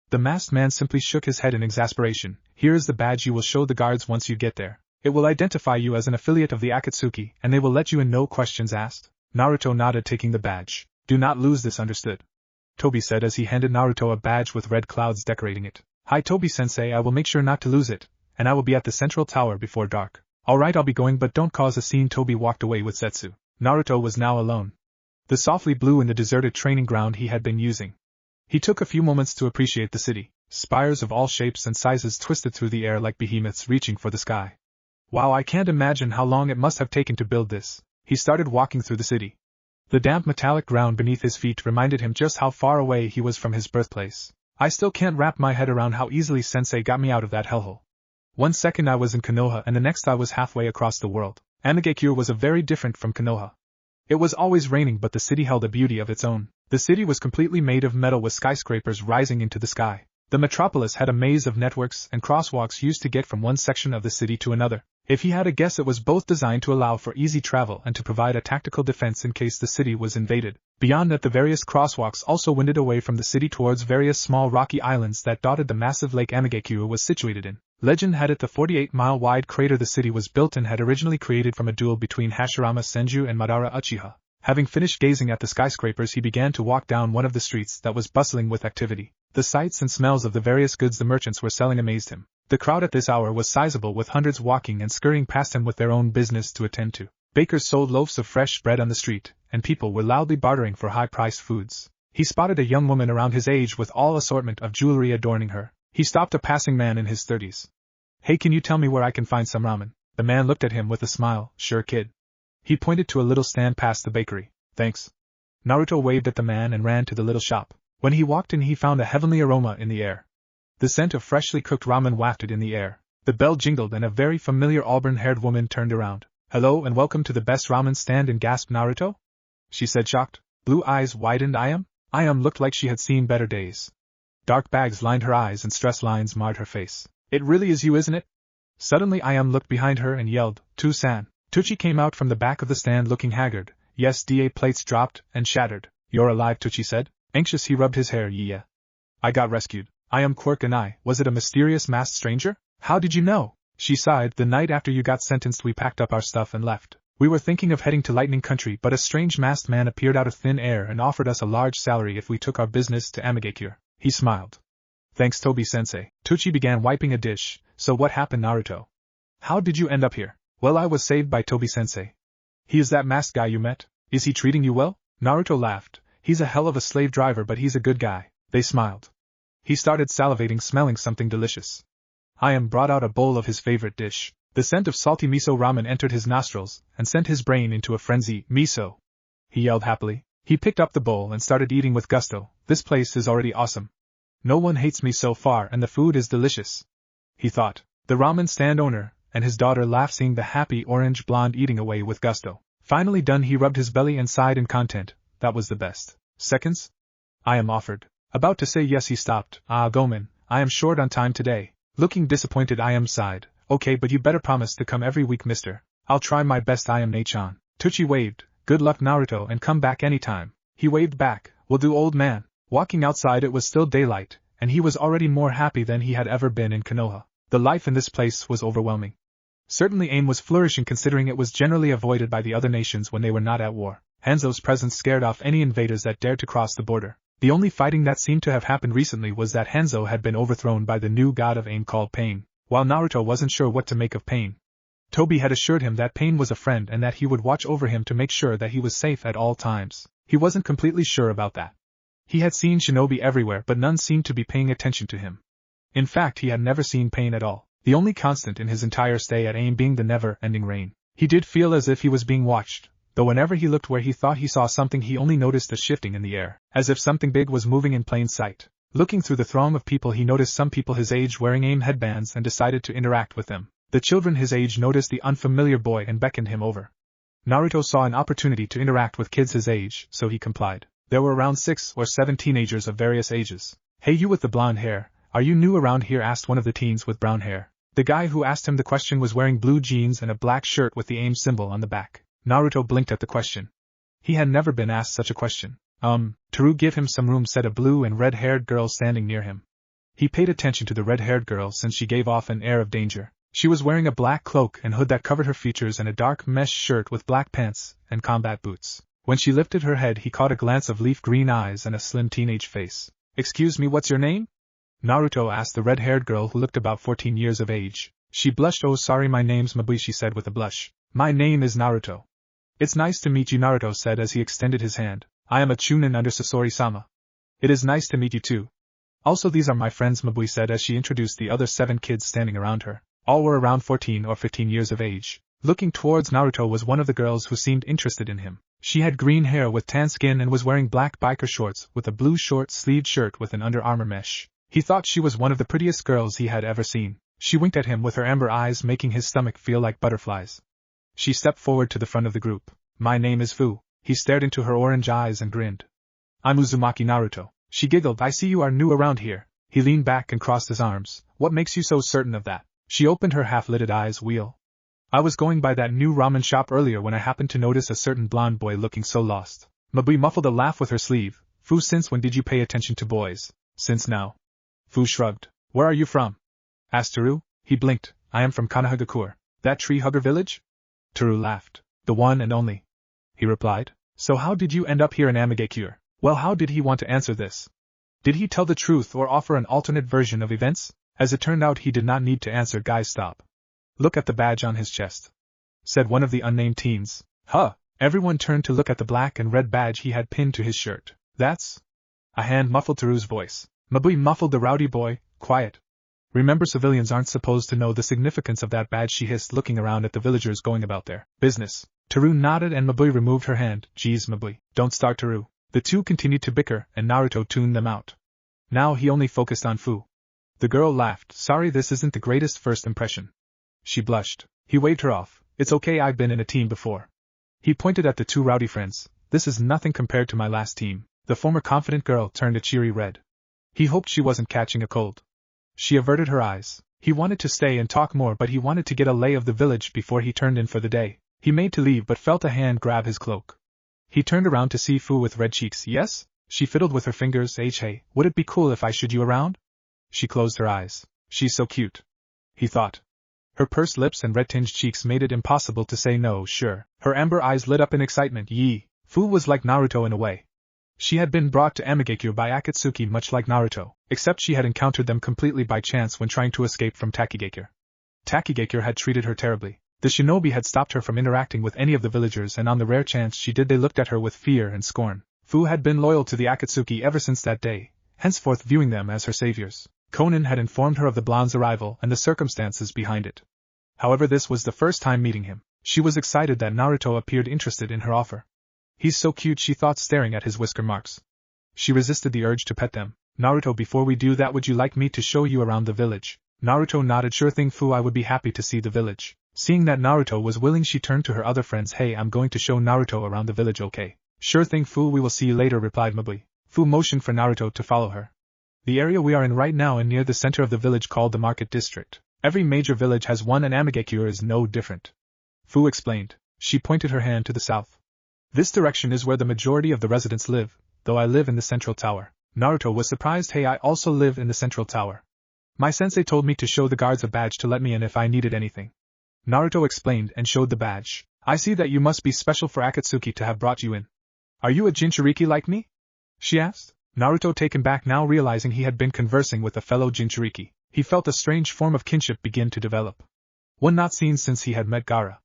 The masked man simply shook his head in exasperation. Here is the badge you will show the guards once you get there. It will identify you as an affiliate of the Akatsuki, and they will let you in, no questions asked. Naruto nodded, taking the badge. Do not lose this, understood? Toby said as he handed Naruto a badge with red clouds decorating it. Hi Toby-sensei, I will make sure not to lose it, and I will be at the central tower before dark. Alright, I'll be going, but don't cause a scene. Toby walked away with Zetsu. Naruto was now alone. The softly blew in the deserted training ground he had been using. He took a few moments to appreciate the city. Spires of all shapes and sizes twisted through the air like behemoths reaching for the sky. Wow, I can't imagine how long it must have taken to build this. He started walking through the city. The damp metallic ground beneath his feet reminded him just how far away he was from his birthplace. I still can't wrap my head around how easily Sensei got me out of that hellhole. 1 second I was in Konoha and the next I was halfway across the world. Amigakure was very different from Konoha. It was always raining, but the city held a beauty of its own. The city was completely made of metal with skyscrapers rising into the sky. The metropolis had a maze of networks and crosswalks used to get from one section of the city to another. If he had a guess, it was both designed to allow for easy travel and to provide a tactical defense in case the city was invaded. Beyond that, the various crosswalks also winded away from the city towards various small rocky islands that dotted the massive lake Amigakure was situated in. Legend had it the 48-mile-wide crater the city was built in had originally created from a duel between Hashirama Senju and Madara Uchiha. Having finished gazing at the skyscrapers, he began to walk down one of the streets that was bustling with activity. The sights and smells of the various goods the merchants were selling amazed him. The crowd at this hour was sizable, with hundreds walking and scurrying past him with their own business to attend to. Bakers sold loaves of fresh bread on the street, and people were loudly bartering for high-priced foods. He spotted a young woman around his age with all assortment of jewelry adorning her. He stopped a passing man in his 30s. Hey, can you tell me where I can find some ramen? The man looked at him with a smile. Sure, kid. He pointed to a little stand past the bakery. Thanks. Naruto waved at the man and ran to the little shop. When he walked in, he found a heavenly aroma in the air. The scent of freshly cooked ramen wafted in the air. The bell jingled and a very familiar auburn-haired woman turned around. Hello and welcome to the best ramen stand in, gasped Naruto. She said, shocked. Blue eyes widened. Ayam looked like she had seen better days. Dark bags lined her eyes and stress lines marred her face. It really is you, isn't it? Suddenly Ayam looked behind her and yelled, Tu-san. Tucci came out from the back of the stand looking haggard. Yes, DA plates dropped and shattered. You're alive, Tucci said. Anxious, he rubbed his hair. Yeah. I got rescued. Quirk and I. Was it a mysterious masked stranger? How did you know? She sighed. The night after you got sentenced, we packed up our stuff and left. We were thinking of heading to Lightning Country, but a strange masked man appeared out of thin air and offered us a large salary if we took our business to Amigakure. He smiled. Thanks, Toby-sensei. Tucci began wiping a dish. So what happened, Naruto? How did you end up here? Well, I was saved by Toby-sensei. He is that masked guy you met? Is he treating you well? Naruto laughed. He's a hell of a slave driver, but he's a good guy. They smiled. He started salivating, smelling something delicious. Ayam brought out a bowl of his favorite dish. The scent of salty miso ramen entered his nostrils and sent his brain into a frenzy. Miso! He yelled happily. He picked up the bowl and started eating with gusto. This place is already awesome. No one hates me so far, and the food is delicious, he thought. The ramen stand owner and his daughter laughed, seeing the happy orange blonde eating away with gusto. Finally done, he rubbed his belly and sighed in content. That was the best. Seconds? Ayam offered. About to say yes, he stopped. Gomen, I am short on time today. Looking disappointed, Ayam sighed. Okay, but you better promise to come every week, mister. I'll try my best, Ayam-ne-chan. Tucci waved. Good luck, Naruto, and come back anytime. He waved back. Will do, old man. Walking outside, it was still daylight, and he was already more happy than he had ever been in Konoha. The life in this place was overwhelming. Certainly AIM was flourishing, considering it was generally avoided by the other nations when they were not at war. Hanzo's presence scared off any invaders that dared to cross the border. The only fighting that seemed to have happened recently was that Hanzo had been overthrown by the new god of AIM called Pain, while Naruto wasn't sure what to make of Pain. Toby had assured him that Pain was a friend and that he would watch over him to make sure that he was safe at all times. He wasn't completely sure about that. He had seen shinobi everywhere, but none seemed to be paying attention to him. In fact, he had never seen Pain at all, the only constant in his entire stay at AIM being the never-ending rain. He did feel as if he was being watched, though whenever he looked where he thought he saw something, he only noticed a shifting in the air, as if something big was moving in plain sight. Looking through the throng of people, he noticed some people his age wearing AIM headbands and decided to interact with them. The children his age noticed the unfamiliar boy and beckoned him over. Naruto saw an opportunity to interact with kids his age, so he complied. There were around 6 or 7 teenagers of various ages. Hey, you with the blonde hair, are you new around here? Asked one of the teens with brown hair. The guy who asked him the question was wearing blue jeans and a black shirt with the aim symbol on the back. Naruto blinked at the question. He had never been asked such a question. Toru, give him some room, said a blue and red-haired girl standing near him. He paid attention to the red-haired girl since she gave off an air of danger. She was wearing a black cloak and hood that covered her features and a dark mesh shirt with black pants and combat boots. When she lifted her head, he caught a glance of leaf green eyes and a slim teenage face. Excuse me, what's your name? Naruto asked the red-haired girl who looked about 14 years of age. She blushed. Oh, sorry, my name's Mabui, she said with a blush. My name is Naruto. It's nice to meet you, Naruto said as he extended his hand. I am a Chunin under Sasori-sama. It is nice to meet you too. Also, these are my friends, Mabui said as she introduced the other 7 kids standing around her. All were around 14 or 15 years of age. Looking towards Naruto was one of the girls who seemed interested in him. She had green hair with tan skin and was wearing black biker shorts with a blue short-sleeved shirt with an Under Armour mesh. He thought she was one of the prettiest girls he had ever seen. She winked at him with her amber eyes, making his stomach feel like butterflies. She stepped forward to the front of the group. My name is Fu. He stared into her orange eyes and grinned. I'm Uzumaki Naruto. She giggled. I see you are new around here. He leaned back and crossed his arms. What makes you so certain of that? She opened her half-lidded eyes wheel. I was going by that new ramen shop earlier when I happened to notice a certain blonde boy looking so lost. Mabui muffled a laugh with her sleeve. Fu, since when did you pay attention to boys? Since now. Fu shrugged. Where are you from? Asked Toru. He blinked. I am from Konoha. That tree-hugger village? Toru laughed. The one and only. He replied. So how did you end up here in Amigakure? Well, how did he want to answer this? Did he tell the truth or offer an alternate version of events? As it turned out, he did not need to answer. Guys, stop. Look at the badge on his chest, said one of the unnamed teens. Huh. Everyone turned to look at the black and red badge he had pinned to his shirt. That's... A hand muffled Toru's voice. Mabui muffled the rowdy boy. Quiet. Remember, civilians aren't supposed to know the significance of that badge, she hissed, looking around at the villagers going about their business. Toru nodded and Mabui removed her hand. Geez, Mabui, don't start, Toru. The two continued to bicker and Naruto tuned them out. Now he only focused on Fu. The girl laughed. Sorry, this isn't the greatest first impression. She blushed. He waved her off. It's okay, I've been in a team before. He pointed at the 2 rowdy friends. This is nothing compared to my last team. The former confident girl turned a cheery red. He hoped she wasn't catching a cold. She averted her eyes. He wanted to stay and talk more, but he wanted to get a lay of the village before he turned in for the day. He made to leave but felt a hand grab his cloak. He turned around to see Fu with red cheeks. Yes? She fiddled with her fingers. Hey, would it be cool if I showed you around? She closed her eyes. She's so cute. He thought. Her pursed lips and red-tinged cheeks made it impossible to say no. Sure. Her amber eyes lit up in excitement. Yee. Fu was like Naruto in a way. She had been brought to Amigakure by Akatsuki much like Naruto, except she had encountered them completely by chance when trying to escape from Takigakure. Takigakure had treated her terribly. The shinobi had stopped her from interacting with any of the villagers, and on the rare chance she did, they looked at her with fear and scorn. Fu had been loyal to the Akatsuki ever since that day, henceforth viewing them as her saviors. Konan had informed her of the blonde's arrival and the circumstances behind it. However, this was the first time meeting him. She was excited that Naruto appeared interested in her offer. He's so cute, she thought, staring at his whisker marks. She resisted the urge to pet them. Naruto, before we do that, would you like me to show you around the village? Naruto nodded. Sure thing, Fu, I would be happy to see the village. Seeing that Naruto was willing, she turned to her other friends. Hey, I'm going to show Naruto around the village, okay? Sure thing, Fu, we will see you later, replied Mabui. Fu motioned for Naruto to follow her. The area we are in right now is near the center of the village called the Market District. Every major village has one, and Amigakure is no different. Fu explained. She pointed her hand to the south. This direction is where the majority of the residents live, though I live in the central tower. Naruto was surprised. Hey, I also live in the central tower. My sensei told me to show the guards a badge to let me in if I needed anything. Naruto explained and showed the badge. I see that you must be special for Akatsuki to have brought you in. Are you a Jinchuriki like me? She asked. Naruto, taken back now realizing he had been conversing with a fellow Jinchuriki, he felt a strange form of kinship begin to develop. One not seen since he had met Gaara.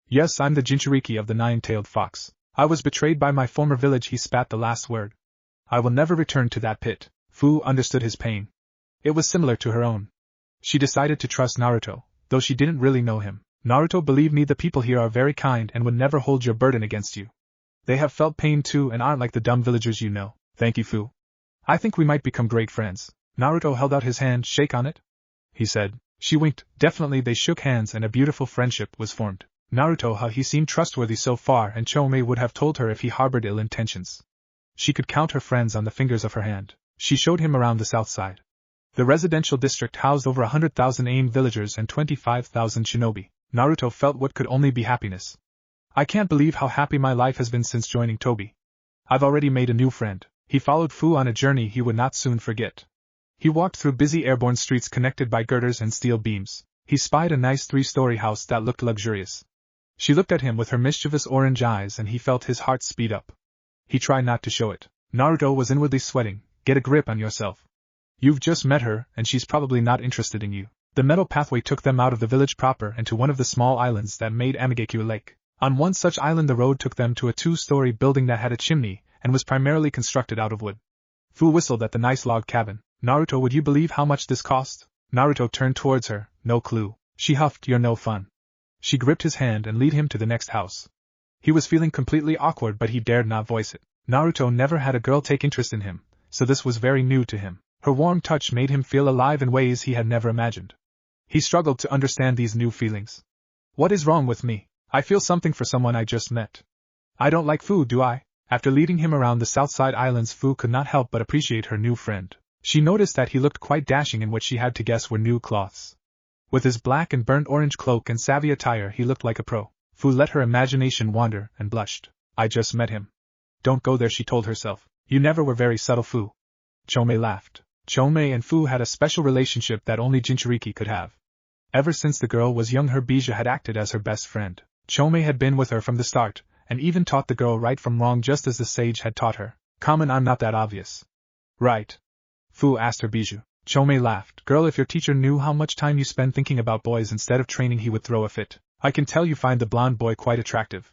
Yes, I'm the Jinchuriki of the Nine-Tailed Fox. I was betrayed by my former village. He spat the last word. I will never return to that pit. Fu understood his pain. It was similar to her own. She decided to trust Naruto, though she didn't really know him. Naruto, believe me, the people here are very kind and would never hold your burden against you. They have felt pain too and aren't like the dumb villagers you know. Thank you, Fu. I think we might become great friends. Naruto held out his hand. Shake on it? He said. She winked. Definitely. They shook hands and a beautiful friendship was formed. Naruto, how he seemed trustworthy so far, and Chome would have told her if he harbored ill intentions. She could count her friends on the fingers of her hand. She showed him around the south side. The residential district housed over 100,000 AIM villagers and 25,000 shinobi. Naruto felt what could only be happiness. I can't believe how happy my life has been since joining Toby. I've already made a new friend. He followed Fu on a journey he would not soon forget. He walked through busy airborne streets connected by girders and steel beams. He spied a nice 3-story house that looked luxurious. She looked at him with her mischievous orange eyes and he felt his heart speed up. He tried not to show it. Naruto was inwardly sweating. Get a grip on yourself. You've just met her, and she's probably not interested in you. The metal pathway took them out of the village proper and to one of the small islands that made Amigakure Lake. On one such island the road took them to a 2-story building that had a chimney, and was primarily constructed out of wood. Fu whistled at the nice log cabin. Naruto, would you believe how much this cost? Naruto turned towards her. No clue. She huffed, you're no fun. She gripped his hand and led him to the next house. He was feeling completely awkward but he dared not voice it. Naruto never had a girl take interest in him, so this was very new to him. Her warm touch made him feel alive in ways he had never imagined. He struggled to understand these new feelings. What is wrong with me? I feel something for someone I just met. I don't like Fu, do I? After leading him around the Southside Islands, Fu could not help but appreciate her new friend. She noticed that he looked quite dashing in what she had to guess were new cloths. With his black and burnt orange cloak and savvy attire he looked like a pro. Fu let her imagination wander and blushed. I just met him. Don't go there, she told herself. You never were very subtle, Fu. Chome laughed. Chome and Fu had a special relationship that only Jinchuriki could have. Ever since the girl was young, her Bija had acted as her best friend. Chome had been with her from the start, and even taught the girl right from wrong just as the sage had taught her. Common, I'm not that obvious. Right? Fu asked her Bijou. Chome laughed. Girl, if your teacher knew how much time you spend thinking about boys instead of training, he would throw a fit. I can tell you find the blonde boy quite attractive.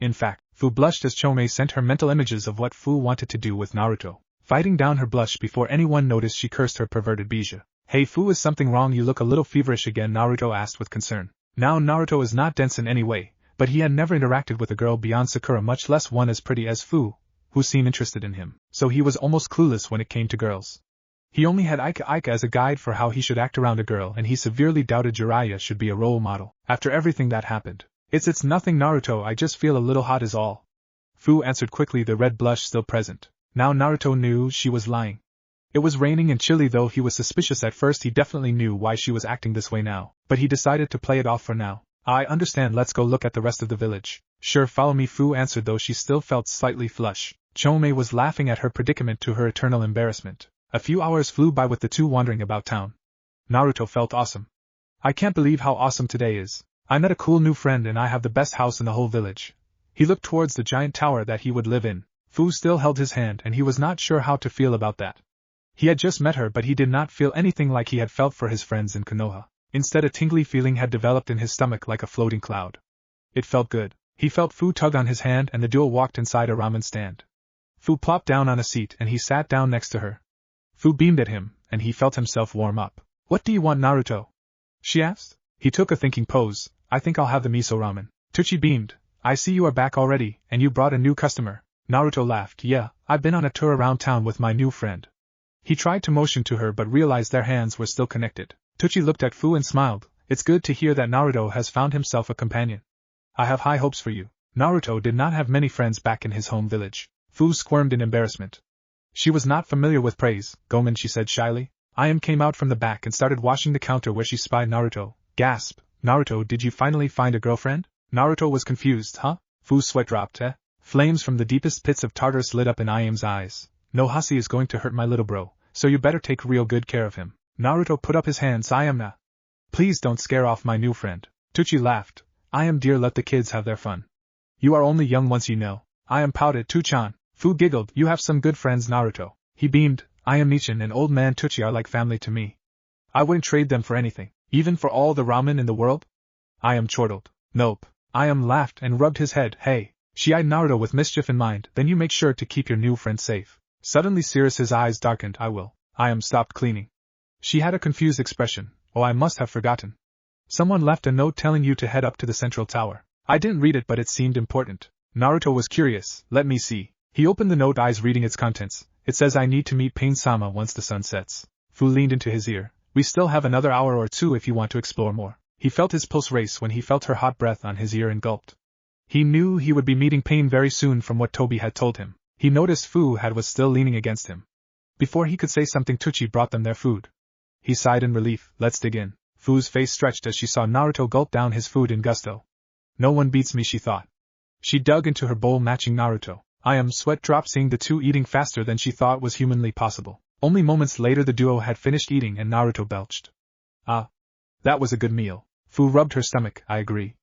In fact, Fu blushed as Chome sent her mental images of what Fu wanted to do with Naruto. Fighting down her blush before anyone noticed, she cursed her perverted Bija. Hey Fu, is something wrong? You look a little feverish again, Naruto asked with concern. Now Naruto is not dense in any way, but he had never interacted with a girl beyond Sakura, much less one as pretty as Fu, who seemed interested in him, so he was almost clueless when it came to girls. He only had Ika as a guide for how he should act around a girl, and he severely doubted Jiraiya should be a role model. After everything that happened. It's nothing, Naruto, I just feel a little hot is all. Fu answered quickly, the red blush still present. Now Naruto knew she was lying. It was raining and chilly. Though he was suspicious at first, he definitely knew why she was acting this way now, but he decided to play it off for now. I understand, let's go look at the rest of the village. Sure, follow me, Fu answered, though she still felt slightly flush. Chome was laughing at her predicament to her eternal embarrassment. A few hours flew by with the two wandering about town. Naruto felt awesome. I can't believe how awesome today is. I met a cool new friend and I have the best house in the whole village. He looked towards the giant tower that he would live in. Fu still held his hand and he was not sure how to feel about that. He had just met her, but he did not feel anything like he had felt for his friends in Konoha. Instead, a tingly feeling had developed in his stomach like a floating cloud. It felt good. He felt Fu tug on his hand and the duo walked inside a ramen stand. Fu plopped down on a seat and he sat down next to her. Fu beamed at him, and he felt himself warm up. What do you want, Naruto? She asked. He took a thinking pose. I think I'll have the miso ramen. Tsuchi beamed. I see you are back already, and you brought a new customer. Naruto laughed. Yeah, I've been on a tour around town with my new friend. He tried to motion to her but realized their hands were still connected. Tsuchi looked at Fu and smiled. It's good to hear that Naruto has found himself a companion. I have high hopes for you. Naruto did not have many friends back in his home village. Fu squirmed in embarrassment. She was not familiar with praise. Gomen, she said shyly. Came out from the back and started washing the counter where she spied Naruto. Gasp. Naruto, did you finally find a girlfriend? Naruto was confused. Huh? Fu's sweat dropped. Flames from the deepest pits of Tartarus lit up in Iam's eyes. No, hussy is going to hurt my little bro, so you better take real good care of him. Naruto put up his hands. Iam. Please don't scare off my new friend. Tsuchi laughed. Iam dear, let the kids have their fun. You are only young once, you know. Iam pouted. Tsuchan. Fu giggled. You have some good friends, Naruto. He beamed. Iam Nichin and old man Tsuchi are like family to me. I wouldn't trade them for anything, even for all the ramen in the world. Iam chortled. Nope. Iam laughed and rubbed his head. Hey. She eyed Naruto with mischief in mind. Then you make sure to keep your new friend safe. Suddenly Sirius's eyes darkened. I will. Iam stopped cleaning. She had a confused expression. Oh, I must have forgotten. Someone left a note telling you to head up to the central tower. I didn't read it, but it seemed important. Naruto was curious. Let me see. He opened the note, eyes reading its contents. It says I need to meet Pain-sama once the sun sets. Fu leaned into his ear. We still have another hour or two if you want to explore more. He felt his pulse race when he felt her hot breath on his ear and gulped. He knew he would be meeting Pain very soon from what Toby had told him. He noticed Fu was still leaning against him. Before he could say something, Tsuchi brought them their food. He sighed in relief. Let's dig in. Fu's face stretched as she saw Naruto gulp down his food in gusto. No one beats me, she thought. She dug into her bowl, matching Naruto. Sweat dropped seeing the two eating faster than she thought was humanly possible. Only moments later the duo had finished eating and Naruto belched. Ah. That was a good meal. Fu rubbed her stomach. I agree.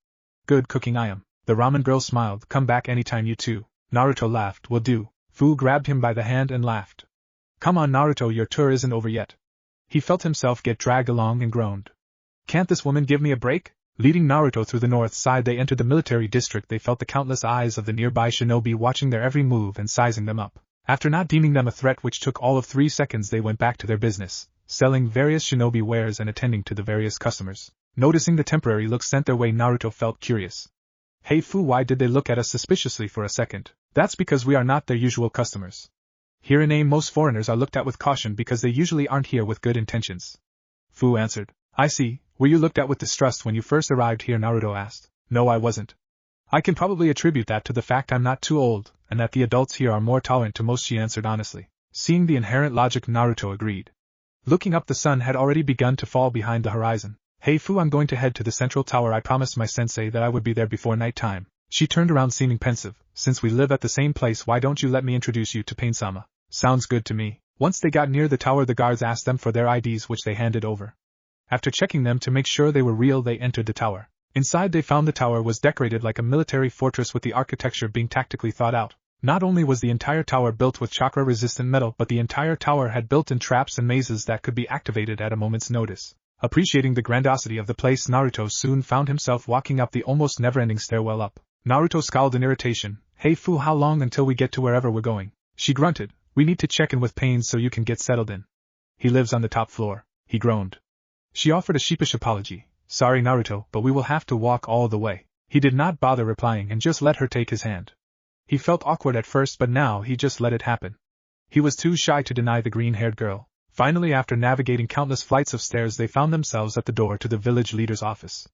Good cooking, The ramen girl smiled. Come back anytime, you two. Naruto laughed. Will do. Fu grabbed him by the hand and laughed. Come on, Naruto, your tour isn't over yet. He felt himself get dragged along and groaned. Can't this woman give me a break? Leading Naruto through the north side, they entered the military district. They felt the countless eyes of the nearby shinobi watching their every move and sizing them up. After not deeming them a threat, which took all of 3 seconds, they went back to their business, selling various shinobi wares and attending to the various customers. Noticing the temporary looks sent their way, Naruto felt curious. Hey Fu, why did they look at us suspiciously for a second? That's because we are not their usual customers. Here in AIM, most foreigners are looked at with caution because they usually aren't here with good intentions. Fu answered. I see. Were you looked at with distrust when you first arrived here? Naruto asked. No, I wasn't. I can probably attribute that to the fact I'm not too old, and that the adults here are more tolerant to most, she answered honestly. Seeing the inherent logic, Naruto agreed. Looking up, the sun had already begun to fall behind the horizon. Hey Fu, I'm going to head to the central tower. I promised my sensei that I would be there before night time. She turned around seeming pensive. Since we live at the same place, why don't you let me introduce you to Pain-sama? Sounds good to me. Once they got near the tower, the guards asked them for their IDs, which they handed over. After checking them to make sure they were real, they entered the tower. Inside they found the tower was decorated like a military fortress, with the architecture being tactically thought out. Not only was the entire tower built with chakra-resistant metal, but the entire tower had built-in traps and mazes that could be activated at a moment's notice. Appreciating the grandiosity of the place, Naruto soon found himself walking up the almost never-ending stairwell up. Naruto scowled in irritation. Hey Fu, how long until we get to wherever we're going? She grunted. We need to check in with Pain so you can get settled in. He lives on the top floor. He groaned. She offered a sheepish apology. Sorry Naruto, but we will have to walk all the way. He did not bother replying and just let her take his hand. He felt awkward at first, but now he just let it happen. He was too shy to deny the green-haired girl. Finally, after navigating countless flights of stairs, they found themselves at the door to the village leader's office.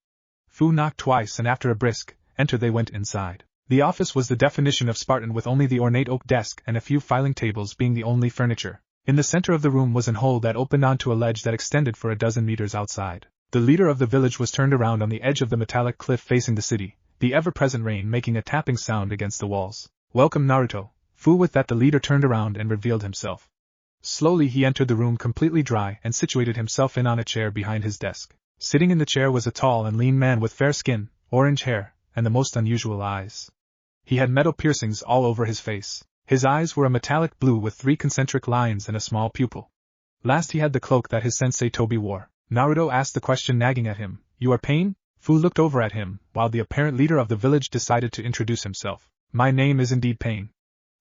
Fu knocked twice and after a brisk enter they went inside. The office was the definition of Spartan, with only the ornate oak desk and a few filing tables being the only furniture. In the center of the room was an hole that opened onto a ledge that extended for a dozen meters outside. The leader of the village was turned around on the edge of the metallic cliff facing the city, the ever-present rain making a tapping sound against the walls. Welcome Naruto. Fu. With that, the leader turned around and revealed himself. Slowly he entered the room completely dry and situated himself in on a chair behind his desk. Sitting in the chair was a tall and lean man with fair skin, orange hair, and the most unusual eyes. He had metal piercings all over his face. His eyes were a metallic blue with 3 concentric lines and a small pupil. Last, he had the cloak that his sensei Toby wore. Naruto asked the question, nagging at him. You are Pain? Fu looked over at him, while the apparent leader of the village decided to introduce himself. My name is indeed Pain.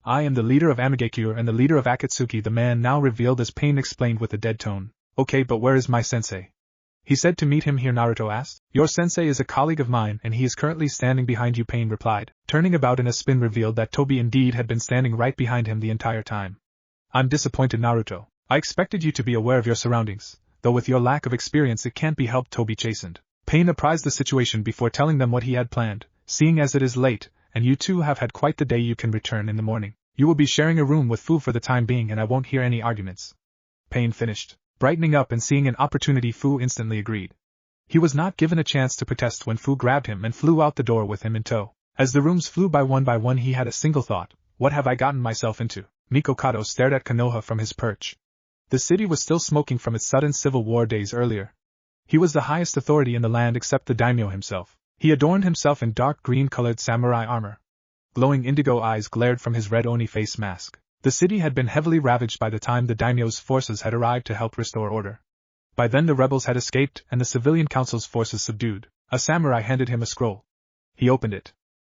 I am the leader of Amigakure and the leader of Akatsuki. The man now revealed as Pain explained with a dead tone. Okay, but where is my sensei? He said to meet him here, Naruto asked. Your sensei is a colleague of mine and he is currently standing behind you, Pain replied. Turning about in a spin revealed that Toby indeed had been standing right behind him the entire time. I'm disappointed, Naruto. I expected you to be aware of your surroundings, though with your lack of experience it can't be helped, Toby chastened. Pain apprised the situation before telling them what he had planned. Seeing as it is late, and you two have had quite the day, you can return in the morning. You will be sharing a room with Fu for the time being and I won't hear any arguments. Pain finished. Brightening up and seeing an opportunity, Fu instantly agreed. He was not given a chance to protest when Fu grabbed him and flew out the door with him in tow. As the rooms flew by one, he had a single thought. What have I gotten myself into? Mikokado stared at Konoha from his perch. The city was still smoking from its sudden civil war days earlier. He was the highest authority in the land except the daimyo himself. He adorned himself in dark green-colored samurai armor. Glowing indigo eyes glared from his red oni face mask. The city had been heavily ravaged by the time the daimyo's forces had arrived to help restore order. By then the rebels had escaped and the civilian council's forces subdued. A samurai handed him a scroll. He opened it.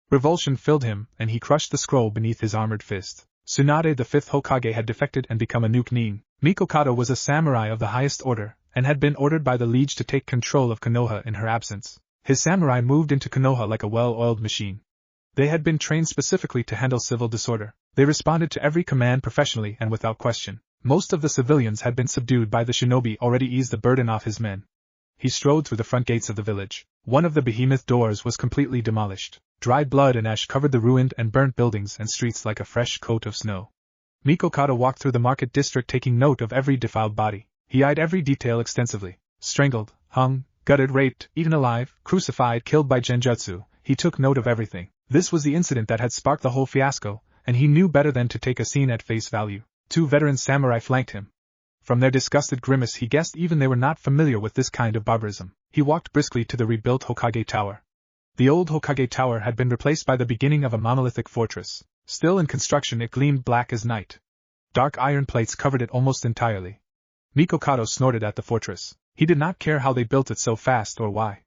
Revulsion filled him, and he crushed the scroll beneath his armored fist. Tsunade, the 5th Hokage, had defected and become a nuke nin. Mikokado was a samurai of the highest order, and had been ordered by the liege to take control of Konoha in her absence. His samurai moved into Konoha like a well-oiled machine. They had been trained specifically to handle civil disorder. They responded to every command professionally and without question. Most of the civilians had been subdued by the shinobi, already eased the burden off his men. He strode through the front gates of the village. One of the behemoth doors was completely demolished. Dried blood and ash covered the ruined and burnt buildings and streets like a fresh coat of snow. Mikokado walked through the market district taking note of every defiled body. He eyed every detail extensively. Strangled, hung, gutted, raped, eaten alive, crucified, killed by genjutsu. He took note of everything. This was the incident that had sparked the whole fiasco, and he knew better than to take a scene at face value. 2 veteran samurai flanked him. From their disgusted grimace he guessed even they were not familiar with this kind of barbarism. He walked briskly to the rebuilt Hokage Tower. The old Hokage Tower had been replaced by the beginning of a monolithic fortress. Still in construction, it gleamed black as night. Dark iron plates covered it almost entirely. Mikokado snorted at the fortress. He did not care how they built it so fast or why.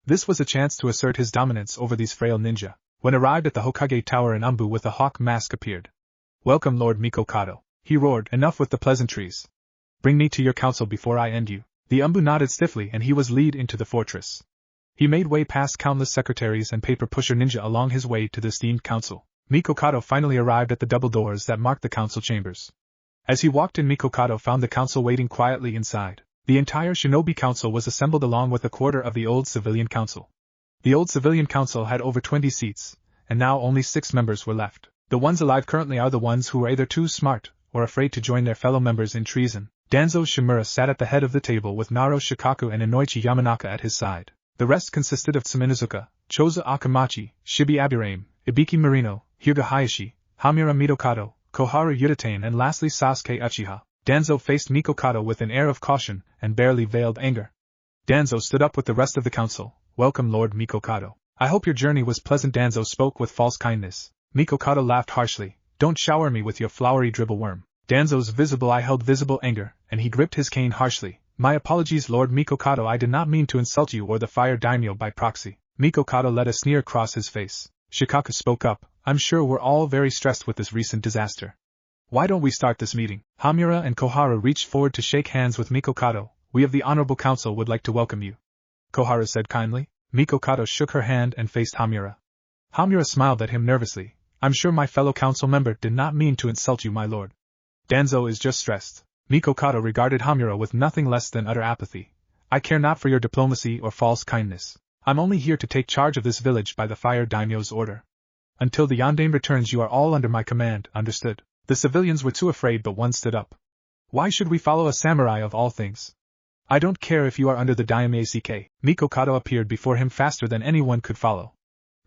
This was a chance to assert his dominance over these frail ninja. When arrived at the Hokage Tower, an Umbu with a hawk mask appeared. "Welcome, Lord Mikokado," he roared. "Enough with the pleasantries. Bring me to your council before I end you." The Umbu nodded stiffly and he was led into the fortress. He made way past countless secretaries and paper pusher ninja along his way to the esteemed council. Mikokado finally arrived at the double doors that marked the council chambers. As he walked in, Mikokado found the council waiting quietly inside. The entire shinobi council was assembled along with a quarter of the old civilian council. The old civilian council had over 20 seats, and now only 6 members were left. The ones alive currently are the ones who were either too smart or afraid to join their fellow members in treason. Danzo Shimura sat at the head of the table with Naro Shikaku and Inoichi Yamanaka at his side. The rest consisted of Tsuminuzuka, Choza Akamachi, Shibi Abirame, Ibiki Marino, Hyuga Hayashi, Hamura Mitokado, Koharu Yudatane, and lastly Sasuke Uchiha. Danzo faced Mikokado with an air of caution and barely veiled anger. Danzo stood up with the rest of the council. "Welcome, Lord Mikokado. I hope your journey was pleasant." Danzo spoke with false kindness. Mikokado laughed harshly. "Don't shower me with your flowery dribble worm." Danzo's visible eye held visible anger, and he gripped his cane harshly. "My apologies, Lord Mikokado. I did not mean to insult you or the fire daimyo by proxy." Mikokado let a sneer cross his face. Shikaku spoke up. "I'm sure we're all very stressed with this recent disaster. Why don't we start this meeting?" Hamura and Koharu reached forward to shake hands with Mikokado. "We of the Honorable Council would like to welcome you," Koharu said kindly. Mikokado shook her hand and faced Hamura. Hamura smiled at him nervously. "I'm sure my fellow council member did not mean to insult you, my lord. Danzo is just stressed." Mikokado regarded Hamura with nothing less than utter apathy. "I care not for your diplomacy or false kindness. I'm only here to take charge of this village by the fire daimyo's order. Until the yandame returns, you are all under my command, understood?" The civilians were too afraid, but one stood up. "Why should we follow a samurai of all things? I don't care if you are under the daimyo." Mikokado appeared before him faster than anyone could follow.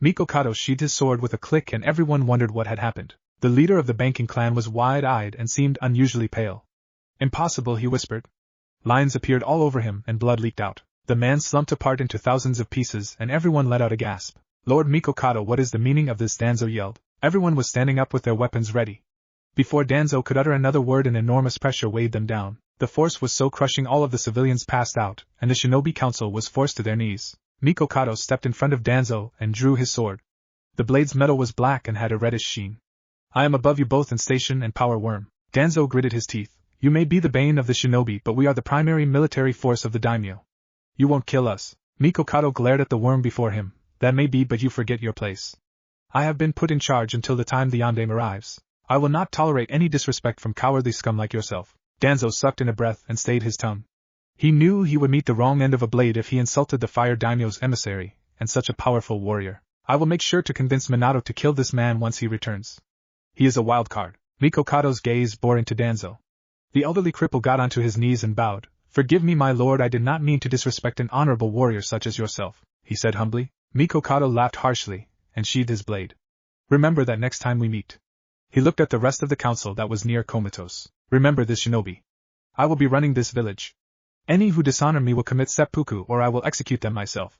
Mikokado sheathed his sword with a click and everyone wondered what had happened. The leader of the banking clan was wide-eyed and seemed unusually pale. "Impossible," he whispered. Lines appeared all over him and blood leaked out. The man slumped apart into thousands of pieces and everyone let out a gasp. "Lord Mikokado, what is the meaning of this?" Danzo yelled. Everyone was standing up with their weapons ready. Before Danzo could utter another word, an enormous pressure weighed them down. The force was so crushing all of the civilians passed out, and the shinobi council was forced to their knees. Mikokado stepped in front of Danzo and drew his sword. The blade's metal was black and had a reddish sheen. "I am above you both in station and power, worm." Danzo gritted his teeth. "You may be the bane of the shinobi, but we are the primary military force of the daimyo. You won't kill us." Mikokado glared at the worm before him. "That may be, but you forget your place. I have been put in charge until the time the yandame arrives. I will not tolerate any disrespect from cowardly scum like yourself." Danzo sucked in a breath and stayed his tongue. He knew he would meet the wrong end of a blade if he insulted the fire daimyo's emissary, and such a powerful warrior. "I will make sure to convince Minato to kill this man once he returns. He is a wild card." Mikokado's gaze bore into Danzo. The elderly cripple got onto his knees and bowed. "Forgive me, my lord, I did not mean to disrespect an honorable warrior such as yourself," he said humbly. Mikokado laughed harshly, and sheathed his blade. "Remember that next time we meet." He looked at the rest of the council that was near comatose. "Remember this, shinobi. I will be running this village. Any who dishonor me will commit seppuku or I will execute them myself.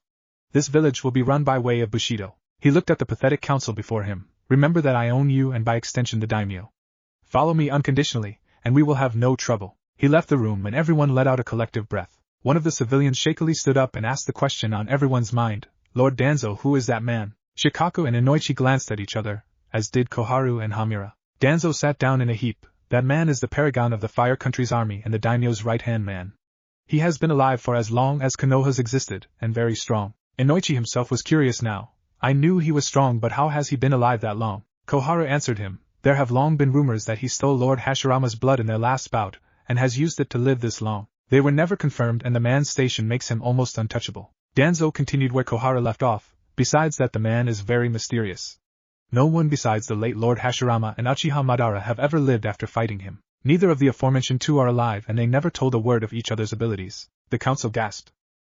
This village will be run by way of Bushido." He looked at the pathetic council before him. "Remember that I own you and by extension the daimyo. Follow me unconditionally, and we will have no trouble." He left the room and everyone let out a collective breath. One of the civilians shakily stood up and asked the question on everyone's mind. "Lord Danzo, who is that man?" Shikaku and Inoichi glanced at each other, as did Koharu and Hamura. Danzo sat down in a heap. "That man is the paragon of the Fire Country's army and the daimyo's right-hand man. He has been alive for as long as Konoha's existed, and very strong." Inoichi himself was curious now. "I knew he was strong, but how has he been alive that long?" Koharu answered him. "There have long been rumors that he stole Lord Hashirama's blood in their last bout, and has used it to live this long. They were never confirmed and the man's station makes him almost untouchable." Danzo continued where Koharu left off. "Besides that, the man is very mysterious. No one besides the late Lord Hashirama and Uchiha Madara have ever lived after fighting him. Neither of the aforementioned two are alive and they never told a word of each other's abilities. The council gasped.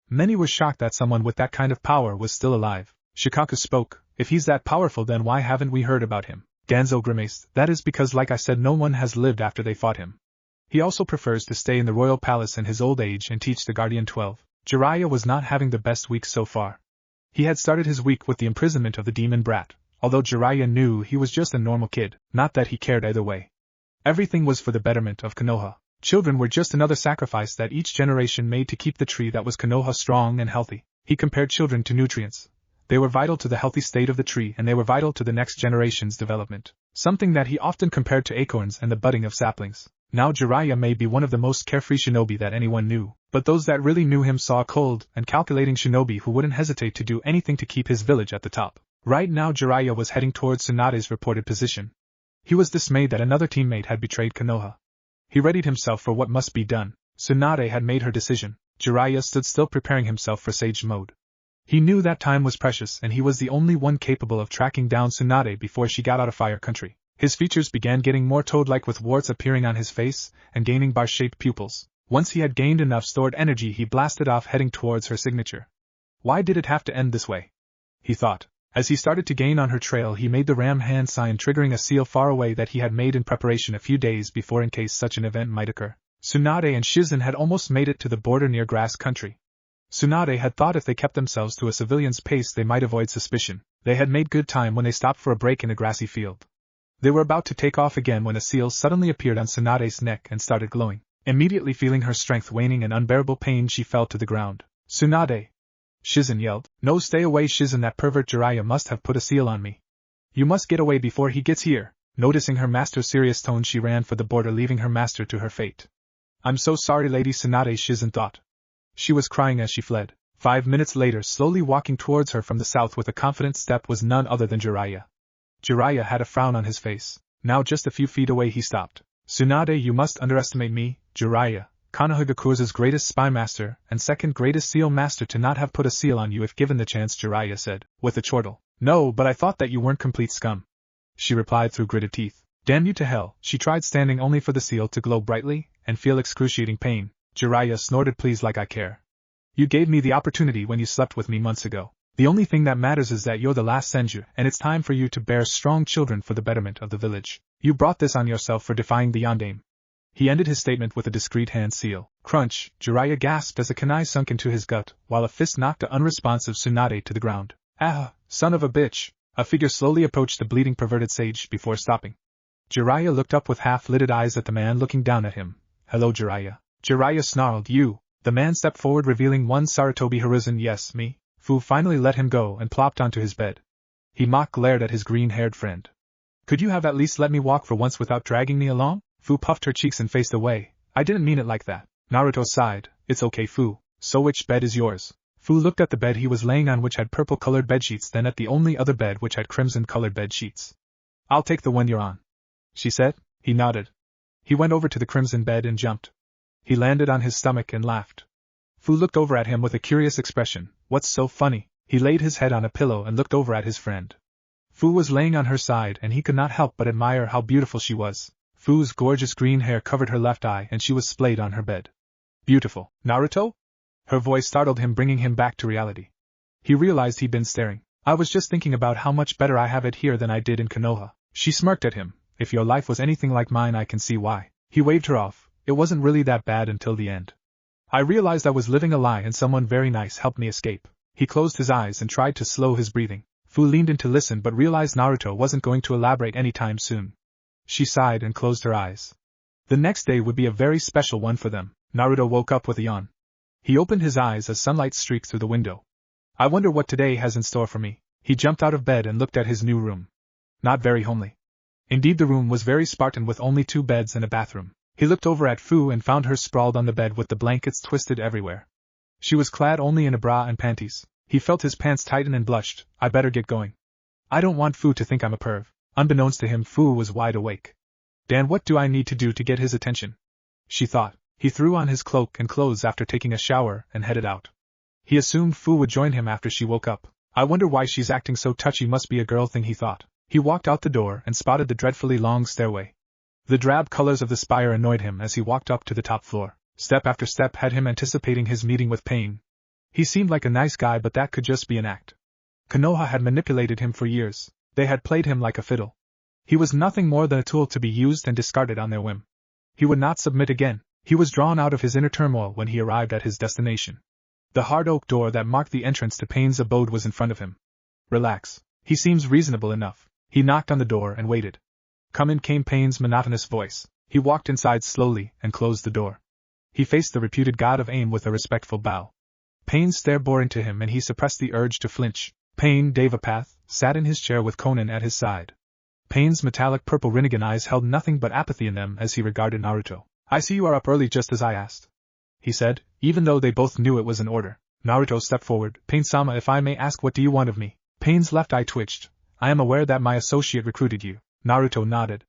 Many were shocked that someone with that kind of power was still alive. Shikaku spoke. If he's that powerful, then why haven't we heard about him? Danzo grimaced. That is because, like I said, no one has lived after they fought him. He also prefers to stay in the royal palace in his old age and teach the Guardian 12. Jiraiya was not having the best week so far. He had started his week with the imprisonment of the demon brat, although Jiraiya knew he was just a normal kid, not that he cared either way. Everything was for the betterment of Konoha. Children were just another sacrifice that each generation made to keep the tree that was Konoha strong and healthy. He compared children to nutrients. They were vital to the healthy state of the tree and they were vital to the next generation's development, something that he often compared to acorns and the budding of saplings. Now Jiraiya may be one of the most carefree shinobi that anyone knew, but those that really knew him saw a cold and calculating shinobi who wouldn't hesitate to do anything to keep his village at the top. Right now Jiraiya was heading towards Tsunade's reported position. He was dismayed that another teammate had betrayed Konoha. He readied himself for what must be done. Tsunade had made her decision. Jiraiya stood still preparing himself for sage mode. He knew that time was precious and he was the only one capable of tracking down Tsunade before she got out of Fire Country. His features began getting more toad-like with warts appearing on his face and gaining bar-shaped pupils. Once he had gained enough stored energy he blasted off heading towards her signature. Why did it have to end this way? He thought. As he started to gain on her trail he made the ram hand sign triggering a seal far away that he had made in preparation a few days before in case such an event might occur. Tsunade and Shizen had almost made it to the border near Grass Country. Tsunade had thought if they kept themselves to a civilian's pace they might avoid suspicion. They had made good time when they stopped for a break in a grassy field. They were about to take off again when a seal suddenly appeared on Tsunade's neck and started glowing. Immediately feeling her strength waning and unbearable pain she fell to the ground. Tsunade! Shizen yelled. No, stay away Shizen, that pervert Jiraiya must have put a seal on me. You must get away before he gets here. Noticing her master's serious tone she ran for the border leaving her master to her fate. I'm so sorry Lady Tsunade, Shizen thought. She was crying as she fled. 5 minutes later, slowly walking towards her from the south with a confident step was none other than Jiraiya. Jiraiya had a frown on his face. Now just a few feet away he stopped. Tsunade, you must underestimate me, Jiraiya, Konohagakure's greatest spy master and second greatest seal master to not have put a seal on you if given the chance, Jiraiya said, with a chortle. No, but I thought that you weren't complete scum. She replied through gritted teeth. Damn you to hell. She tried, standing only for the seal to glow brightly and feel excruciating pain. Jiraiya snorted. Please, like I care. You gave me the opportunity when you slept with me months ago. The only thing that matters is that you're the last Senju, and it's time for you to bear strong children for the betterment of the village. You brought this on yourself for defying the Yondaime. He ended his statement with a discreet hand seal. Crunch! Jiraiya gasped as a kunai sunk into his gut, while a fist knocked the unresponsive Tsunade to the ground. Ah, son of a bitch! A figure slowly approached the bleeding perverted sage before stopping. Jiraiya looked up with half-lidded eyes at the man looking down at him. Hello, Jiraiya. Jiraiya snarled. You! The man stepped forward revealing one Saratobi Horizon. Yes, me. Fu finally let him go and plopped onto his bed. He glared at his green-haired friend. Could you have at least let me walk for once without dragging me along? Fu puffed her cheeks and faced away. I didn't mean it like that. Naruto sighed. It's okay, Fu. So which bed is yours? Fu looked at the bed he was laying on, which had purple-colored bedsheets, then at the only other bed which had crimson-colored bedsheets. I'll take the one you're on, she said. He nodded. He went over to the crimson bed and jumped. He landed on his stomach and laughed. Fu looked over at him with a curious expression. What's so funny? He laid his head on a pillow and looked over at his friend. Fu was laying on her side and he could not help but admire how beautiful she was. Fu's gorgeous green hair covered her left eye and she was splayed on her bed. Beautiful. Naruto? Her voice startled him, bringing him back to reality. He realized he'd been staring. I was just thinking about how much better I have it here than I did in Konoha. She smirked at him. If your life was anything like mine, I can see why. He waved her off. It wasn't really that bad until the end. I realized I was living a lie and someone very nice helped me escape. He closed his eyes and tried to slow his breathing. Fu leaned in to listen but realized Naruto wasn't going to elaborate anytime soon. She sighed and closed her eyes. The next day would be a very special one for them. Naruto woke up with a yawn. He opened his eyes as sunlight streaked through the window. I wonder what today has in store for me. He jumped out of bed and looked at his new room. Not very homely. Indeed, the room was very Spartan with only 2 beds and a bathroom. He looked over at Fu and found her sprawled on the bed with the blankets twisted everywhere. She was clad only in a bra and panties. He felt his pants tighten and blushed. I better get going. I don't want Fu to think I'm a perv. Unbeknownst to him, Fu was wide awake. Dan, what do I need to do to get his attention? She thought. He threw on his cloak and clothes after taking a shower and headed out. He assumed Fu would join him after she woke up. I wonder why she's acting so touchy, must be a girl thing, he thought. He walked out the door and spotted the dreadfully long stairway. The drab colors of the spire annoyed him as he walked up to the top floor. Step after step had him anticipating his meeting with Pain. He seemed like a nice guy, but that could just be an act. Konoha had manipulated him for years. They had played him like a fiddle. He was nothing more than a tool to be used and discarded on their whim. He would not submit again. He was drawn out of his inner turmoil when he arrived at his destination. The hard oak door that marked the entrance to Pain's abode was in front of him. Relax. He seems reasonable enough. He knocked on the door and waited. Come in, came Pain's monotonous voice. He walked inside slowly and closed the door. He faced the reputed god of aim with a respectful bow. Pain's stare bore into him and he suppressed the urge to flinch. Pain, Devapath, sat in his chair with Conan at his side. Pain's metallic purple Rinnegan eyes held nothing but apathy in them as he regarded Naruto. I see you are up early just as I asked, he said, even though they both knew it was an order. Naruto stepped forward. Pain-sama, if I may ask, what do you want of me? Pain's left eye twitched. I am aware that my associate recruited you. Naruto nodded.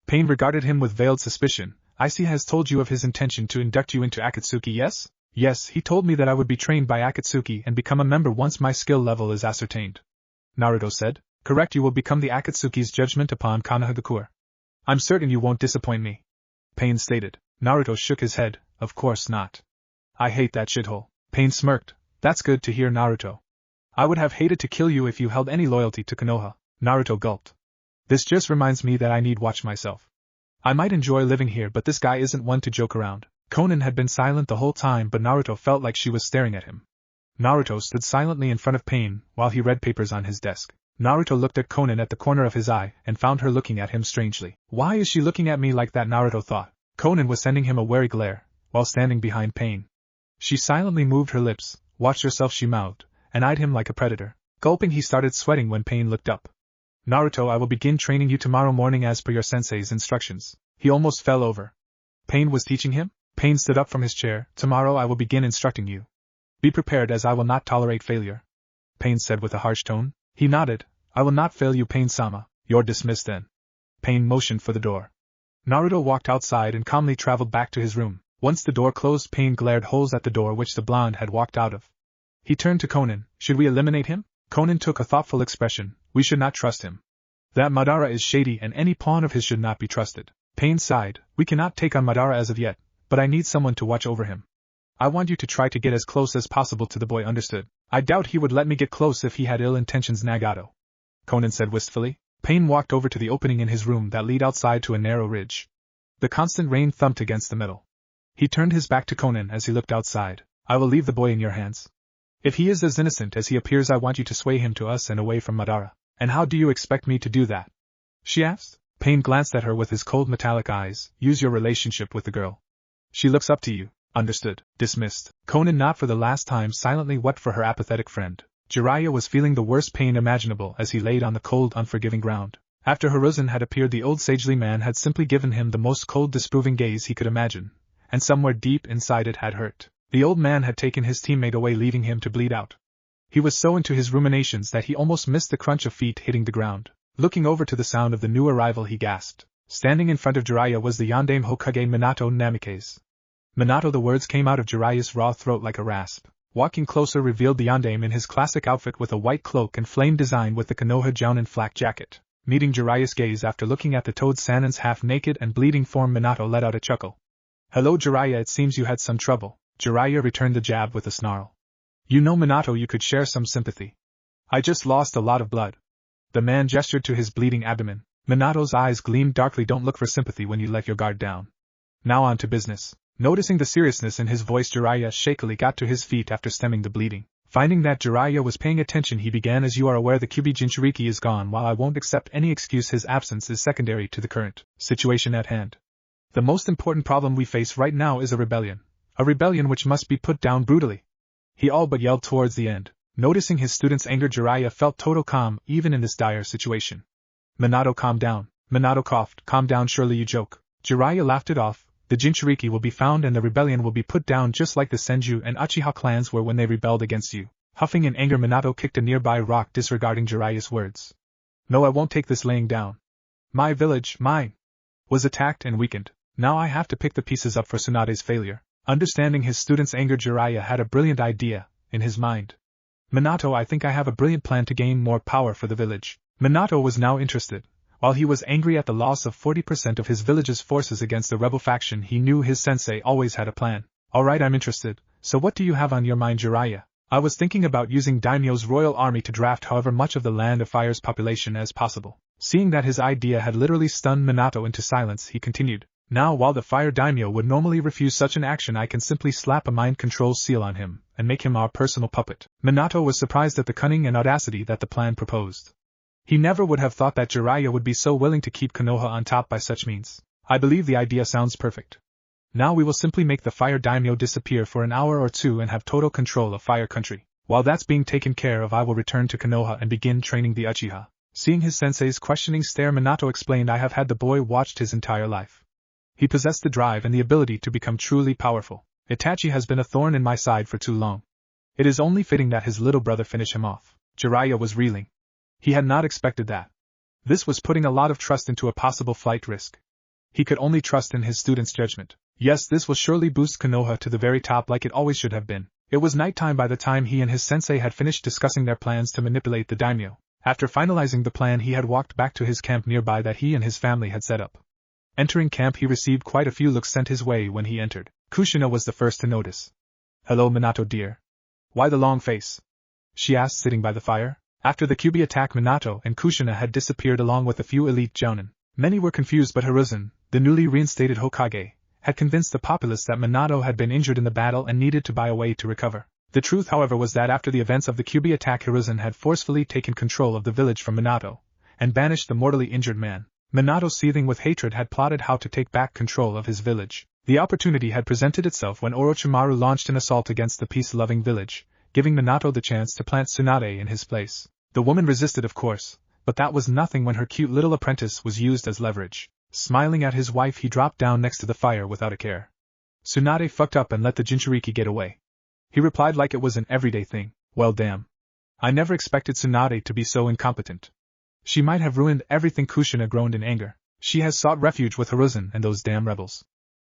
Pain regarded him with veiled suspicion. I see he has told you of his intention to induct you into Akatsuki, yes? Yes, he told me that I would be trained by Akatsuki and become a member once my skill level is ascertained. Naruto said. Correct, you will become the Akatsuki's judgment upon Konoha. I'm certain you won't disappoint me. Pain stated. Naruto shook his head. Of course not. I hate that shithole. Pain smirked. That's good to hear, Naruto. I would have hated to kill you if you held any loyalty to Konoha. Naruto gulped. This just reminds me that I need watch myself. I might enjoy living here, but this guy isn't one to joke around. Conan had been silent the whole time, but Naruto felt like she was staring at him. Naruto stood silently in front of Pain while he read papers on his desk. Naruto looked at Conan at the corner of his eye and found her looking at him strangely. Why is she looking at me like that? Naruto thought. Conan was sending him a wary glare while standing behind Pain. She silently moved her lips, watched herself, she mouthed, and eyed him like a predator. Gulping, he started sweating when Pain looked up. Naruto, I will begin training you tomorrow morning as per your sensei's instructions. He almost fell over. Pain was teaching him? Pain stood up from his chair. Tomorrow I will begin instructing you. Be prepared, as I will not tolerate failure. Pain said with a harsh tone. He nodded. I will not fail you, Pain-sama. You're dismissed then. Pain motioned for the door. Naruto walked outside and calmly traveled back to his room. Once the door closed, Pain glared holes at the door which the blonde had walked out of. He turned to Conan. Should we eliminate him? Conan took a thoughtful expression. We should not trust him. That Madara is shady and any pawn of his should not be trusted. Pain sighed. We cannot take on Madara as of yet, but I need someone to watch over him. I want you to try to get as close as possible to the boy, understood? I doubt he would let me get close if he had ill intentions, Nagato. Conan said wistfully. Pain walked over to the opening in his room that led outside to a narrow ridge. The constant rain thumped against the metal. He turned his back to Conan as he looked outside. I will leave the boy in your hands. If he is as innocent as he appears, I want you to sway him to us and away from Madara. And how do you expect me to do that? She asked. Pain glanced at her with his cold metallic eyes. Use your relationship with the girl. She looks up to you. Understood. Dismissed. Conan, not for the last time, silently wept for her apathetic friend. Jiraiya was feeling the worst pain imaginable as he laid on the cold, unforgiving ground. After Hiruzen had appeared, the old sagely man had simply given him the most cold, disapproving gaze he could imagine, and somewhere deep inside it had hurt. The old man had taken his teammate away, leaving him to bleed out. He was so into his ruminations that he almost missed the crunch of feet hitting the ground. Looking over to the sound of the new arrival, he gasped. Standing in front of Jiraiya was the Yondaime Hokage Minato Namikaze. Minato, the words came out of Jiraiya's raw throat like a rasp. Walking closer revealed the Yondaime in his classic outfit with a white cloak and flame design with the Konoha Jounin flak jacket. Meeting Jiraiya's gaze after looking at the Toad Sannin's half-naked and bleeding form, Minato let out a chuckle. Hello Jiraiya, it seems you had some trouble. Jiraiya returned the jab with a snarl. You know, Minato, you could share some sympathy. I just lost a lot of blood. The man gestured to his bleeding abdomen. Minato's eyes gleamed darkly. Don't look for sympathy when you let your guard down. Now on to business. Noticing the seriousness in his voice, Jiraiya shakily got to his feet after stemming the bleeding. Finding that Jiraiya was paying attention, he began. As you are aware, the Kyuubi Jinchuriki is gone. While I won't accept any excuse, his absence is secondary to the current situation at hand. The most important problem we face right now is a rebellion. A rebellion which must be put down brutally. He all but yelled towards the end. Noticing his student's anger, Jiraiya felt total calm even in this dire situation. Minato, calm down. Minato coughed. Calm down, surely you joke. Jiraiya laughed it off. The Jinchuriki will be found and the rebellion will be put down just like the Senju and Uchiha clans were when they rebelled against you. Huffing in anger, Minato kicked a nearby rock, disregarding Jiraiya's words. No, I won't take this laying down. My village, mine, was attacked and weakened. Now I have to pick the pieces up for Tsunade's failure. Understanding his student's anger, Jiraiya had a brilliant idea in his mind. Minato, I think I have a brilliant plan to gain more power for the village. Minato was now interested. While he was angry at the loss of 40% of his village's forces against the rebel faction, he knew his sensei always had a plan. Alright, I'm interested, so what do you have on your mind, Jiraiya? I was thinking about using Daimyo's royal army to draft however much of the Land of Fire's population as possible. Seeing that his idea had literally stunned Minato into silence, he continued. Now, while the Fire Daimyo would normally refuse such an action, I can simply slap a mind control seal on him, and make him our personal puppet. Minato was surprised at the cunning and audacity that the plan proposed. He never would have thought that Jiraiya would be so willing to keep Konoha on top by such means. I believe the idea sounds perfect. Now we will simply make the Fire Daimyo disappear for an hour or two and have total control of Fire Country. While that's being taken care of, I will return to Konoha and begin training the Uchiha. Seeing his sensei's questioning stare, Minato explained, I have had the boy watched his entire life. He possessed the drive and the ability to become truly powerful. Itachi has been a thorn in my side for too long. It is only fitting that his little brother finish him off. Jiraiya was reeling. He had not expected that. This was putting a lot of trust into a possible flight risk. He could only trust in his student's judgment. Yes, this will surely boost Konoha to the very top like it always should have been. It was nighttime by the time he and his sensei had finished discussing their plans to manipulate the daimyo. After finalizing the plan, he had walked back to his camp nearby that he and his family had set up. Entering camp, he received quite a few looks sent his way when he entered. Kushina was the first to notice. Hello, Minato dear. Why the long face? She asked, sitting by the fire. After the Kyuubi attack, Minato and Kushina had disappeared along with a few elite jounin. Many were confused, but Hiruzen, the newly reinstated Hokage, had convinced the populace that Minato had been injured in the battle and needed to buy a way to recover. The truth, however, was that after the events of the Kyuubi attack, Hiruzen had forcefully taken control of the village from Minato, and banished the mortally injured man. Minato, seething with hatred, had plotted how to take back control of his village. The opportunity had presented itself when Orochimaru launched an assault against the peace-loving village, giving Minato the chance to plant Tsunade in his place. The woman resisted, of course, but that was nothing when her cute little apprentice was used as leverage. Smiling at his wife, he dropped down next to the fire without a care. Tsunade fucked up and let the Jinchuriki get away. He replied like it was an everyday thing. Well, damn. I never expected Tsunade to be so incompetent. She might have ruined everything. Kushina groaned in anger. She has sought refuge with Hiruzen and those damn rebels.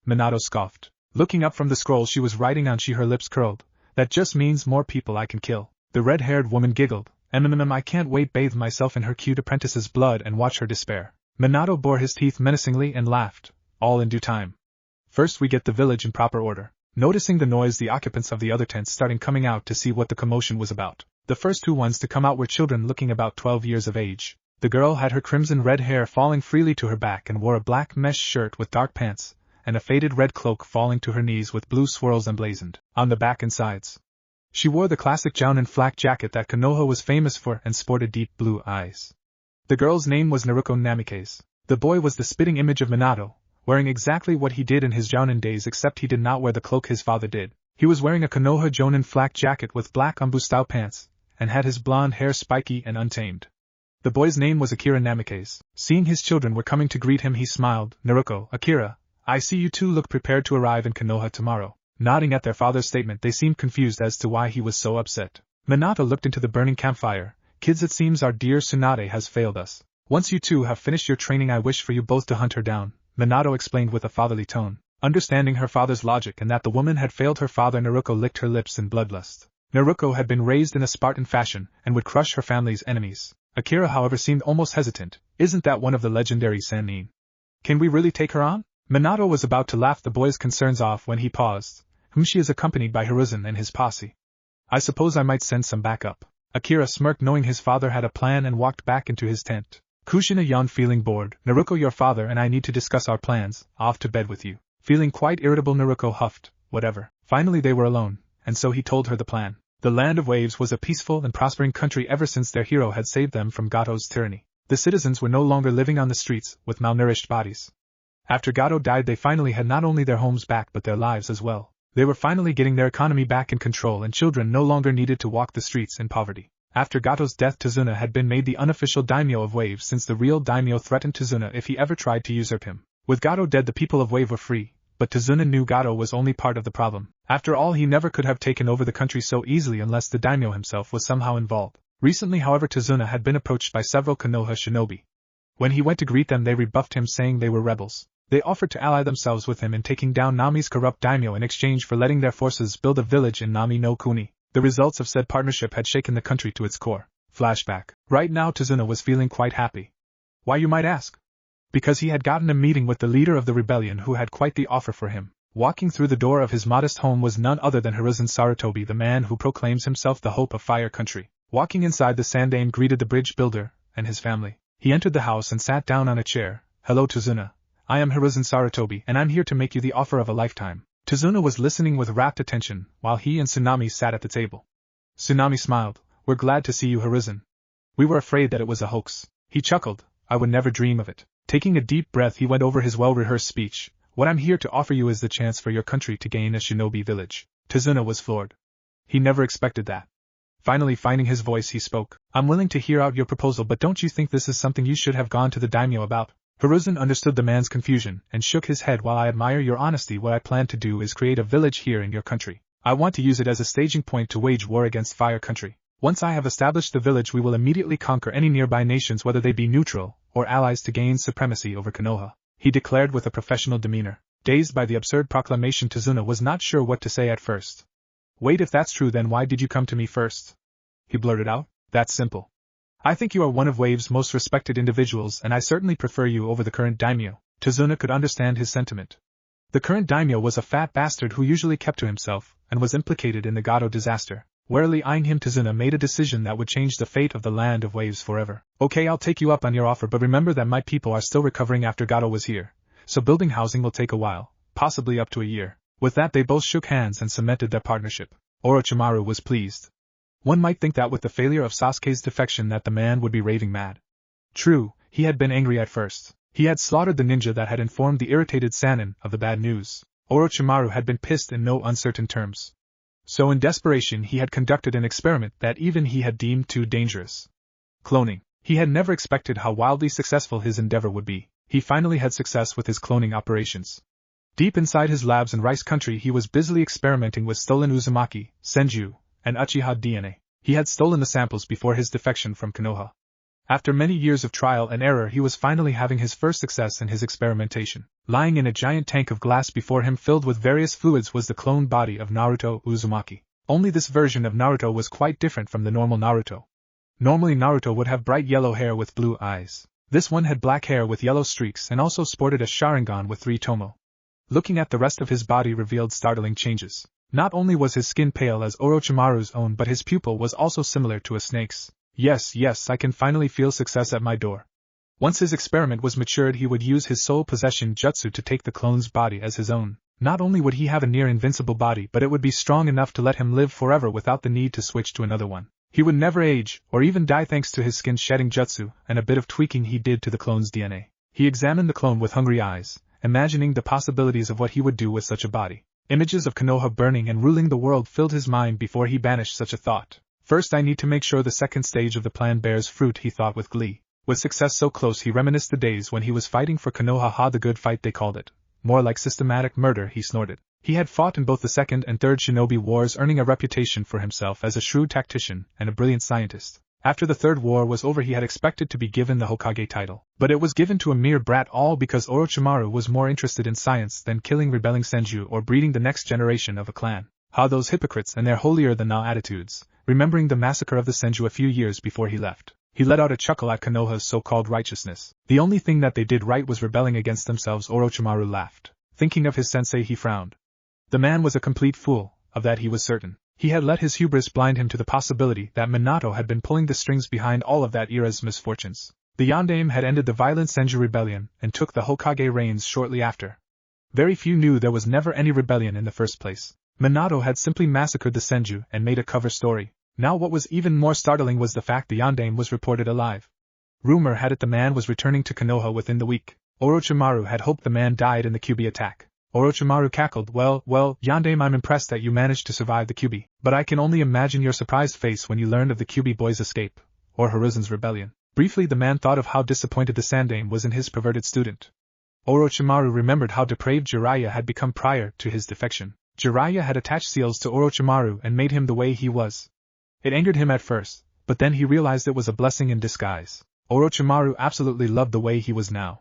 Minato scoffed. Looking up from the scroll she was writing on, her lips curled. That just means more people I can kill. The red-haired woman giggled. I can't wait, bathe myself in her cute apprentice's blood and watch her despair. Minato bore his teeth menacingly and laughed. All in due time. First we get the village in proper order. Noticing the noise, the occupants of the other tents started coming out to see what the commotion was about. The first two ones to come out were children looking about 12 years of age. The girl had her crimson red hair falling freely to her back and wore a black mesh shirt with dark pants, and a faded red cloak falling to her knees with blue swirls emblazoned on the back and sides. She wore the classic jounin flak jacket that Konoha was famous for and sported deep blue eyes. The girl's name was Naruto Namikaze. The boy was the spitting image of Minato, wearing exactly what he did in his jounin days, except he did not wear the cloak his father did. He was wearing a Konoha jounin flak jacket with black onbu-style pants, and had his blonde hair spiky and untamed. The boy's name was Akira Namikaze. Seeing his children were coming to greet him, he smiled. Naruto, Akira, I see you two look prepared to arrive in Konoha tomorrow. Nodding at their father's statement, they seemed confused as to why he was so upset. Minato looked into the burning campfire. Kids, it seems our dear Tsunade has failed us. Once you two have finished your training, I wish for you both to hunt her down, Minato explained with a fatherly tone. Understanding her father's logic and that the woman had failed her father, Naruto licked her lips in bloodlust. Naruto had been raised in a Spartan fashion and would crush her family's enemies. Akira, however, seemed almost hesitant. Isn't that one of the legendary Sannin? Can we really take her on? Minato was about to laugh the boy's concerns off when he paused. She is accompanied by Hiruzen and his posse. I suppose I might send some backup. Akira smirked, knowing his father had a plan, and walked back into his tent. Kushina yawned, feeling bored. Naruto, your father and I need to discuss our plans. Off to bed with you. Feeling quite irritable, Naruto huffed. Whatever. Finally they were alone, and so he told her the plan. The Land of Waves was a peaceful and prospering country ever since their hero had saved them from Gato's tyranny. The citizens were no longer living on the streets, with malnourished bodies. After Gato died, they finally had not only their homes back but their lives as well. They were finally getting their economy back in control, and children no longer needed to walk the streets in poverty. After Gato's death, Tazuna had been made the unofficial daimyo of Wave, since the real daimyo threatened Tazuna if he ever tried to usurp him. With Gato dead, the people of Wave were free, but Tazuna knew Gato was only part of the problem. After all, he never could have taken over the country so easily unless the daimyo himself was somehow involved. Recently, however, Tazuna had been approached by several Konoha shinobi. When he went to greet them, they rebuffed him, saying they were rebels. They offered to ally themselves with him in taking down Nami's corrupt daimyo in exchange for letting their forces build a village in Nami no Kuni. The results of said partnership had shaken the country to its core. Flashback. Right now Tazuna was feeling quite happy. Why, you might ask? Because he had gotten a meeting with the leader of the rebellion, who had quite the offer for him. Walking through the door of his modest home was none other than Hiruzen Sarutobi, the man who proclaims himself the hope of Fire Country. Walking inside, the Sandaime greeted the bridge builder and his family. He entered the house and sat down on a chair. Hello, Tazuna. I am Hiruzen Sarutobi, and I'm here to make you the offer of a lifetime. Tazuna was listening with rapt attention, while he and Tsunami sat at the table. Tsunami smiled. We're glad to see you, Hiruzen. We were afraid that it was a hoax. He chuckled. I would never dream of it. Taking a deep breath, he went over his well-rehearsed speech. What I'm here to offer you is the chance for your country to gain a shinobi village. Tazuna was floored. He never expected that. Finally finding his voice, he spoke. I'm willing to hear out your proposal, but don't you think this is something you should have gone to the daimyo about? Hiruzen understood the man's confusion, and shook his head. While I admire your honesty, what I plan to do is create a village here in your country. I want to use it as a staging point to wage war against Fire Country. Once I have established the village, we will immediately conquer any nearby nations, whether they be neutral or allies, to gain supremacy over Konoha, he declared with a professional demeanor. Dazed by the absurd proclamation, Tazuna was not sure what to say at first. Wait, if that's true, then why did you come to me first? He blurted out. That's simple. I think you are one of Wave's most respected individuals, and I certainly prefer you over the current daimyo. Tazuna could understand his sentiment. The current daimyo was a fat bastard who usually kept to himself, and was implicated in the Gato disaster. Warily eyeing him, Tazuna made a decision that would change the fate of the land of Waves forever. Okay, I'll take you up on your offer, but remember that my people are still recovering after Gato was here, so building housing will take a while, possibly up to a year. With that, they both shook hands and cemented their partnership. Orochimaru was pleased. One might think that with the failure of Sasuke's defection that the man would be raving mad. True, he had been angry at first. He had slaughtered the ninja that had informed the irritated Sannin of the bad news. Orochimaru had been pissed in no uncertain terms. So in desperation he had conducted an experiment that even he had deemed too dangerous. Cloning. He had never expected how wildly successful his endeavor would be. He finally had success with his cloning operations. Deep inside his labs in Rice Country, he was busily experimenting with stolen Uzumaki, Senju, and Uchiha DNA. He had stolen the samples before his defection from Konoha. After many years of trial and error, he was finally having his first success in his experimentation. Lying in a giant tank of glass before him filled with various fluids was the cloned body of Naruto Uzumaki. Only this version of Naruto was quite different from the normal Naruto. Normally Naruto would have bright yellow hair with blue eyes. This one had black hair with yellow streaks and also sported a Sharingan with 3 tomo. Looking at the rest of his body revealed startling changes. Not only was his skin pale as Orochimaru's own, but his pupil was also similar to a snake's. Yes, I can finally feel success at my door. Once his experiment was matured, he would use his soul possession jutsu to take the clone's body as his own. Not only would he have a near-invincible body, but it would be strong enough to let him live forever without the need to switch to another one. He would never age, or even die thanks to his skin-shedding jutsu, and a bit of tweaking he did to the clone's DNA. He examined the clone with hungry eyes, imagining the possibilities of what he would do with such a body. Images of Konoha burning and ruling the world filled his mind before he banished such a thought. First, I need to make sure the second stage of the plan bears fruit, he thought with glee. With success so close, he reminisced the days when he was fighting for Konoha. Ha, the good fight they called it. More like systematic murder, he snorted. He had fought in both the second and third shinobi wars, earning a reputation for himself as a shrewd tactician and a brilliant scientist. After the third war was over, he had expected to be given the Hokage title, but it was given to a mere brat, all because Orochimaru was more interested in science than killing rebelling Senju or breeding the next generation of a clan. Ha, those hypocrites and their holier-than-thou attitudes. Remembering the massacre of the Senju a few years before he left, he let out a chuckle at Konoha's so-called righteousness. The only thing that they did right was rebelling against themselves. Orochimaru laughed. Thinking of his sensei, he frowned. The man was a complete fool, of that he was certain. He had let his hubris blind him to the possibility that Minato had been pulling the strings behind all of that era's misfortunes. The Yondaime had ended the violent Senju rebellion and took the Hokage reins shortly after. Very few knew there was never any rebellion in the first place. Minato had simply massacred the Senju and made a cover story. Now what was even more startling was the fact the Yondaime was reported alive. Rumor had it the man was returning to Konoha within the week. Orochimaru had hoped the man died in the Kyuubi attack. Orochimaru cackled. Well, Yondaime, I'm impressed that you managed to survive the Kyuubi, but I can only imagine your surprised face when you learned of the Kyuubi boy's escape, or Hiruzen's rebellion. Briefly the man thought of how disappointed the Sandaime was in his perverted student. Orochimaru remembered how depraved Jiraiya had become prior to his defection. Jiraiya had attached seals to Orochimaru and made him the way he was. It angered him at first, but then he realized it was a blessing in disguise. Orochimaru absolutely loved the way he was now.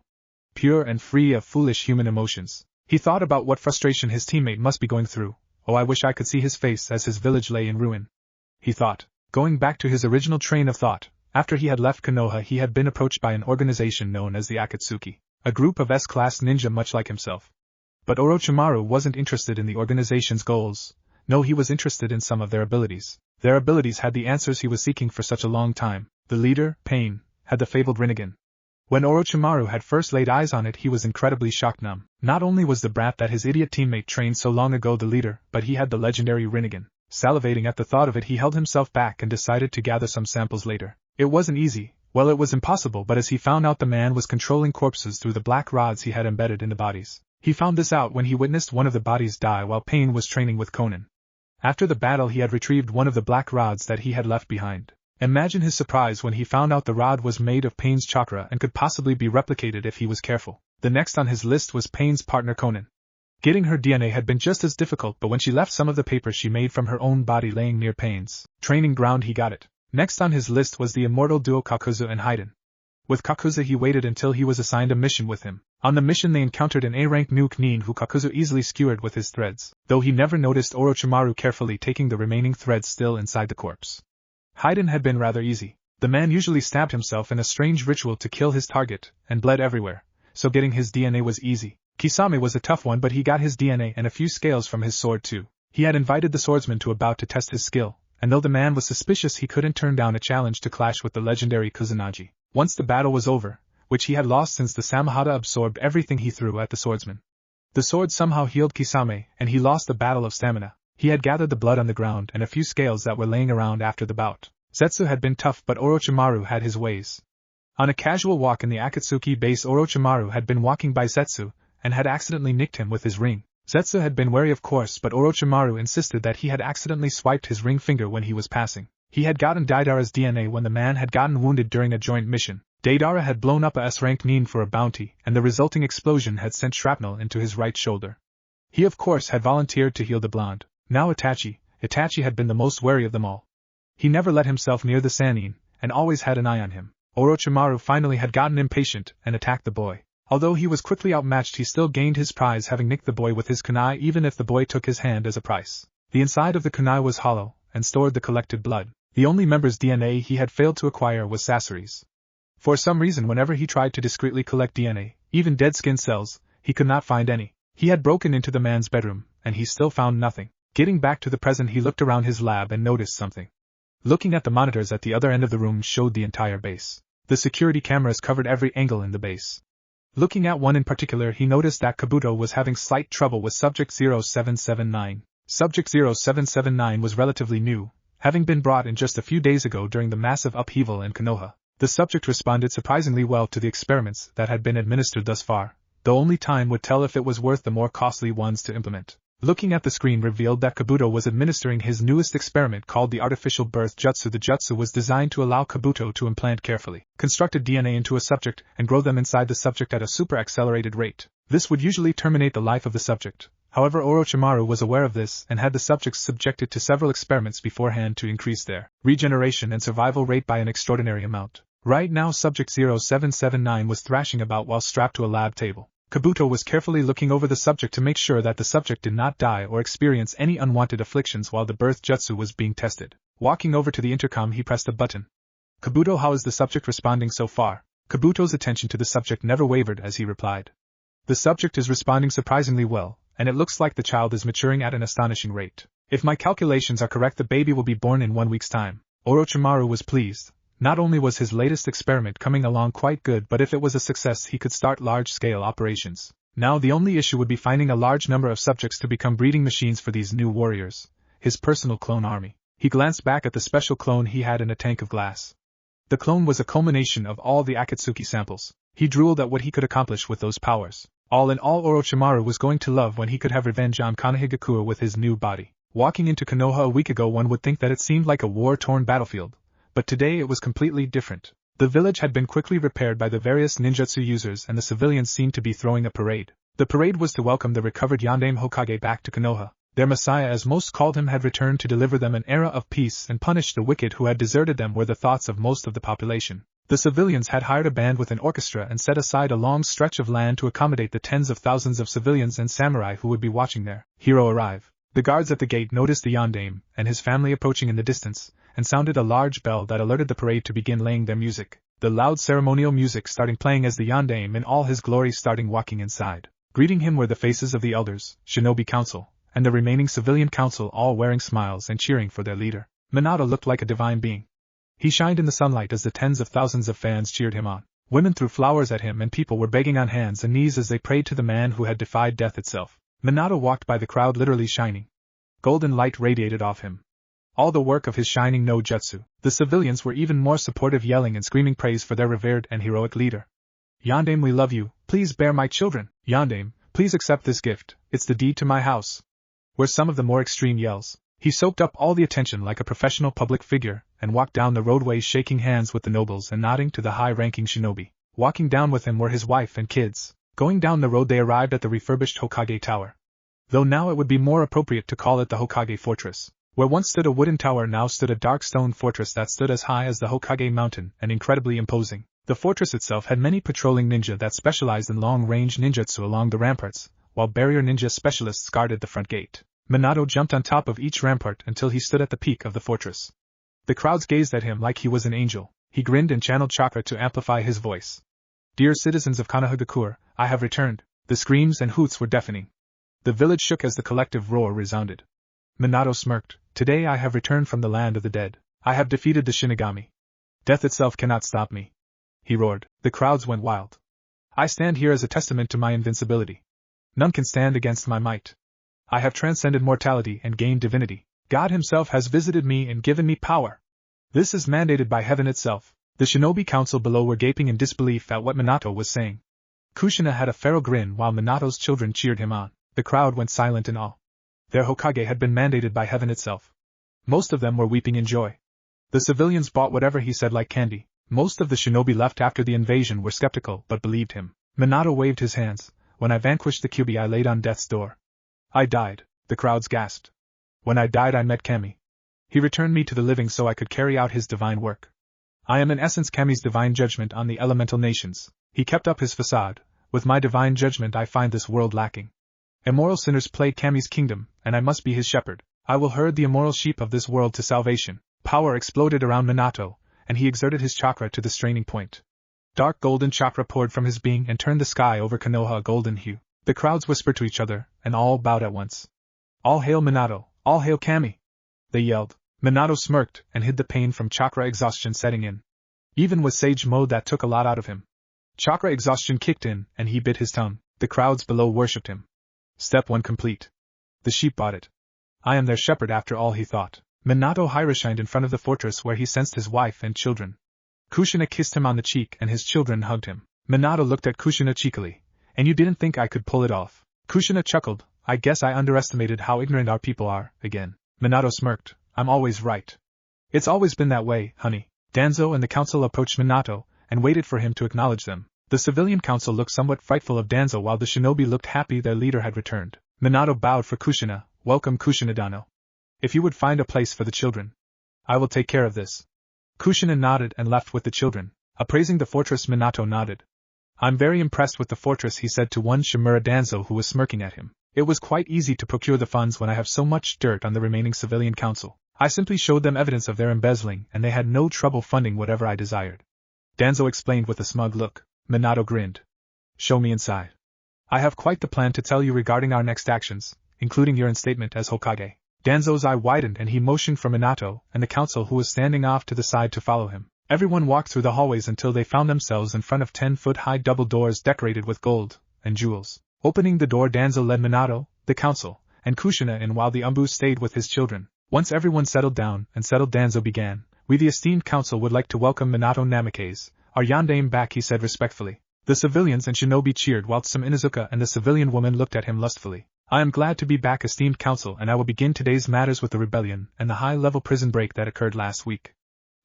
Pure and free of foolish human emotions. He thought about what frustration his teammate must be going through. Oh, I wish I could see his face as his village lay in ruin. He thought, going back to his original train of thought, After he had left Konoha, he had been approached by an organization known as the Akatsuki, a group of S-class ninja much like himself. But Orochimaru wasn't interested in the organization's goals. No, he was interested in some of their abilities. Their abilities had the answers he was seeking for such a long time. The leader, Pain, had the fabled Rinnegan. When Orochimaru had first laid eyes on it, he was incredibly shocked. Not only was the brat that his idiot teammate trained so long ago the leader, but he had the legendary Rinnegan. Salivating at the thought of it, he held himself back and decided to gather some samples later. It wasn't easy. Well, it was impossible, but as he found out the man was controlling corpses through the black rods he had embedded in the bodies. He found this out when he witnessed one of the bodies die while Pain was training with Conan. After the battle, he had retrieved one of the black rods that he had left behind. Imagine his surprise when he found out the rod was made of Pain's chakra and could possibly be replicated if he was careful. The next on his list was Pain's partner Conan. Getting her DNA had been just as difficult, but when she left some of the paper she made from her own body laying near Pain's training ground, he got it. Next on his list was the immortal duo Kakuzu and Haiden. With Kakuzu he waited until he was assigned a mission with him. On the mission they encountered an A-rank nuke Nin who Kakuzu easily skewered with his threads, though he never noticed Orochimaru carefully taking the remaining threads still inside the corpse. Haiden had been rather easy. The man usually stabbed himself in a strange ritual to kill his target, and bled everywhere, so getting his DNA was easy. Kisame was a tough one, but he got his DNA and a few scales from his sword too. He had invited the swordsman to a bout to test his skill, and though the man was suspicious he couldn't turn down a challenge to clash with the legendary Kusanagi. Once the battle was over, which he had lost since the Samahata absorbed everything he threw at the swordsman. The sword somehow healed Kisame, and he lost the battle of stamina. He had gathered the blood on the ground and a few scales that were laying around after the bout. Zetsu had been tough, but Orochimaru had his ways. On a casual walk in the Akatsuki base, Orochimaru had been walking by Zetsu, and had accidentally nicked him with his ring. Zetsu had been wary of course, but Orochimaru insisted that he had accidentally swiped his ring finger when he was passing. He had gotten Deidara's DNA when the man had gotten wounded during a joint mission. Deidara had blown up a S-rank Nin for a bounty, and the resulting explosion had sent shrapnel into his right shoulder. He of course had volunteered to heal the blonde. Now Itachi had been the most wary of them all. He never let himself near the Sannin, and always had an eye on him. Orochimaru finally had gotten impatient and attacked the boy. Although he was quickly outmatched, he still gained his prize, having nicked the boy with his kunai even if the boy took his hand as a price. The inside of the kunai was hollow, and stored the collected blood. The only member's DNA he had failed to acquire was Sasori's. For some reason, whenever he tried to discreetly collect DNA, even dead skin cells, he could not find any. He had broken into the man's bedroom, and he still found nothing. Getting back to the present, he looked around his lab and noticed something. Looking at the monitors at the other end of the room showed the entire base. The security cameras covered every angle in the base. Looking at one in particular, he noticed that Kabuto was having slight trouble with Subject 0779. Subject 0779 was relatively new, having been brought in just a few days ago during the massive upheaval in Konoha. The subject responded surprisingly well to the experiments that had been administered thus far, though only time would tell if it was worth the more costly ones to implement. Looking at the screen revealed that Kabuto was administering his newest experiment called the artificial birth jutsu. The jutsu was designed to allow Kabuto to implant carefully constructed DNA into a subject and grow them inside the subject at a super accelerated rate. This would usually terminate the life of the subject. However, Orochimaru was aware of this and had the subjects subjected to several experiments beforehand to increase their regeneration and survival rate by an extraordinary amount. Right now, Subject 0779 was thrashing about while strapped to a lab table. Kabuto was carefully looking over the subject to make sure that the subject did not die or experience any unwanted afflictions while the birth jutsu was being tested. Walking over to the intercom, he pressed a button. "Kabuto, how is the subject responding so far?" Kabuto's attention to the subject never wavered as he replied. "The subject is responding surprisingly well, and it looks like the child is maturing at an astonishing rate. If my calculations are correct, the baby will be born in 1 week's time." Orochimaru was pleased. Not only was his latest experiment coming along quite good, but if it was a success he could start large-scale operations. Now the only issue would be finding a large number of subjects to become breeding machines for these new warriors, his personal clone army. He glanced back at the special clone he had in a tank of glass. The clone was a culmination of all the Akatsuki samples. He drooled at what he could accomplish with those powers. All in all, Orochimaru was going to love when he could have revenge on Amigakure with his new body. Walking into Konoha a week ago, one would think that it seemed like a war-torn battlefield. But today it was completely different. The village had been quickly repaired by the various ninjutsu users and the civilians seemed to be throwing a parade. The parade was to welcome the recovered Yandame Hokage back to Konoha. Their messiah, as most called him, had returned to deliver them an era of peace and punish the wicked who had deserted them, were the thoughts of most of the population. The civilians had hired a band with an orchestra and set aside a long stretch of land to accommodate the tens of thousands of civilians and samurai who would be watching their hero arrive. The guards at the gate noticed the yondaime and his family approaching in the distance, and sounded a large bell that alerted the parade to begin laying their music, the loud ceremonial music starting playing as the yondaime in all his glory starting walking inside. Greeting him were the faces of the elders, Shinobi Council, and the remaining civilian council, all wearing smiles and cheering for their leader. Minato looked like a divine being. He shined in the sunlight as the tens of thousands of fans cheered him on. Women threw flowers at him and people were begging on hands and knees as they prayed to the man who had defied death itself. Minato walked by the crowd literally shining. Golden light radiated off him. All the work of his shining no jutsu. The civilians were even more supportive, yelling and screaming praise for their revered and heroic leader. Yondaime, we love you, please bear my children. Yondaime, please accept this gift, it's the deed to my house, were some of the more extreme yells. He soaked up all the attention like a professional public figure, and walked down the roadway shaking hands with the nobles and nodding to the high-ranking shinobi. Walking down with him were his wife and kids. Going down the road they arrived at the refurbished Hokage Tower. Though now it would be more appropriate to call it the Hokage Fortress. Where once stood a wooden tower, now stood a dark stone fortress that stood as high as the Hokage mountain and incredibly imposing. The fortress itself had many patrolling ninja that specialized in long-range ninjutsu along the ramparts, while barrier ninja specialists guarded the front gate. Minato jumped on top of each rampart until he stood at the peak of the fortress. The crowds gazed at him like he was an angel. He grinned and channeled chakra to amplify his voice. Dear citizens of Konoha, I have returned. The screams and hoots were deafening. The village shook as the collective roar resounded. Minato smirked. Today I have returned from the land of the dead. I have defeated the Shinigami. Death itself cannot stop me. He roared. The crowds went wild. I stand here as a testament to my invincibility. None can stand against my might. I have transcended mortality and gained divinity. God himself has visited me and given me power. This is mandated by heaven itself. The shinobi council below were gaping in disbelief at what Minato was saying. Kushina had a feral grin while Minato's children cheered him on. The crowd went silent in awe. Their Hokage had been mandated by heaven itself. Most of them were weeping in joy. The civilians bought whatever he said like candy. Most of the shinobi left after the invasion were skeptical but believed him. Minato waved his hands. When I vanquished the Kyuubi, I laid on death's door. I died, the crowds gasped. When I died I met Kami. He returned me to the living so I could carry out his divine work. I am in essence Kami's divine judgment on the elemental nations. He kept up his facade. With my divine judgment I find this world lacking. Immoral sinners plague Kami's kingdom, and I must be his shepherd. I will herd the immoral sheep of this world to salvation. Power exploded around Minato, and he exerted his chakra to the straining point. Dark golden chakra poured from his being and turned the sky over Konoha a golden hue. The crowds whispered to each other, and all bowed at once. All hail Minato! All hail Kami! They yelled. Minato smirked and hid the pain from chakra exhaustion setting in. Even with sage mode that took a lot out of him. Chakra exhaustion kicked in, and he bit his tongue. The crowds below worshipped him. Step 1 complete. The sheep bought it. I am their shepherd after all, he thought. Minato high-shined in front of the fortress where he sensed his wife and children. Kushina kissed him on the cheek and his children hugged him. Minato looked at Kushina cheekily. And you didn't think I could pull it off? Kushina chuckled. I guess I underestimated how ignorant our people are, again. Minato smirked. I'm always right. It's always been that way, honey. Danzo and the council approached Minato, and waited for him to acknowledge them. The civilian council looked somewhat frightful of Danzo while the shinobi looked happy their leader had returned. Minato bowed for Kushina. Welcome Kushina-dano. If you would find a place for the children, I will take care of this. Kushina nodded and left with the children. Appraising the fortress, Minato nodded. I'm very impressed with the fortress, he said to one Shimura Danzo who was smirking at him. It was quite easy to procure the funds when I have so much dirt on the remaining civilian council. I simply showed them evidence of their embezzling and they had no trouble funding whatever I desired. Danzo explained with a smug look. Minato grinned. Show me inside. I have quite the plan to tell you regarding our next actions, including your instatement as Hokage. Danzo's eye widened and he motioned for Minato and the council who was standing off to the side to follow him. Everyone walked through the hallways until they found themselves in front of 10-foot-high double doors decorated with gold and jewels. Opening the door, Danzo led Minato, the council, and Kushina in while the Umbu stayed with his children. Once everyone settled down and settled, Danzo began. We the esteemed council would like to welcome Minato Namikaze, our yondaime, back, he said respectfully. The civilians and shinobi cheered whilst some Inuzuka and the civilian woman looked at him lustfully. I am glad to be back, esteemed council, and I will begin today's matters with the rebellion and the high-level prison break that occurred last week.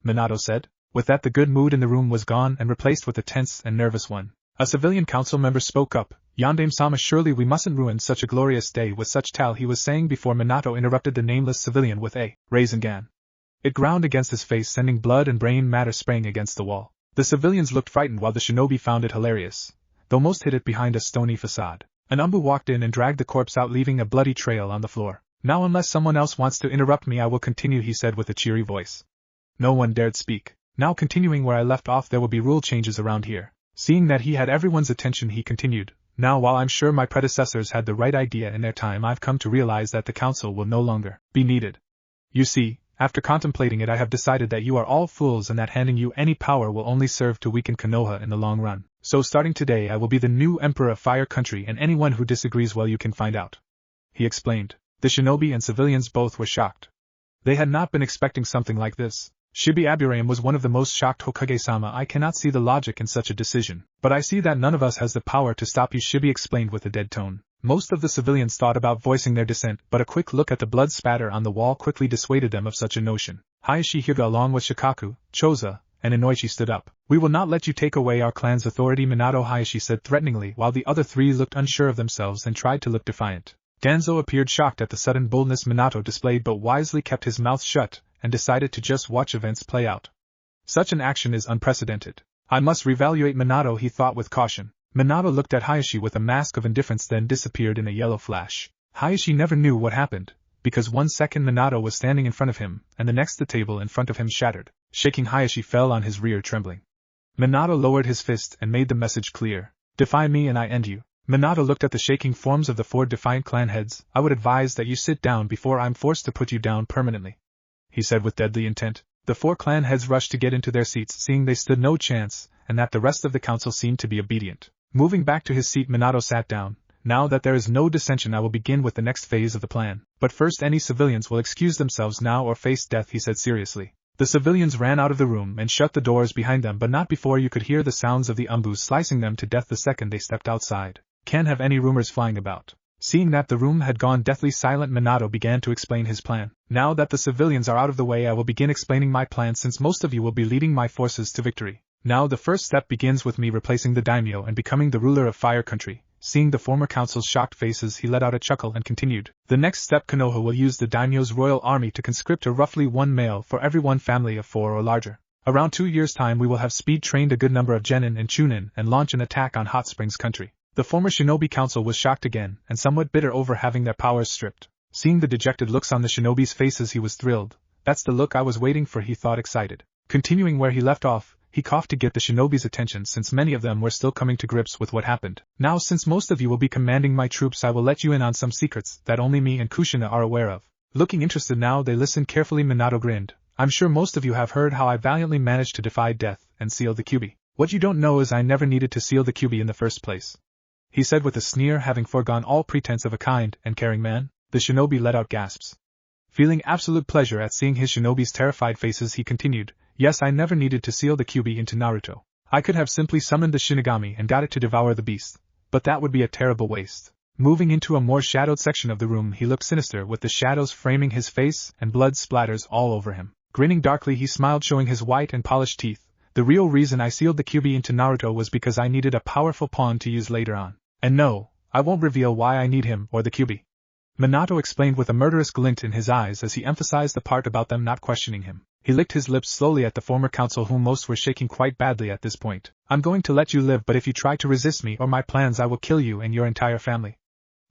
Minato said. With that, the good mood in the room was gone and replaced with a tense and nervous one. A civilian council member spoke up. Yondaime-sama, surely we mustn't ruin such a glorious day with such tal, he was saying before Minato interrupted the nameless civilian with a Rasengan. It ground against his face, sending blood and brain matter spraying against the wall. The civilians looked frightened while the shinobi found it hilarious, though most hid it behind a stony facade. An Umbu walked in and dragged the corpse out, leaving a bloody trail on the floor. Now unless someone else wants to interrupt me I will continue, he said with a cheery voice. No one dared speak. Now continuing where I left off, there will be rule changes around here. Seeing that he had everyone's attention, he continued. Now while I'm sure my predecessors had the right idea in their time, I've come to realize that the council will no longer be needed. You see, after contemplating it I have decided that you are all fools and that handing you any power will only serve to weaken Konoha in the long run. So starting today I will be the new Emperor of Fire Country, and anyone who disagrees, well, you can find out. He explained. The shinobi and civilians both were shocked. They had not been expecting something like this. Shibi Aburame was one of the most shocked. Hokage-sama, I cannot see the logic in such a decision. But I see that none of us has the power to stop you, Shibi explained with a dead tone. Most of the civilians thought about voicing their dissent, but a quick look at the blood spatter on the wall quickly dissuaded them of such a notion. Hayashi Hyuga along with Shikaku, Choza, and Inoichi stood up. We will not let you take away our clan's authority, Minato, Hayashi said threateningly, while the other three looked unsure of themselves and tried to look defiant. Danzo appeared shocked at the sudden boldness Minato displayed but wisely kept his mouth shut and decided to just watch events play out. Such an action is unprecedented. I must reevaluate Minato, he thought with caution. Minato looked at Hayashi with a mask of indifference, then disappeared in a yellow flash. Hayashi never knew what happened, because 1 second Minato was standing in front of him, and the next the table in front of him shattered. Shaking, Hayashi fell on his rear trembling. Minato lowered his fist and made the message clear. Defy me and I end you. Minato looked at the shaking forms of the 4 defiant clan heads. I would advise that you sit down before I'm forced to put you down permanently, he said with deadly intent. The 4 clan heads rushed to get into their seats, seeing they stood no chance, and that the rest of the council seemed to be obedient. Moving back to his seat, Minato sat down. Now that there is no dissension, I will begin with the next phase of the plan. But first, any civilians will excuse themselves now or face death, he said seriously. The civilians ran out of the room and shut the doors behind them, but not before you could hear the sounds of the umbus slicing them to death the second they stepped outside. Can't have any rumors flying about. Seeing that the room had gone deathly silent, Minato began to explain his plan. Now that the civilians are out of the way, I will begin explaining my plan, since most of you will be leading my forces to victory. Now the first step begins with me replacing the daimyo and becoming the ruler of Fire Country. Seeing the former council's shocked faces, he let out a chuckle and continued. The next step, Konoha will use the daimyo's royal army to conscript a roughly 1 male for every 1 family of 4 or larger. Around 2 years' time we will have speed-trained a good number of genin and chunin and launch an attack on Hot Springs Country. The former shinobi council was shocked again and somewhat bitter over having their powers stripped. Seeing the dejected looks on the shinobi's faces, he was thrilled. That's the look I was waiting for, he thought, excited. Continuing where he left off, he coughed to get the shinobi's attention, since many of them were still coming to grips with what happened. Now, since most of you will be commanding my troops, I will let you in on some secrets that only me and Kushina are aware of. Looking interested now, they listened carefully. Minato grinned. I'm sure most of you have heard how I valiantly managed to defy death and seal the Kyuubi. What you don't know is I never needed to seal the Kyuubi in the first place, he said with a sneer, having foregone all pretense of a kind and caring man. The shinobi let out gasps. Feeling absolute pleasure at seeing his shinobi's terrified faces, he continued. Yes, I never needed to seal the Kyuubi into Naruto. I could have simply summoned the Shinigami and got it to devour the beast, but that would be a terrible waste. Moving into a more shadowed section of the room, he looked sinister, with the shadows framing his face and blood splatters all over him. Grinning darkly, he smiled, showing his white and polished teeth. The real reason I sealed the Kyuubi into Naruto was because I needed a powerful pawn to use later on. And no, I won't reveal why I need him or the Kyuubi, Minato explained with a murderous glint in his eyes as he emphasized the part about them not questioning him. He licked his lips slowly at the former council, whom most were shaking quite badly at this point. I'm going to let you live, but if you try to resist me or my plans, I will kill you and your entire family.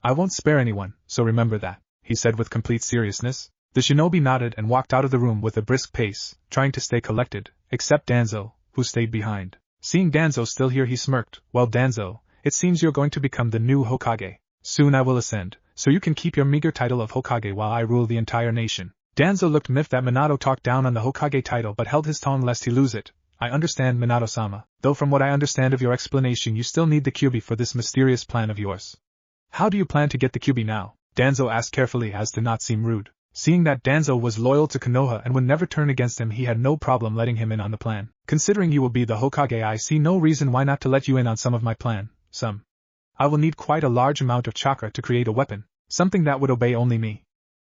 I won't spare anyone, so remember that, he said with complete seriousness. The shinobi nodded and walked out of the room with a brisk pace, trying to stay collected, except Danzo, who stayed behind. Seeing Danzo still here, he smirked. Well, Danzo, it seems you're going to become the new Hokage. Soon I will ascend, so you can keep your meager title of Hokage while I rule the entire nation. Danzo looked miffed that Minato talked down on the Hokage title but held his tongue lest he lose it. I understand, Minato-sama, though from what I understand of your explanation you still need the Kyuubi for this mysterious plan of yours. How do you plan to get the Kyuubi now? Danzo asked carefully as to not seem rude. Seeing that Danzo was loyal to Konoha and would never turn against him, he had no problem letting him in on the plan. Considering you will be the Hokage, I see no reason why not to let you in on some of my plan. I will need quite a large amount of chakra to create a weapon, something that would obey only me.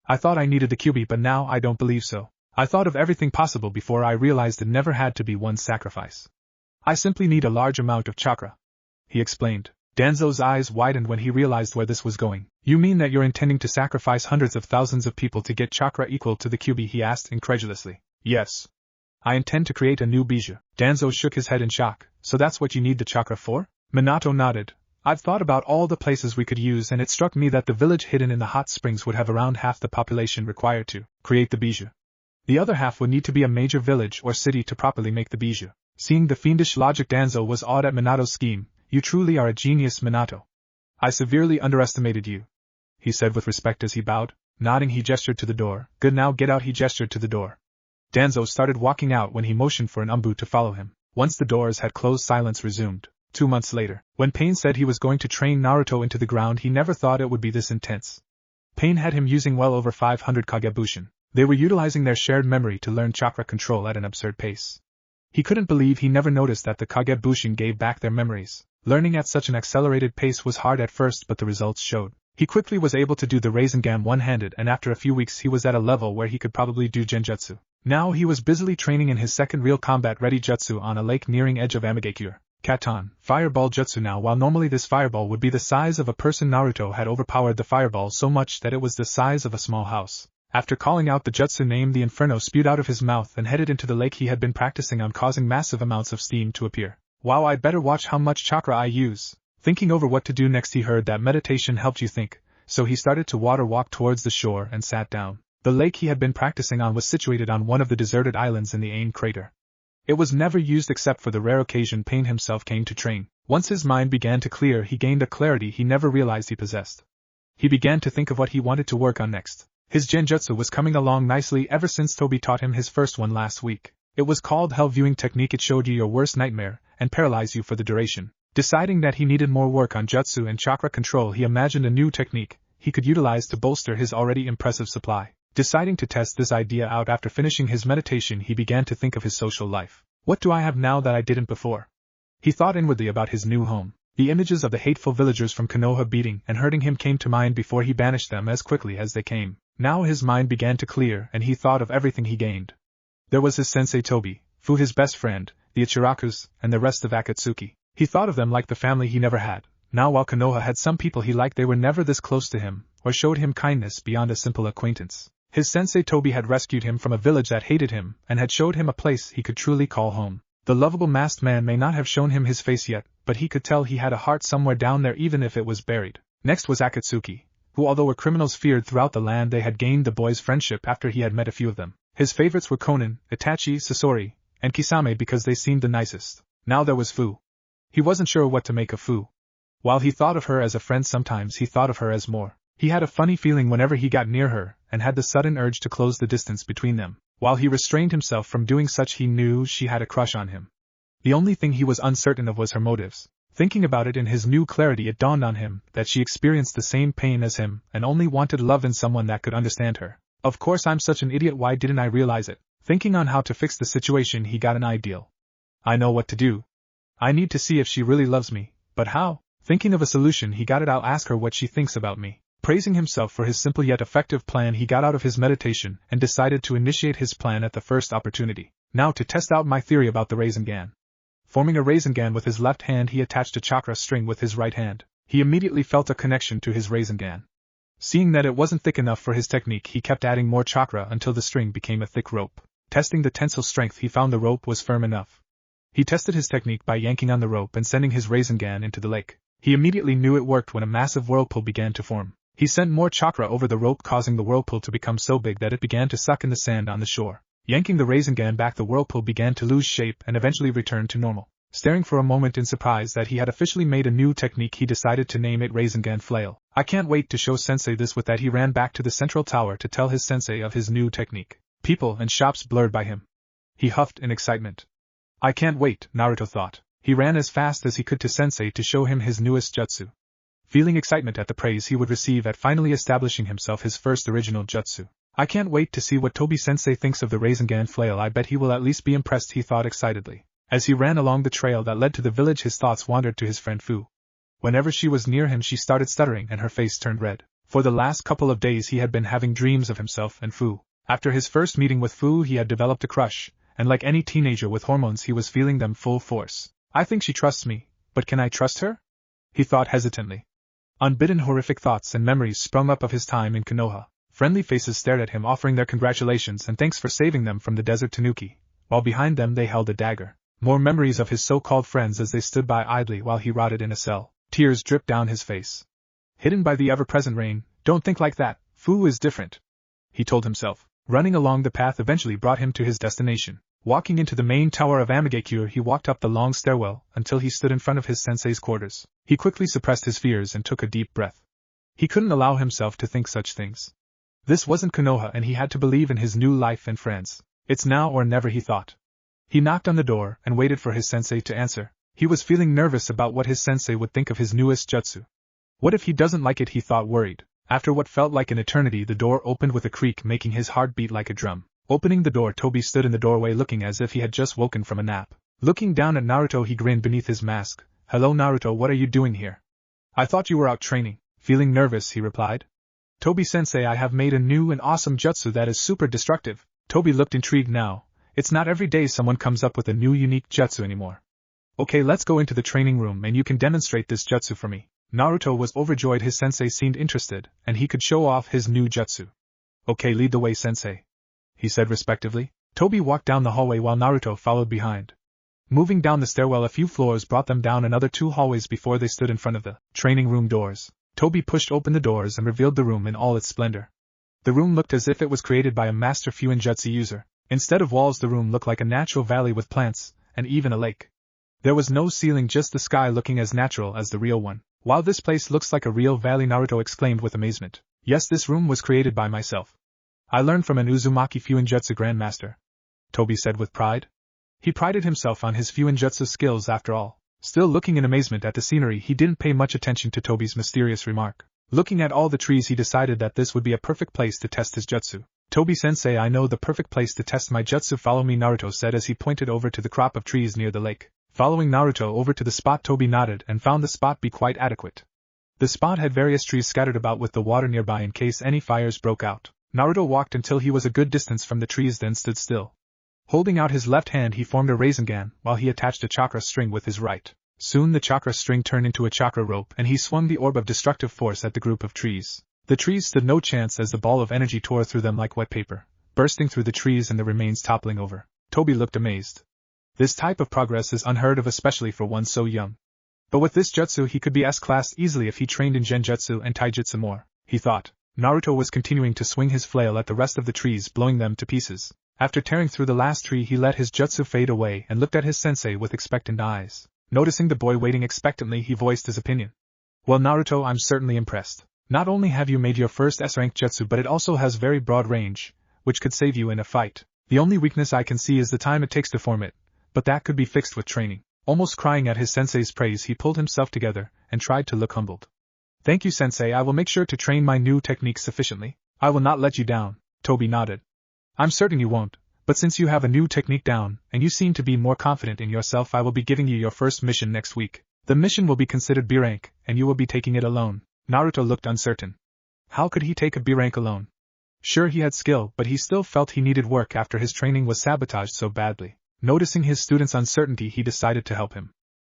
I thought I needed the Kyuubi, but now I don't believe so. I thought of everything possible before I realized it never had to be one sacrifice. I simply need a large amount of chakra, he explained. Danzo's eyes widened when he realized where this was going. You mean that you're intending to sacrifice hundreds of thousands of people to get chakra equal to the Kyuubi? He asked incredulously. Yes. I intend to create a new Bija. Danzo shook his head in shock. So that's what you need the chakra for? Minato nodded. I've thought about all the places we could use, and it struck me that the village hidden in the hot springs would have around half the population required to create the bijou. The other half would need to be a major village or city to properly make the bijou. Seeing the fiendish logic, Danzo was awed at Minato's scheme. You truly are a genius, Minato. I severely underestimated you, he said with respect as he bowed. Nodding, he gestured to the door. Good, now get out, he gestured to the door. Danzo started walking out when he motioned for an umbu to follow him. Once the doors had closed, silence resumed. 2 months later, when Pain said he was going to train Naruto into the ground, he never thought it would be this intense. Pain had him using well over 500 Kagebushin. They were utilizing their shared memory to learn chakra control at an absurd pace. He couldn't believe he never noticed that the Kagebushin gave back their memories. Learning at such an accelerated pace was hard at first, but the results showed. He quickly was able to do the Rasengan one-handed, and after a few weeks he was at a level where he could probably do Genjutsu. Now he was busily training in his second real combat-ready jutsu on a lake nearing edge of Amigakure. Katon, Fireball Jutsu. Now, while normally this fireball would be the size of a person, Naruto had overpowered the fireball so much that it was the size of a small house. After calling out the jutsu name, the inferno spewed out of his mouth and headed into the lake he had been practicing on, causing massive amounts of steam to appear. Wow, I'd better watch how much chakra I use. Thinking over what to do next, he heard that meditation helped you think, so he started to walk towards the shore and sat down. The lake he had been practicing on was situated on one of the deserted islands in the Ain crater. It was never used except for the rare occasion Pain himself came to train. Once his mind began to clear, he gained a clarity he never realized he possessed. He began to think of what he wanted to work on next. His genjutsu was coming along nicely ever since Toby taught him his first one last week. It was called Hell Viewing Technique. It showed you your worst nightmare and paralyzed you for the duration. Deciding that he needed more work on jutsu and chakra control, he imagined a new technique he could utilize to bolster his already impressive supply. Deciding to test this idea out after finishing his meditation, he began to think of his social life. What do I have now that I didn't before? He thought inwardly about his new home. The images of the hateful villagers from Konoha beating and hurting him came to mind before he banished them as quickly as they came. Now his mind began to clear, and he thought of everything he gained. There was his sensei Toby, Fu his best friend, the Ichirakus, and the rest of Akatsuki. He thought of them like the family he never had. Now while Konoha had some people he liked, they were never this close to him, or showed him kindness beyond a simple acquaintance. His sensei Toby had rescued him from a village that hated him, and had showed him a place he could truly call home. The lovable masked man may not have shown him his face yet, but he could tell he had a heart somewhere down there, even if it was buried. Next was Akatsuki, who, although were criminals feared throughout the land, they had gained the boy's friendship after he had met a few of them. His favorites were Konan, Itachi, Sasori, and Kisame because they seemed the nicest. Now there was Fu. He wasn't sure what to make of Fu. While he thought of her as a friend, sometimes he thought of her as more. He had a funny feeling whenever he got near her, and had the sudden urge to close the distance between them. While he restrained himself from doing such, he knew she had a crush on him. The only thing he was uncertain of was her motives. Thinking about it in his new clarity, it dawned on him that she experienced the same pain as him, and only wanted love in someone that could understand her. Of course, I'm such an idiot, why didn't I realize it? Thinking on how to fix the situation, he got an idea. I know what to do. I need to see if she really loves me, but how? Thinking of a solution, he got it. I'll ask her what she thinks about me. Praising himself for his simple yet effective plan, he got out of his meditation and decided to initiate his plan at the first opportunity. Now to test out my theory about the Rasengan. Forming a Rasengan with his left hand, he attached a chakra string with his right hand. He immediately felt a connection to his Rasengan. Seeing that it wasn't thick enough for his technique, he kept adding more chakra until the string became a thick rope. Testing the tensile strength, he found the rope was firm enough. He tested his technique by yanking on the rope and sending his Rasengan into the lake. He immediately knew it worked when a massive whirlpool began to form. He sent more chakra over the rope, causing the whirlpool to become so big that it began to suck in the sand on the shore. Yanking the Rasengan back, the whirlpool began to lose shape and eventually returned to normal. Staring for a moment in surprise that he had officially made a new technique, he decided to name it Rasengan Flail. I can't wait to show sensei this. With that, he ran back to the central tower to tell his sensei of his new technique. People and shops blurred by him. He huffed in excitement. I can't wait, Naruto thought. He ran as fast as he could to sensei to show him his newest jutsu. Feeling excitement at the praise he would receive at finally establishing himself his first original jutsu. I can't wait to see what Toby sensei thinks of the Rasengan Flail. I bet he will at least be impressed, he thought excitedly. As he ran along the trail that led to the village, his thoughts wandered to his friend Fu. Whenever she was near him, she started stuttering and her face turned red. For the last couple of days he had been having dreams of himself and Fu. After his first meeting with Fu, he had developed a crush, and like any teenager with hormones, he was feeling them full force. I think she trusts me, but can I trust her? He thought hesitantly. Unbidden horrific thoughts and memories sprung up of his time in Konoha. Friendly faces stared at him, offering their congratulations and thanks for saving them from the desert Tanuki, while behind them they held a dagger. More memories of his so-called friends as they stood by idly while he rotted in a cell. Tears dripped down his face. Hidden by the ever-present rain, don't think like that, Fu is different, he told himself. Running along the path eventually brought him to his destination. Walking into the main tower of Amigakure, he walked up the long stairwell until he stood in front of his sensei's quarters. He quickly suppressed his fears and took a deep breath. He couldn't allow himself to think such things. This wasn't Konoha and he had to believe in his new life and friends. It's now or never, he thought. He knocked on the door and waited for his sensei to answer. He was feeling nervous about what his sensei would think of his newest jutsu. What if he doesn't like it, he thought, worried. After what felt like an eternity, the door opened with a creak, making his heart beat like a drum. Opening the door, Toby stood in the doorway looking as if he had just woken from a nap. Looking down at Naruto, he grinned beneath his mask. Hello Naruto, what are you doing here? I thought you were out training. Feeling nervous, he replied. Toby-sensei, I have made a new and awesome jutsu that is super destructive. Toby looked intrigued now. It's not every day someone comes up with a new unique jutsu anymore. Okay, let's go into the training room and you can demonstrate this jutsu for me. Naruto was overjoyed his sensei seemed interested, and he could show off his new jutsu. Okay, lead the way, sensei, he said respectively. Toby walked down the hallway while Naruto followed behind. Moving down the stairwell a few floors brought them down another 2 hallways before they stood in front of the training room doors. Toby pushed open the doors and revealed the room in all its splendor. The room looked as if it was created by a master Fuinjutsu user. Instead of walls, the room looked like a natural valley with plants, and even a lake. There was no ceiling, just the sky looking as natural as the real one. Wow, this place looks like a real valley, Naruto exclaimed with amazement. Yes, this room was created by myself. I learned from an Uzumaki Fuinjutsu grandmaster, Toby said with pride. He prided himself on his Fuinjutsu skills after all. Still looking in amazement at the scenery, he didn't pay much attention to Toby's mysterious remark. Looking at all the trees, he decided that this would be a perfect place to test his jutsu. Toby-sensei, I know the perfect place to test my jutsu, follow me, Naruto said as he pointed over to the crop of trees near the lake. Following Naruto over to the spot, Toby nodded and found the spot be quite adequate. The spot had various trees scattered about with the water nearby in case any fires broke out. Naruto walked until he was a good distance from the trees, then stood still. Holding out his left hand, he formed a Rasengan while he attached a chakra string with his right. Soon the chakra string turned into a chakra rope and he swung the orb of destructive force at the group of trees. The trees stood no chance as the ball of energy tore through them like wet paper, bursting through the trees and the remains toppling over. Toby looked amazed. This type of progress is unheard of, especially for one so young. But with this jutsu he could be S-classed easily if he trained in Genjutsu and Taijutsu more, he thought. Naruto was continuing to swing his flail at the rest of the trees, blowing them to pieces. After tearing through the last tree, he let his jutsu fade away and looked at his sensei with expectant eyes. Noticing the boy waiting expectantly, he voiced his opinion. Well Naruto, I'm certainly impressed. Not only have you made your first S-rank jutsu, but it also has very broad range, which could save you in a fight. The only weakness I can see is the time it takes to form it, but that could be fixed with training. Almost crying at his sensei's praise, he pulled himself together and tried to look humbled. Thank you, sensei, I will make sure to train my new technique sufficiently. I will not let you down, Toby nodded. I'm certain you won't, but since you have a new technique down, and you seem to be more confident in yourself, I will be giving you your first mission next week. The mission will be considered B rank, and you will be taking it alone. Naruto looked uncertain. How could he take a B rank alone? Sure, he had skill, but he still felt he needed work after his training was sabotaged so badly. Noticing his student's uncertainty, he decided to help him.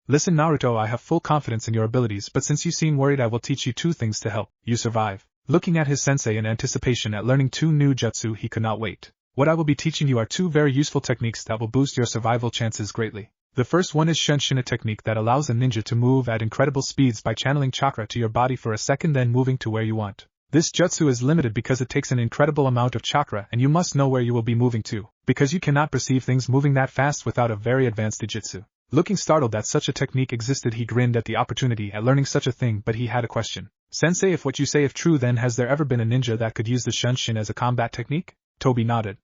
Listen Naruto, I have full confidence in your abilities, but since you seem worried, I will teach you 2 things to help you survive. Looking at his sensei in anticipation at learning 2 new jutsu, he could not wait. What I will be teaching you are 2 very useful techniques that will boost your survival chances greatly. The first one is Shunshin, a technique that allows a ninja to move at incredible speeds by channeling chakra to your body for a second, then moving to where you want. This jutsu is limited because it takes an incredible amount of chakra and you must know where you will be moving to, because you cannot perceive things moving that fast without a very advanced jujutsu. Looking startled that such a technique existed, he grinned at the opportunity at learning such a thing, but he had a question. Sensei, if what you say is true, then has there ever been a ninja that could use the Shunshin as a combat technique? Toby nodded.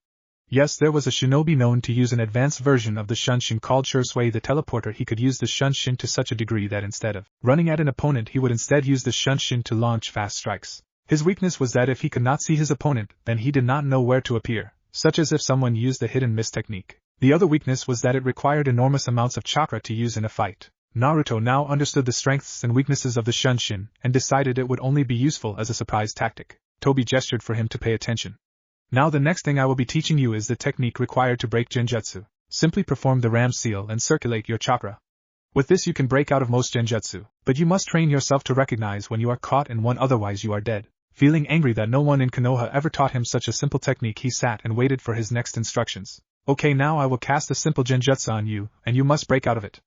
Yes, there was a shinobi known to use an advanced version of the Shunshin called Shursui the Teleporter. He could use the Shunshin to such a degree that instead of running at an opponent, he would instead use the Shunshin to launch fast strikes. His weakness was that if he could not see his opponent, then he did not know where to appear, such as if someone used the hidden miss technique. The other weakness was that it required enormous amounts of chakra to use in a fight. Naruto now understood the strengths and weaknesses of the Shunshin and decided it would only be useful as a surprise tactic. Toby gestured for him to pay attention. Now the next thing I will be teaching you is the technique required to break Genjutsu. Simply perform the Ram seal and circulate your chakra. With this you can break out of most Genjutsu, but you must train yourself to recognize when you are caught in one, otherwise you are dead. Feeling angry that no one in Konoha ever taught him such a simple technique, he sat and waited for his next instructions. Okay, now I will cast a simple Genjutsu on you, and you must break out of it.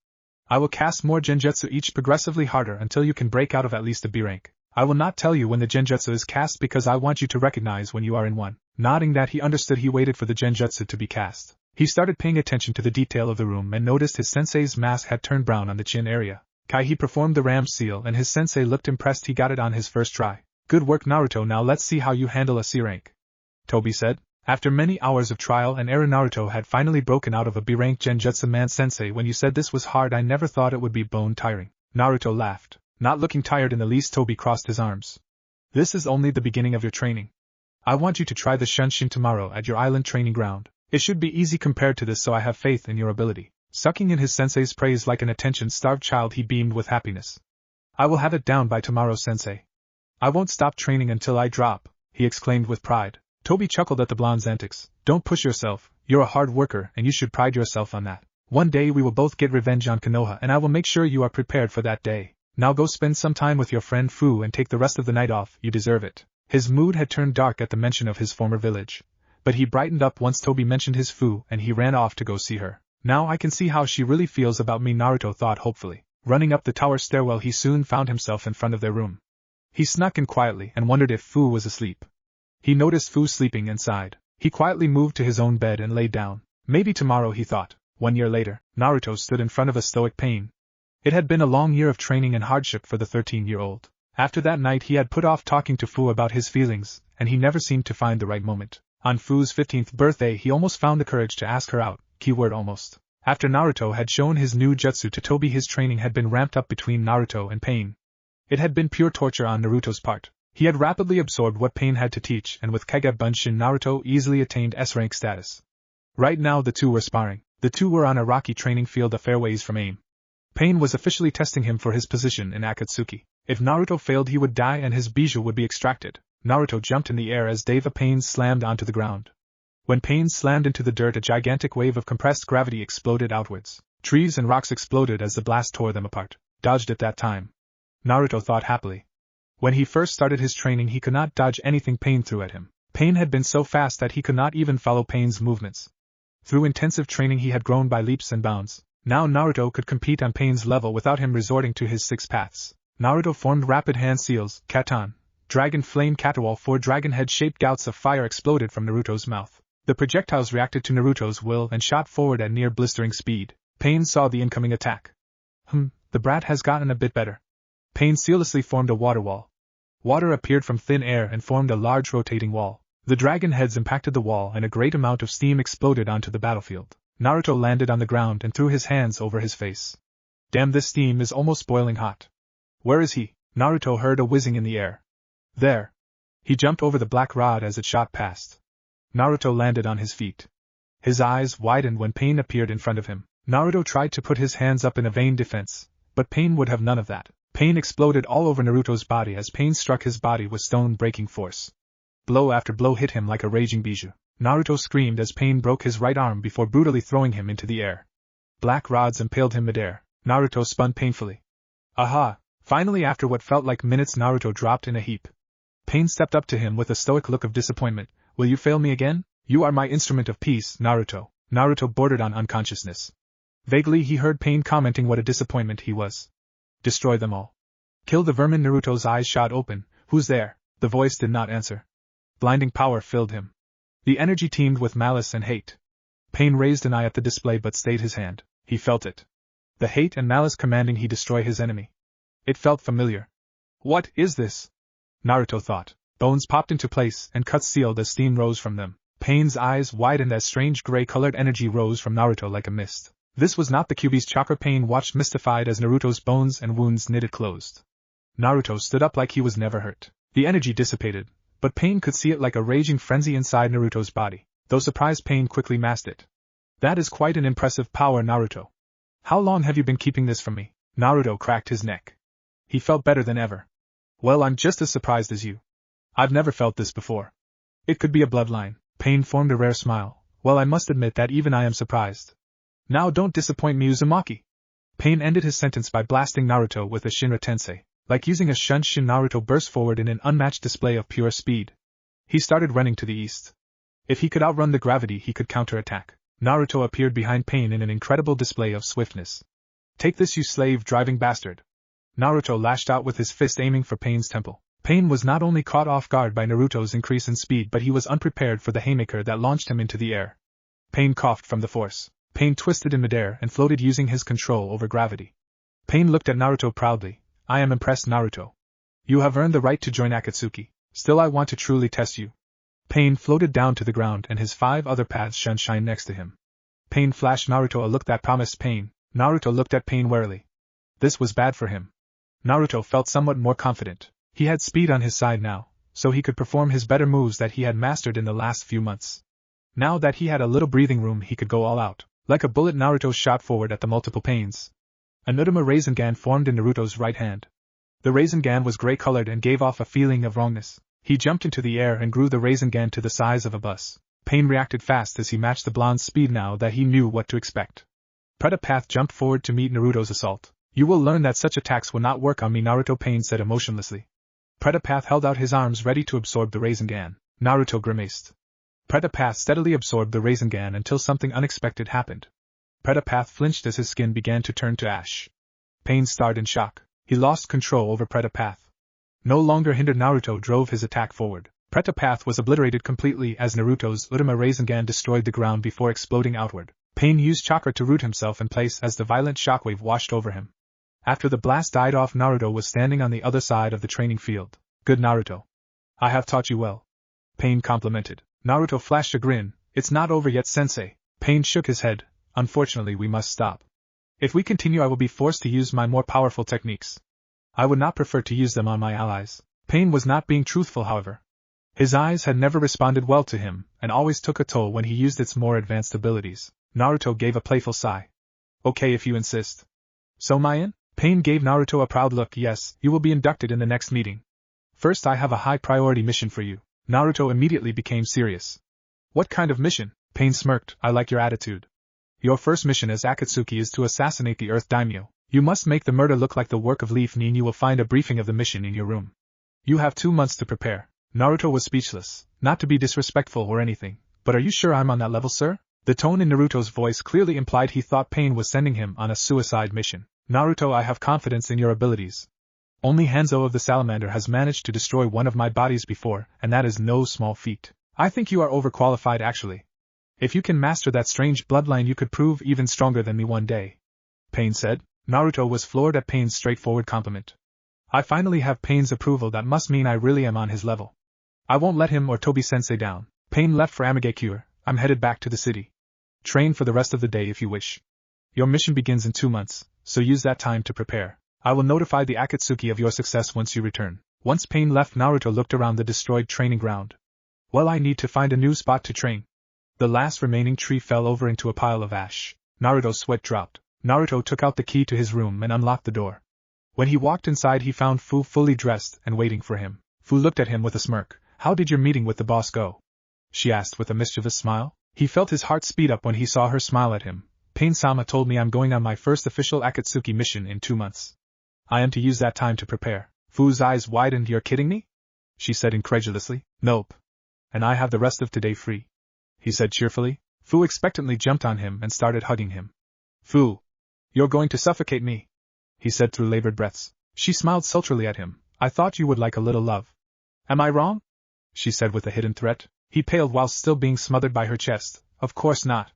I will cast more genjutsu each progressively harder until you can break out of at least a B rank. I will not tell you when the genjutsu is cast because I want you to recognize when you are in one. Nodding that he understood, he waited for the genjutsu to be cast. He started paying attention to the detail of the room and noticed his sensei's mask had turned brown on the chin area. He performed the ram seal and his sensei looked impressed. He got it on his first try. Good work, Naruto. Now let's see how you handle a C rank, Toby said. After many hours of trial and error, Naruto had finally broken out of a B rank genjutsu. Man, sensei, when you said this was hard, I never thought it would be bone tiring. Naruto laughed. Not looking tired in the least, Toby crossed his arms. This is only the beginning of your training. I want you to try the Shunshin tomorrow at your island training ground. It should be easy compared to this, so I have faith in your ability. Sucking in his sensei's praise like an attention-starved child, he beamed with happiness. I will have it down by tomorrow, sensei. I won't stop training until I drop, he exclaimed with pride. Toby chuckled at the blonde's antics. Don't push yourself, you're a hard worker and you should pride yourself on that. One day we will both get revenge on Konoha and I will make sure you are prepared for that day. Now go spend some time with your friend Fu and take the rest of the night off, you deserve it. His mood had turned dark at the mention of his former village. But he brightened up once Toby mentioned his Fu and he ran off to go see her. Now I can see how she really feels about me, Naruto thought hopefully. Running up the tower stairwell, he soon found himself in front of their room. He snuck in quietly and wondered if Fu was asleep. He noticed Fu sleeping and sighed. He quietly moved to his own bed and lay down. Maybe tomorrow, he thought. 1 year later, Naruto stood in front of a stoic Pain. It had been a long year of training and hardship for the 13-year-old. After that night he had put off talking to Fu about his feelings, and he never seemed to find the right moment. On Fu's 15th birthday he almost found the courage to ask her out, keyword almost. After Naruto had shown his new jutsu to Toby, his training had been ramped up between Naruto and Pain. It had been pure torture on Naruto's part. He had rapidly absorbed what Pain had to teach, and with Kage Bunshin Naruto easily attained S-rank status. Right now the two were sparring. The two were on a rocky training field a fair ways from aim. Pain was officially testing him for his position in Akatsuki. If Naruto failed he would die and his bijou would be extracted. Naruto jumped in the air as Deva Pain slammed onto the ground. When Pain slammed into the dirt, a gigantic wave of compressed gravity exploded outwards. Trees and rocks exploded as the blast tore them apart. Dodged at that time, Naruto thought happily. When he first started his training he could not dodge anything Pain threw at him. Pain had been so fast that he could not even follow Pain's movements. Through intensive training he had grown by leaps and bounds. Now Naruto could compete on Pain's level without him resorting to his 6 paths. Naruto formed rapid hand seals, Katan, Dragon Flame Caterwall. 4 dragon head-shaped gouts of fire exploded from Naruto's mouth. The projectiles reacted to Naruto's will and shot forward at near blistering speed. Pain saw the incoming attack. The brat has gotten a bit better. Pain seamlessly formed a water wall. Water appeared from thin air and formed a large rotating wall. The dragon heads impacted the wall and a great amount of steam exploded onto the battlefield. Naruto landed on the ground and threw his hands over his face. Damn, this steam is almost boiling hot. Where is he? Naruto heard a whizzing in the air. There. He jumped over the black rod as it shot past. Naruto landed on his feet. His eyes widened when Pain appeared in front of him. Naruto tried to put his hands up in a vain defense, but Pain would have none of that. Pain exploded all over Naruto's body as Pain struck his body with stone-breaking force. Blow after blow hit him like a raging bijou. Naruto screamed as Pain broke his right arm before brutally throwing him into the air. Black rods impaled him midair. Naruto spun painfully. Aha! Finally, after what felt like minutes, Naruto dropped in a heap. Pain stepped up to him with a stoic look of disappointment. Will you fail me again? You are my instrument of peace, Naruto. Naruto bordered on unconsciousness. Vaguely he heard Pain commenting what a disappointment he was. Destroy them all. Kill the vermin. Naruto's eyes shot open. Who's there? The voice did not answer. Blinding power filled him. The energy teemed with malice and hate. Pain raised an eye at the display but stayed his hand. He felt it. The hate and malice commanding he destroy his enemy. It felt familiar. What is this? Naruto thought. Bones popped into place and cuts sealed as steam rose from them. Pain's eyes widened as strange gray-colored energy rose from Naruto like a mist. This was not the Kyuubi's chakra. Pain watched mystified as Naruto's bones and wounds knitted closed. Naruto stood up like he was never hurt. The energy dissipated, but Pain could see it like a raging frenzy inside Naruto's body. Though surprised, Pain quickly masked it. That is quite an impressive power, Naruto. How long have you been keeping this from me? Naruto cracked his neck. He felt better than ever. Well, I'm just as surprised as you. I've never felt this before. It could be a bloodline. Pain formed a rare smile. Well, I must admit that even I am surprised. Now don't disappoint me, Uzumaki. Pain ended his sentence by blasting Naruto with a Shinra Tensei. Like using a Shunshin, Naruto burst forward in an unmatched display of pure speed. He started running to the east. If he could outrun the gravity, he could counterattack. Naruto appeared behind Pain in an incredible display of swiftness. Take this, you slave-driving bastard! Naruto lashed out with his fist aiming for Pain's temple. Pain was not only caught off guard by Naruto's increase in speed but he was unprepared for the haymaker that launched him into the air. Pain coughed from the force. Pain twisted in midair and floated using his control over gravity. Pain looked at Naruto proudly. I am impressed, Naruto. You have earned the right to join Akatsuki. Still, I want to truly test you. Pain floated down to the ground and his 5 other paths shine next to him. Pain flashed Naruto a look that promised pain. Naruto looked at Pain warily. This was bad for him. Naruto felt somewhat more confident. He had speed on his side now, so he could perform his better moves that he had mastered in the last few months. Now that he had a little breathing room, he could go all out. Like a bullet, Naruto shot forward at the multiple Pains. An Udama Rasengan formed in Naruto's right hand. The Rasengan was gray-colored and gave off a feeling of wrongness. He jumped into the air and grew the Rasengan to the size of a bus. Pain reacted fast as he matched the blonde's speed now that he knew what to expect. Predapath jumped forward to meet Naruto's assault. You will learn that such attacks will not work on me, Naruto, Pain said emotionlessly. Predapath held out his arms ready to absorb the Rasengan. Naruto grimaced. Predapath steadily absorbed the Rasengan until something unexpected happened. Predapath flinched as his skin began to turn to ash. Pain stared in shock. He lost control over Predapath. No longer hindered, Naruto drove his attack forward. Predapath was obliterated completely as Naruto's Udama Rasengan destroyed the ground before exploding outward. Pain used chakra to root himself in place as the violent shockwave washed over him. After the blast died off, Naruto was standing on the other side of the training field. Good, Naruto. I have taught you well. Pain complimented. Naruto flashed a grin. It's not over yet, sensei. Pain shook his head. Unfortunately, we must stop. If we continue, I will be forced to use my more powerful techniques. I would not prefer to use them on my allies. Pain was not being truthful, however. His eyes had never responded well to him, and always took a toll when he used its more advanced abilities. Naruto gave a playful sigh. Okay, if you insist. So, Mayan? Pain gave Naruto a proud look. Yes, you will be inducted in the next meeting. First, I have a high-priority mission for you. Naruto immediately became serious. What kind of mission? Pain smirked. I like your attitude. Your first mission as Akatsuki is to assassinate the Earth Daimyo. You must make the murder look like the work of Leaf Nin. You will find a briefing of the mission in your room. You have 2 months to prepare. Naruto was speechless. Not to be disrespectful or anything, but are you sure I'm on that level, sir? The tone in Naruto's voice clearly implied he thought Pain was sending him on a suicide mission. Naruto, I have confidence in your abilities. Only Hanzo of the Salamander has managed to destroy one of my bodies before, and that is no small feat. I think you are overqualified, actually. If you can master that strange bloodline, you could prove even stronger than me one day. Pain said. Naruto was floored at Pain's straightforward compliment. I finally have Pain's approval. That must mean I really am on his level. I won't let him or Toby-sensei down. Pain left for Amigakure. I'm headed back to the city. Train for the rest of the day if you wish. Your mission begins in 2 months, so use that time to prepare. I will notify the Akatsuki of your success once you return. Once Pain left, Naruto looked around the destroyed training ground. Well, I need to find a new spot to train. The last remaining tree fell over into a pile of ash. Naruto's sweat dropped. Naruto took out the key to his room and unlocked the door. When he walked inside, he found Fu fully dressed and waiting for him. Fu looked at him with a smirk. How did your meeting with the boss go? She asked with a mischievous smile. He felt his heart speed up when he saw her smile at him. Pain-sama told me I'm going on my first official Akatsuki mission in 2 months. I am to use that time to prepare. Fu's eyes widened. You're kidding me? She said incredulously. Nope. And I have the rest of today free, he said cheerfully. Fu expectantly jumped on him and started hugging him. Fu, you're going to suffocate me, he said through labored breaths. She smiled sultrily at him. I thought you would like a little love. Am I wrong? She said with a hidden threat. He paled while still being smothered by her chest. Of course not.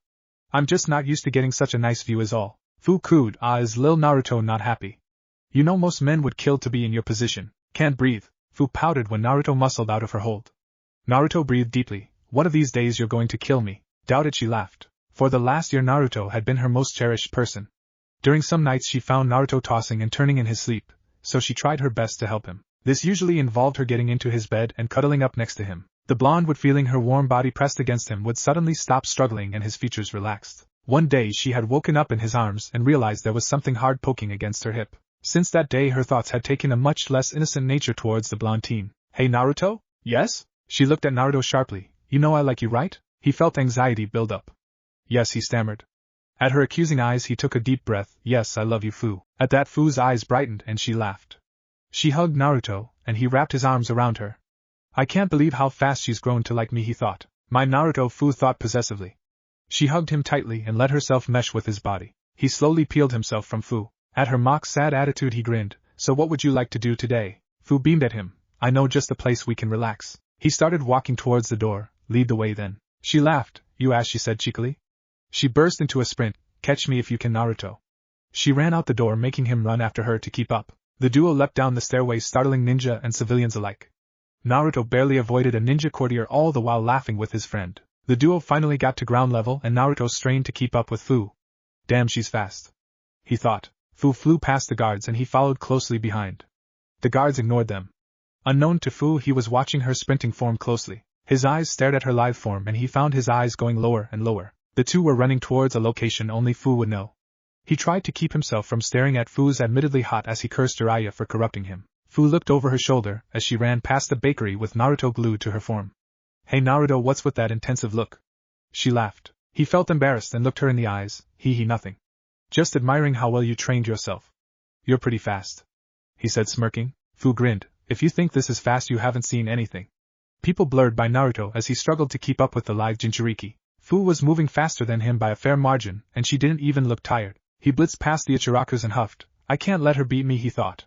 I'm just not used to getting such a nice view is all. Fu cooed. Is Lil Naruto not happy? You know most men would kill to be in your position. Can't breathe. Fu pouted when Naruto muscled out of her hold. Naruto breathed deeply. One of these days you're going to kill me. Doubted, she laughed. For the last year Naruto had been her most cherished person. During some nights she found Naruto tossing and turning in his sleep, so she tried her best to help him. This usually involved her getting into his bed and cuddling up next to him. The blonde would, feeling her warm body pressed against him, would suddenly stop struggling and his features relaxed. One day she had woken up in his arms and realized there was something hard poking against her hip. Since that day her thoughts had taken a much less innocent nature towards the blonde teen. Hey Naruto? Yes? She looked at Naruto sharply. You know I like you, right? He felt anxiety build up. Yes, he stammered. At her accusing eyes he took a deep breath. Yes, I love you, Fu. At that Fu's eyes brightened and she laughed. She hugged Naruto, and he wrapped his arms around her. I can't believe how fast she's grown to like me, he thought. My Naruto, Fu thought possessively. She hugged him tightly and let herself mesh with his body. He slowly peeled himself from Fu. At her mock sad attitude he grinned. So what would you like to do today? Fu beamed at him. I know just a place we can relax. He started walking towards the door. Lead the way then. She laughed. You ass, she said cheekily. She burst into a sprint. Catch me if you can, Naruto. She ran out the door, making him run after her to keep up. The duo leapt down the stairway, startling ninja and civilians alike. Naruto barely avoided a ninja courtier, all the while laughing with his friend. The duo finally got to ground level and Naruto strained to keep up with Fu. Damn, she's fast, he thought. Fu flew past the guards and he followed closely behind. The guards ignored them. Unknown to Fu, he was watching her sprinting form closely. His eyes stared at her lithe form and he found his eyes going lower and lower. The two were running towards a location only Fu would know. He tried to keep himself from staring at Fu's admittedly hot as he cursed Jiraiya for corrupting him. Fu looked over her shoulder as she ran past the bakery with Naruto glued to her form. Hey Naruto, what's with that intensive look? She laughed. He felt embarrassed and looked her in the eyes. Nothing. Just admiring how well you trained yourself. You're pretty fast, he said smirking. Fu grinned. If you think this is fast, you haven't seen anything. People blurred by Naruto as he struggled to keep up with the live Jinchuriki. Fu was moving faster than him by a fair margin, and she didn't even look tired. He blitzed past the Ichirakus and huffed. I can't let her beat me, he thought.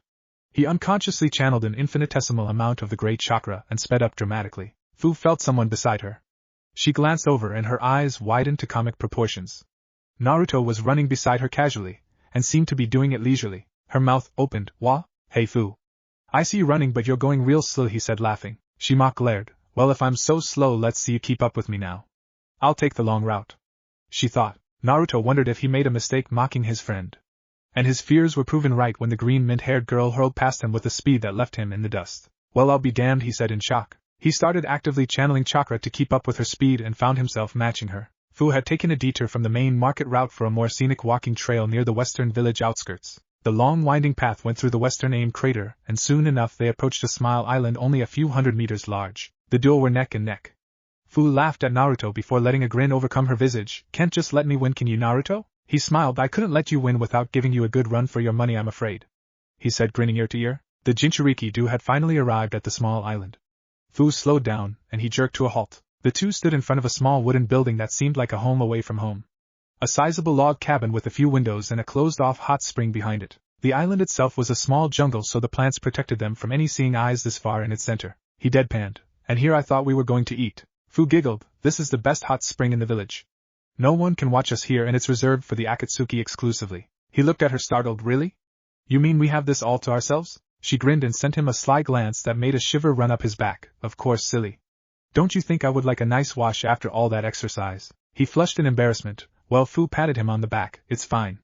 He unconsciously channeled an infinitesimal amount of the great chakra and sped up dramatically. Fu felt someone beside her. She glanced over and her eyes widened to comic proportions. Naruto was running beside her casually, and seemed to be doing it leisurely. Her mouth opened. Wah? Hey Fu. I see you running, but you're going real slow, he said laughing. She mock glared. Well, if I'm so slow, let's see you keep up with me now. I'll take the long route, she thought. Naruto wondered if he made a mistake mocking his friend. And his fears were proven right when the green mint-haired girl hurled past him with a speed that left him in the dust. Well, I'll be damned, he said in shock. He started actively channeling chakra to keep up with her speed and found himself matching her. Fu had taken a detour from the main market route for a more scenic walking trail near the western village outskirts. The long winding path went through the western crater, and soon enough they approached a small island only a few hundred meters large. The duo were neck and neck. Fu laughed at Naruto before letting a grin overcome her visage. Can't just let me win, can you, Naruto? He smiled. I couldn't let you win without giving you a good run for your money, I'm afraid, he said, grinning ear to ear. The Jinchuriki duo had finally arrived at the small island. Fu slowed down, and he jerked to a halt. The two stood in front of a small wooden building that seemed like a home away from home. A sizable log cabin with a few windows and a closed-off hot spring behind it. The island itself was a small jungle, so the plants protected them from any seeing eyes this far in its center. He deadpanned. And here I thought we were going to eat. Fu giggled. This is the best hot spring in the village. No one can watch us here, and it's reserved for the Akatsuki exclusively. He looked at her startled. Really? You mean we have this all to ourselves? She grinned and sent him a sly glance that made a shiver run up his back. Of course, silly. Don't you think I would like a nice wash after all that exercise? He flushed in embarrassment. Well, Fu patted him on the back. It's fine.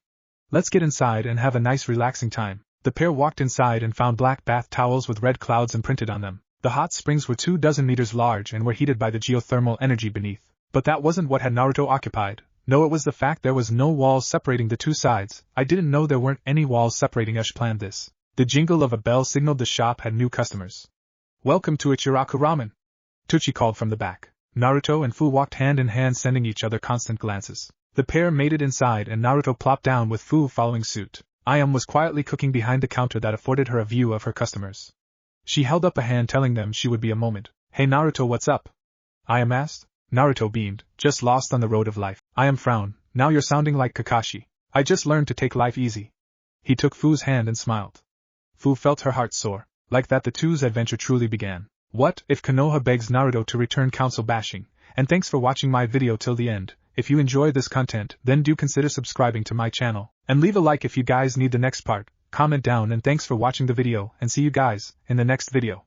Let's get inside and have a nice relaxing time. The pair walked inside and found black bath towels with red clouds imprinted on them. The hot springs were 24 meters large and were heated by the geothermal energy beneath. But that wasn't what had Naruto occupied. No, it was the fact there was no walls separating the two sides. I didn't know there weren't any walls separating us. Planned this. The jingle of a bell signaled the shop had new customers. Welcome to Ichiraku Ramen, Tucci called from the back. Naruto and Fu walked hand in hand, sending each other constant glances. The pair made it inside and Naruto plopped down with Fu following suit. Ayam was quietly cooking behind the counter that afforded her a view of her customers. She held up a hand telling them she would be a moment. Hey Naruto, what's up? Ayam asked. Naruto beamed. Just lost on the road of life. Ayam frowned. Now you're sounding like Kakashi. I just learned to take life easy. He took Fu's hand and smiled. Fu felt her heart soar. Like that the two's adventure truly began. What if Konoha begs Naruto to return council bashing? And thanks for watching my video till the end. If you enjoy this content, then do consider subscribing to my channel. And leave a like if you guys need the next part. Comment down, and thanks for watching the video, and see you guys in the next video.